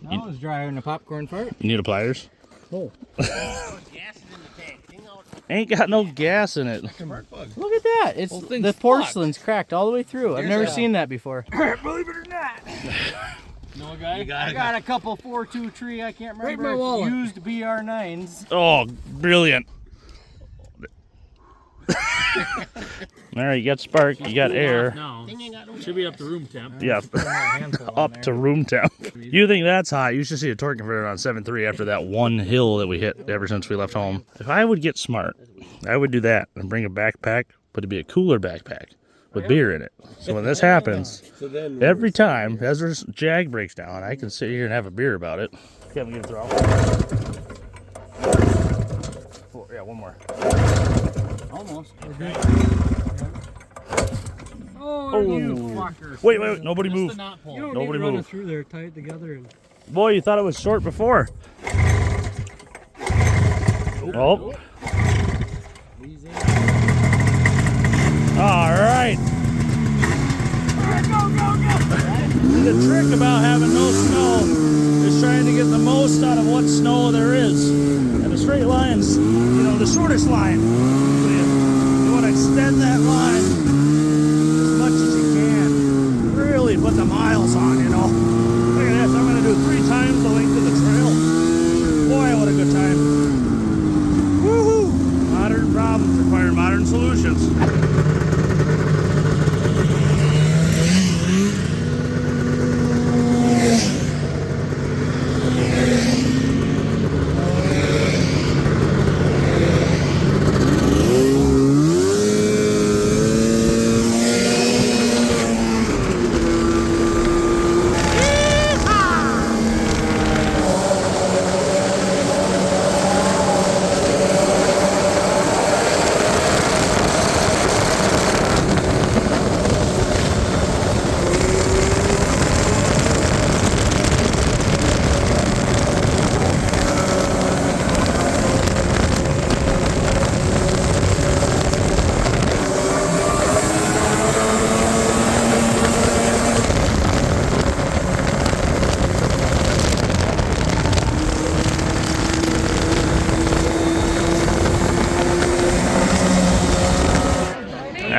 Now it's drier than a popcorn fart. You need a pliers? Oh. Ain't got no gas in it. Look at that. It's the porcelain's cracked all the way through. I've never seen that before. Believe it or not. No guy. I got a couple 4.2 tree. I can't remember. Used BR9s. Oh, brilliant. All right, you got spark, you got air. No. Should be up to room temp. Yeah, up to room temp. You think that's hot? You should see a torque converter on 7.3 after that one hill that we hit ever since we left home. If I would get smart, I would do that and bring a backpack, but it'd be a cooler backpack with beer in it. So when this happens, every time Ezra's Jag breaks down, I can sit here and have a beer about it. Kevin, give it a throw. Oh, yeah, one more. Almost. Oh, you fucker. Wait, nobody move. You don't Nobody need to run move. it through there tied together. And... Boy, you thought it was short before. Oh. All right. The trick about having no snow is trying to get the most out of what snow there is. And the straight line's, you know, the shortest line. So you want to extend that line as much as you can. Really put the miles on, you know. Look at this, I'm going to do 3 times the length of the trail. Boy, what a good time. Woohoo!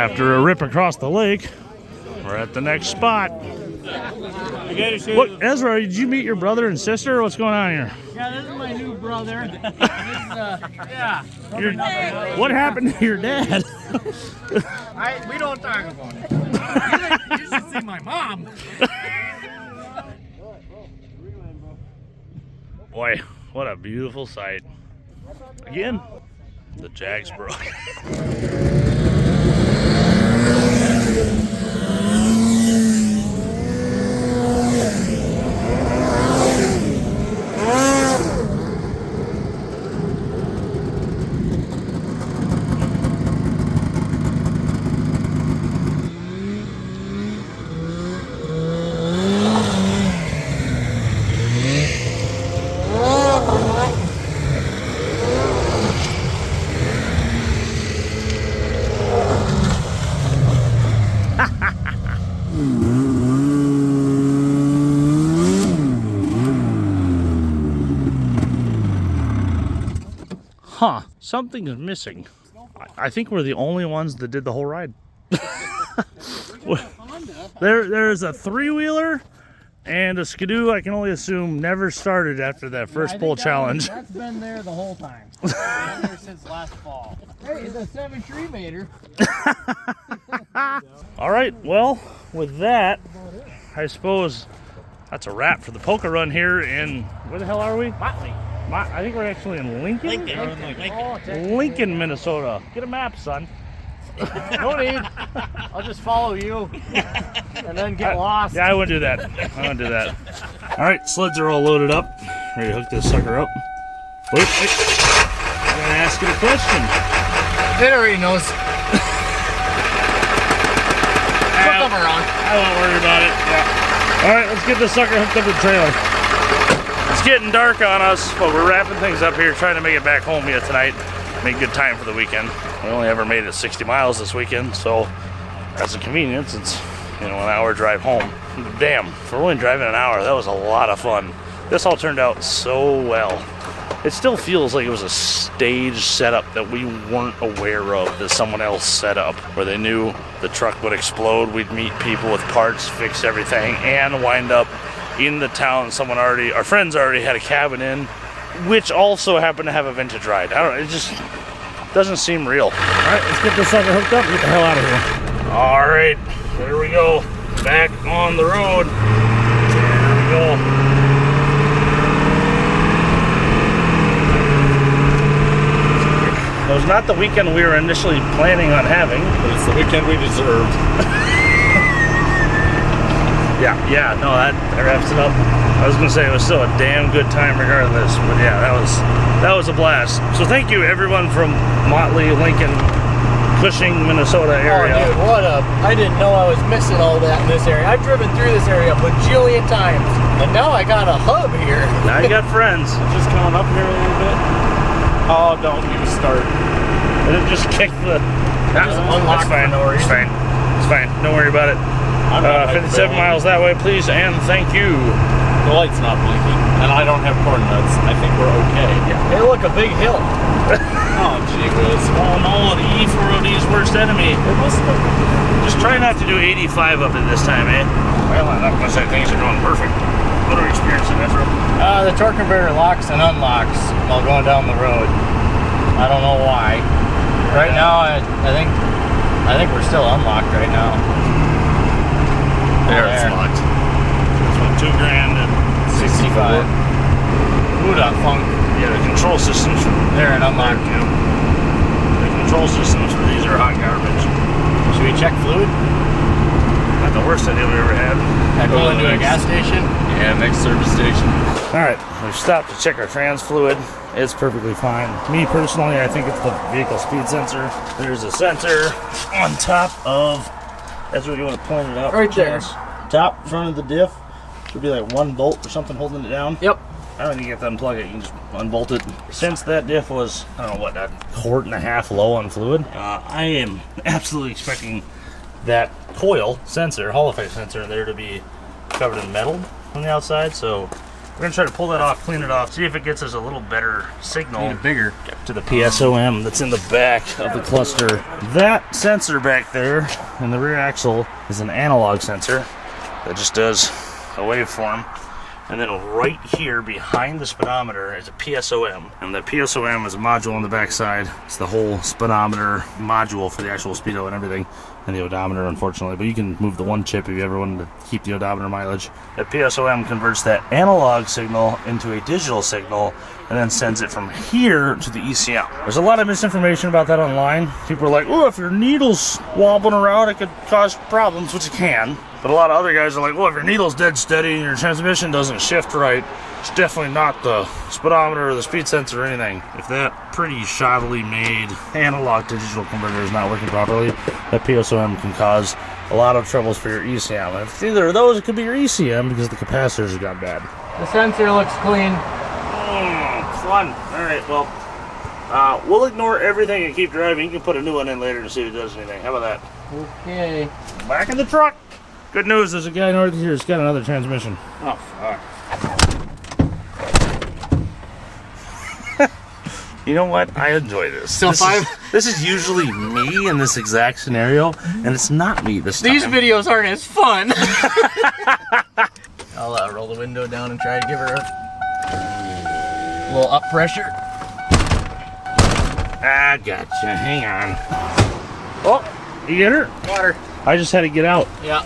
After a rip across the lake, we're at the next spot. Look, Ezra, did you meet your brother and sister? What's going on here? Yeah, this is my new brother. Yeah. What happened to your dad? We don't talk about it. You should see my mom. Boy, what a beautiful sight. Again, the Jags broke. Huh, something is missing. I think we're the only ones that did the whole ride. There's a three-wheeler and a Skidoo, I can only assume, never started after that first bull challenge. That's been there the whole time. Been there since last fall. Hey, the 7-tree mater. All right, well, with that, I suppose that's a wrap for the polka run here in, where the hell are we? Motley. I think we're actually in Lincoln? Lincoln, Minnesota. Get a map, son. No need. I'll just follow you and then get lost. Yeah, I wouldn't do that. I wouldn't do that. All right, sleds are all loaded up. Ready to hook this sucker up. Wait. I'm going to ask it a question. It already knows. Flip them around. I won't worry about it. Yeah. All right, let's get this sucker hooked up to the trailer. It's getting dark on us, but we're wrapping things up here, trying to make it back home yet tonight. Make good time for the weekend. We only ever made it 60 miles this weekend, so that's a convenience. It's, an hour drive home. Damn, for only driving an hour, that was a lot of fun. This all turned out so well. It still feels like it was a stage setup that we weren't aware of, that someone else set up, where they knew the truck would explode, we'd meet people with parts, fix everything, and wind up in the town our friends already had a cabin in, which also happened to have a vintage ride. I don't know, it just doesn't seem real. All right, let's get this sucker hooked up and get the hell out of here. All right, there we go. Back on the road. There we go. It was not the weekend we were initially planning on having, But it's the weekend we deserved. Yeah, no, that wraps it up. I was gonna say it was still a damn good time regardless, but yeah, that was a blast. So thank you everyone from Motley, Lincoln, Cushing, Minnesota area. Oh, dude, I didn't know I was missing all that in this area. I've driven through this area a bajillion times, and now I got a hub here. Now you got friends. Just coming up here a little bit. Oh, don't even start. And it just kicked the. Just unlocked That's fine. for no reason. It's fine. It's fine. Don't worry about it. 57 miles that way, please, and thank you. The light's not blinking, and I don't have corn nuts. I think we're okay. Hey, look, a big hill. Oh, gee whiz. Oh no, the E4OD's worst enemy. Just try not to do 85 up it this time, eh? Well, I'm not gonna say things are going perfect. What are you experiencing, Ezra? The torque converter locks and unlocks while going down the road. I don't know why. Right now, I think we're still unlocked right now. There, it's locked. So $2,000 and 65. Ooh, that funk. yeah, the control systems. There, and unlocked. The control systems for these are hot garbage. Should we check fluid? Not the worst idea we ever had. Go into a gas station? Yeah, next service station. All right, we've stopped to check our trans fluid. It's perfectly fine. Me personally, I think it's the vehicle speed sensor. There's a sensor on top of. That's what you want to point it out. Right there. Top front of the diff. Should be like one bolt or something holding it down. Yep. I don't think you have to unplug it. You can just unbolt it. Since that diff was, I don't know what, a quart and a half low on fluid, I am absolutely expecting that coil sensor, Hall of Fame sensor, there to be covered in metal on the outside. So We're gonna try to pull that off, clean it off, see if it gets us a little better signal. Need a bigger. To the PSOM that's in the back of the cluster. That sensor back there in the rear axle is an analog sensor that just does a waveform. And then right here behind the speedometer is a PSOM. And the PSOM is a module on the back side. It's the whole speedometer module for the actual speedo and everything. And the odometer, unfortunately. But you can move the one chip if you ever wanted to keep the odometer mileage. The PSOM converts that analog signal into a digital signal and then sends it from here to the ECM. There's a lot of misinformation about that online. People are like, oh, if your needle's wobbling around, it could cause problems, which it can. But a lot of other guys are like, well, if your needle's dead steady and your transmission doesn't shift right, it's definitely not the speedometer or the speed sensor or anything. If that pretty shoddily made analog to digital converter is not working properly, that PSOM can cause a lot of troubles for your ECM. And if it's either of those, it could be your ECM because the capacitors have got bad. The sensor looks clean. Fun. All right, well, we'll ignore everything and keep driving. You can put a new one in later to see if it does anything. How about that? Okay. Back in the truck. Good news, there's a guy north here who's got another transmission. Oh, fuck. You know what? I enjoy this. So this is usually me in this exact scenario, and it's not me this time. These videos aren't as fun. I'll roll the window down and try to give her a little up pressure. I gotcha. Hang on. Oh, you get her? Water. I just had to get out. Yeah.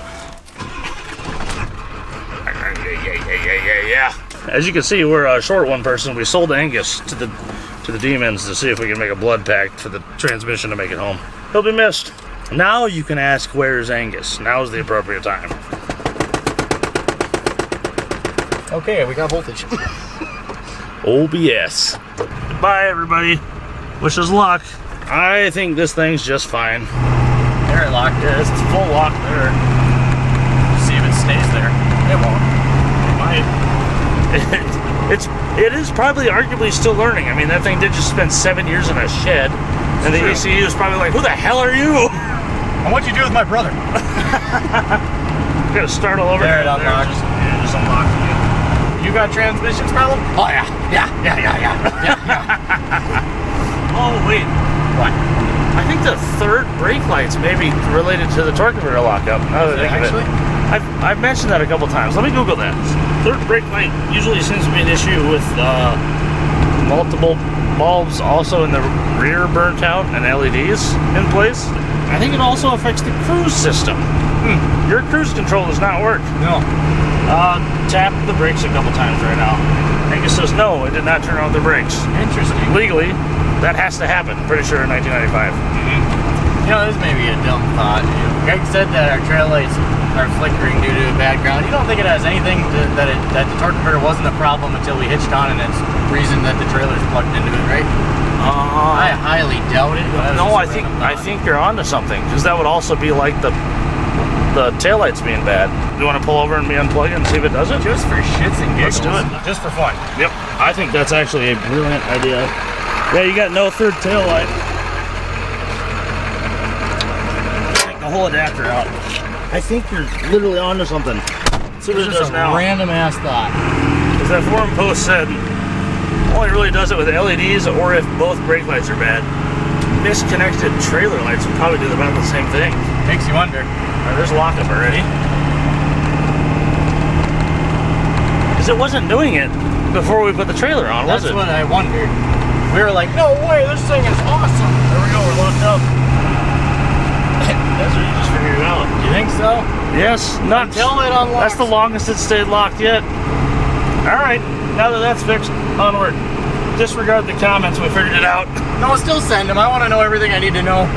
Yeah. As you can see, we're a short one person. We sold Angus to the demons to see if we can make a blood pact for the transmission to make it home. He'll be missed. Now you can ask, where's Angus? Now's the appropriate time. Okay, we got voltage. OBS. Goodbye, everybody. Wish us luck. I think this thing's just fine. There it locked. Yeah, it's full lock there. See if it stays there. It won't. It might. It is probably arguably still learning. I mean, that thing did just spend 7 years in a shed, and the ECU is probably like, who the hell are you? And what'd you do with my brother? Gotta start all over. There it unlocks. Just unlocked it. You got transmissions problem? Oh yeah. Oh wait. What? I think the third brake lights may be related to the torque converter lockup. Now that I think of it. I've mentioned that a couple times. Let me Google that. Third brake light usually seems to be an issue with multiple bulbs also in the rear burnt out and LEDs in place. I think it also affects the cruise system. Your cruise control does not work. No. Tap the brakes a couple times right now. Angus says no, it did not turn on the brakes. Interesting. Legally, that has to happen. Pretty sure in 1995. You know, this may be a dumb thought. Greg said that our trail lights are flickering due to a bad ground. You don't think it has anything that the torque converter wasn't a problem until we hitched on and it's the reason that the trailer's plugged into it, right? I highly doubt it. No, I think you're onto something, because that would also be like the taillights being bad. You want to pull over and unplug it and see if it does it? Just for shits and giggles. Let's do it. Just for fun. Yep. I think that's actually a brilliant idea. Yeah, you got no third tail light. Take the whole adapter out. I think you're literally onto something. Let's see what it does now. Random ass thought. Because that forum post said only really does it with LEDs or if both brake lights are bad. Misconnected trailer lights would probably do about the same thing. Makes you wonder. There's lockup already. Because it wasn't doing it before we put the trailer on, was it? That's what I wondered. We were like, no way, this thing is awesome. There we go, we're locked up. That's what you just figured out. You think so? Yes, nuts. Until it unlocks. That's the longest it's stayed locked yet. Alright, now that that's fixed, onward. Disregard the comments, we figured it out. No, still send them. I want to know everything I need to know.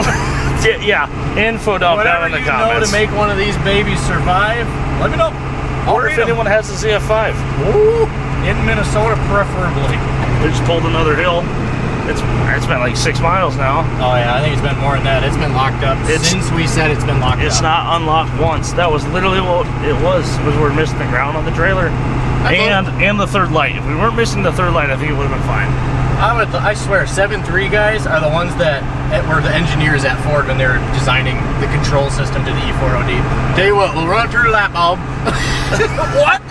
Yeah, info dump down in the comments. Whatever you know to make one of these babies survive, let me know. Or if anyone has a ZF5. Ooh, in Minnesota, preferably. We just pulled another hill. It's been like 6 miles now. Oh yeah, I think it's been more than that. It's been locked up since we said it's been locked up. It's not unlocked once. That was literally what it was we're missing the ground on the trailer. And the third light. If we weren't missing the third light, I think it would have been fine. I swear, 7.3 guys are the ones that were the engineers at Ford when they were designing the control system to the E4OD. Tell you what, we'll run through the lap bulb. What?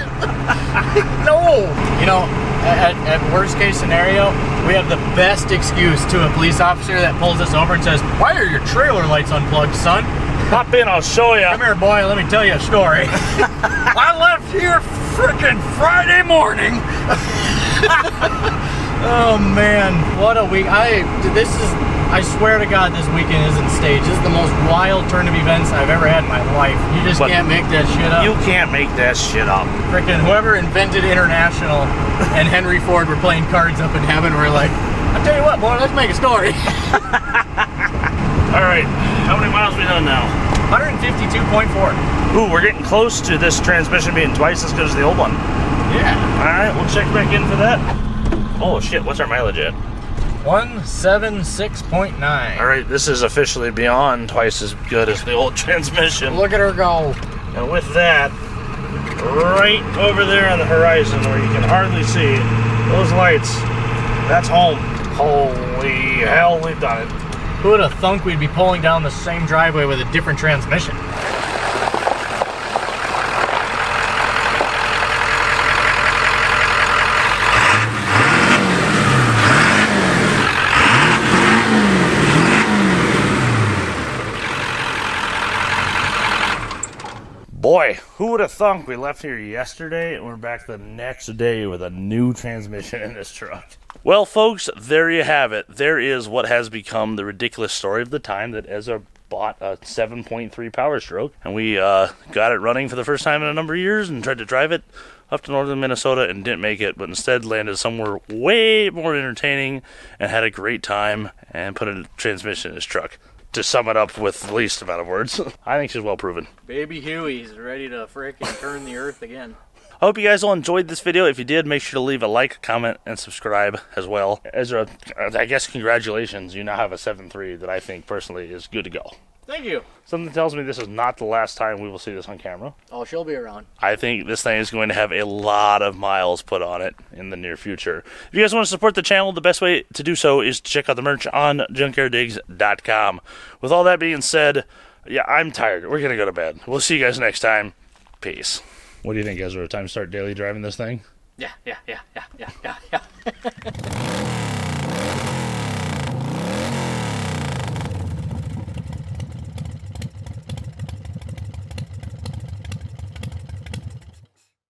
No. You know, at worst case scenario, we have the best excuse to a police officer that pulls us over and says, "Why are your trailer lights unplugged, son?" Hop in, I'll show you. Come here, boy, let me tell you a story. I left here frickin' Friday morning. Oh man, what a week. I swear to God, this weekend isn't staged. This is the most wild turn of events I've ever had in my life. You just can't make that shit up. You can't make that shit up. Frickin' whoever invented International and Henry Ford were playing cards up in heaven. We're like, I'll tell you what, boy, let's make a story. All right, how many miles we done now? 152.4. Ooh, we're getting close to this transmission being twice as good as the old one. Yeah. All right, we'll check back in for that. Oh shit, what's our mileage at? 176.9. All right, this is officially beyond twice as good as the old transmission. Look at her go. And with that, right over there on the horizon where you can hardly see those lights, that's home. Holy hell, we've done it. Who would have thunk we'd be pulling down the same driveway with a different transmission? Boy, who would have thunk we left here yesterday and we're back the next day with a new transmission in this truck. Well, folks, there you have it. There is what has become the ridiculous story of the time that Ezra bought a 7.3 Power Stroke, and we got it running for the first time in a number of years and tried to drive it up to northern Minnesota and didn't make it, but instead landed somewhere way more entertaining and had a great time and put a transmission in his truck. To sum it up with the least amount of words, I think she's well proven. Baby Huey's ready to frickin' turn the earth again. I hope you guys all enjoyed this video. If you did, make sure to leave a like, comment, and subscribe as well. Ezra, I guess congratulations. You now have a 7.3 that I think personally is good to go. Thank you. Something tells me this is not the last time we will see this on camera. Oh, she'll be around. I think this thing is going to have a lot of miles put on it in the near future. If you guys want to support the channel, the best way to do so is to check out the merch on junkyarddigs.com. With all that being said, yeah, I'm tired. We're going to go to bed. We'll see you guys next time. Peace. What do you think, Ezra? Time to start daily driving this thing? Yeah.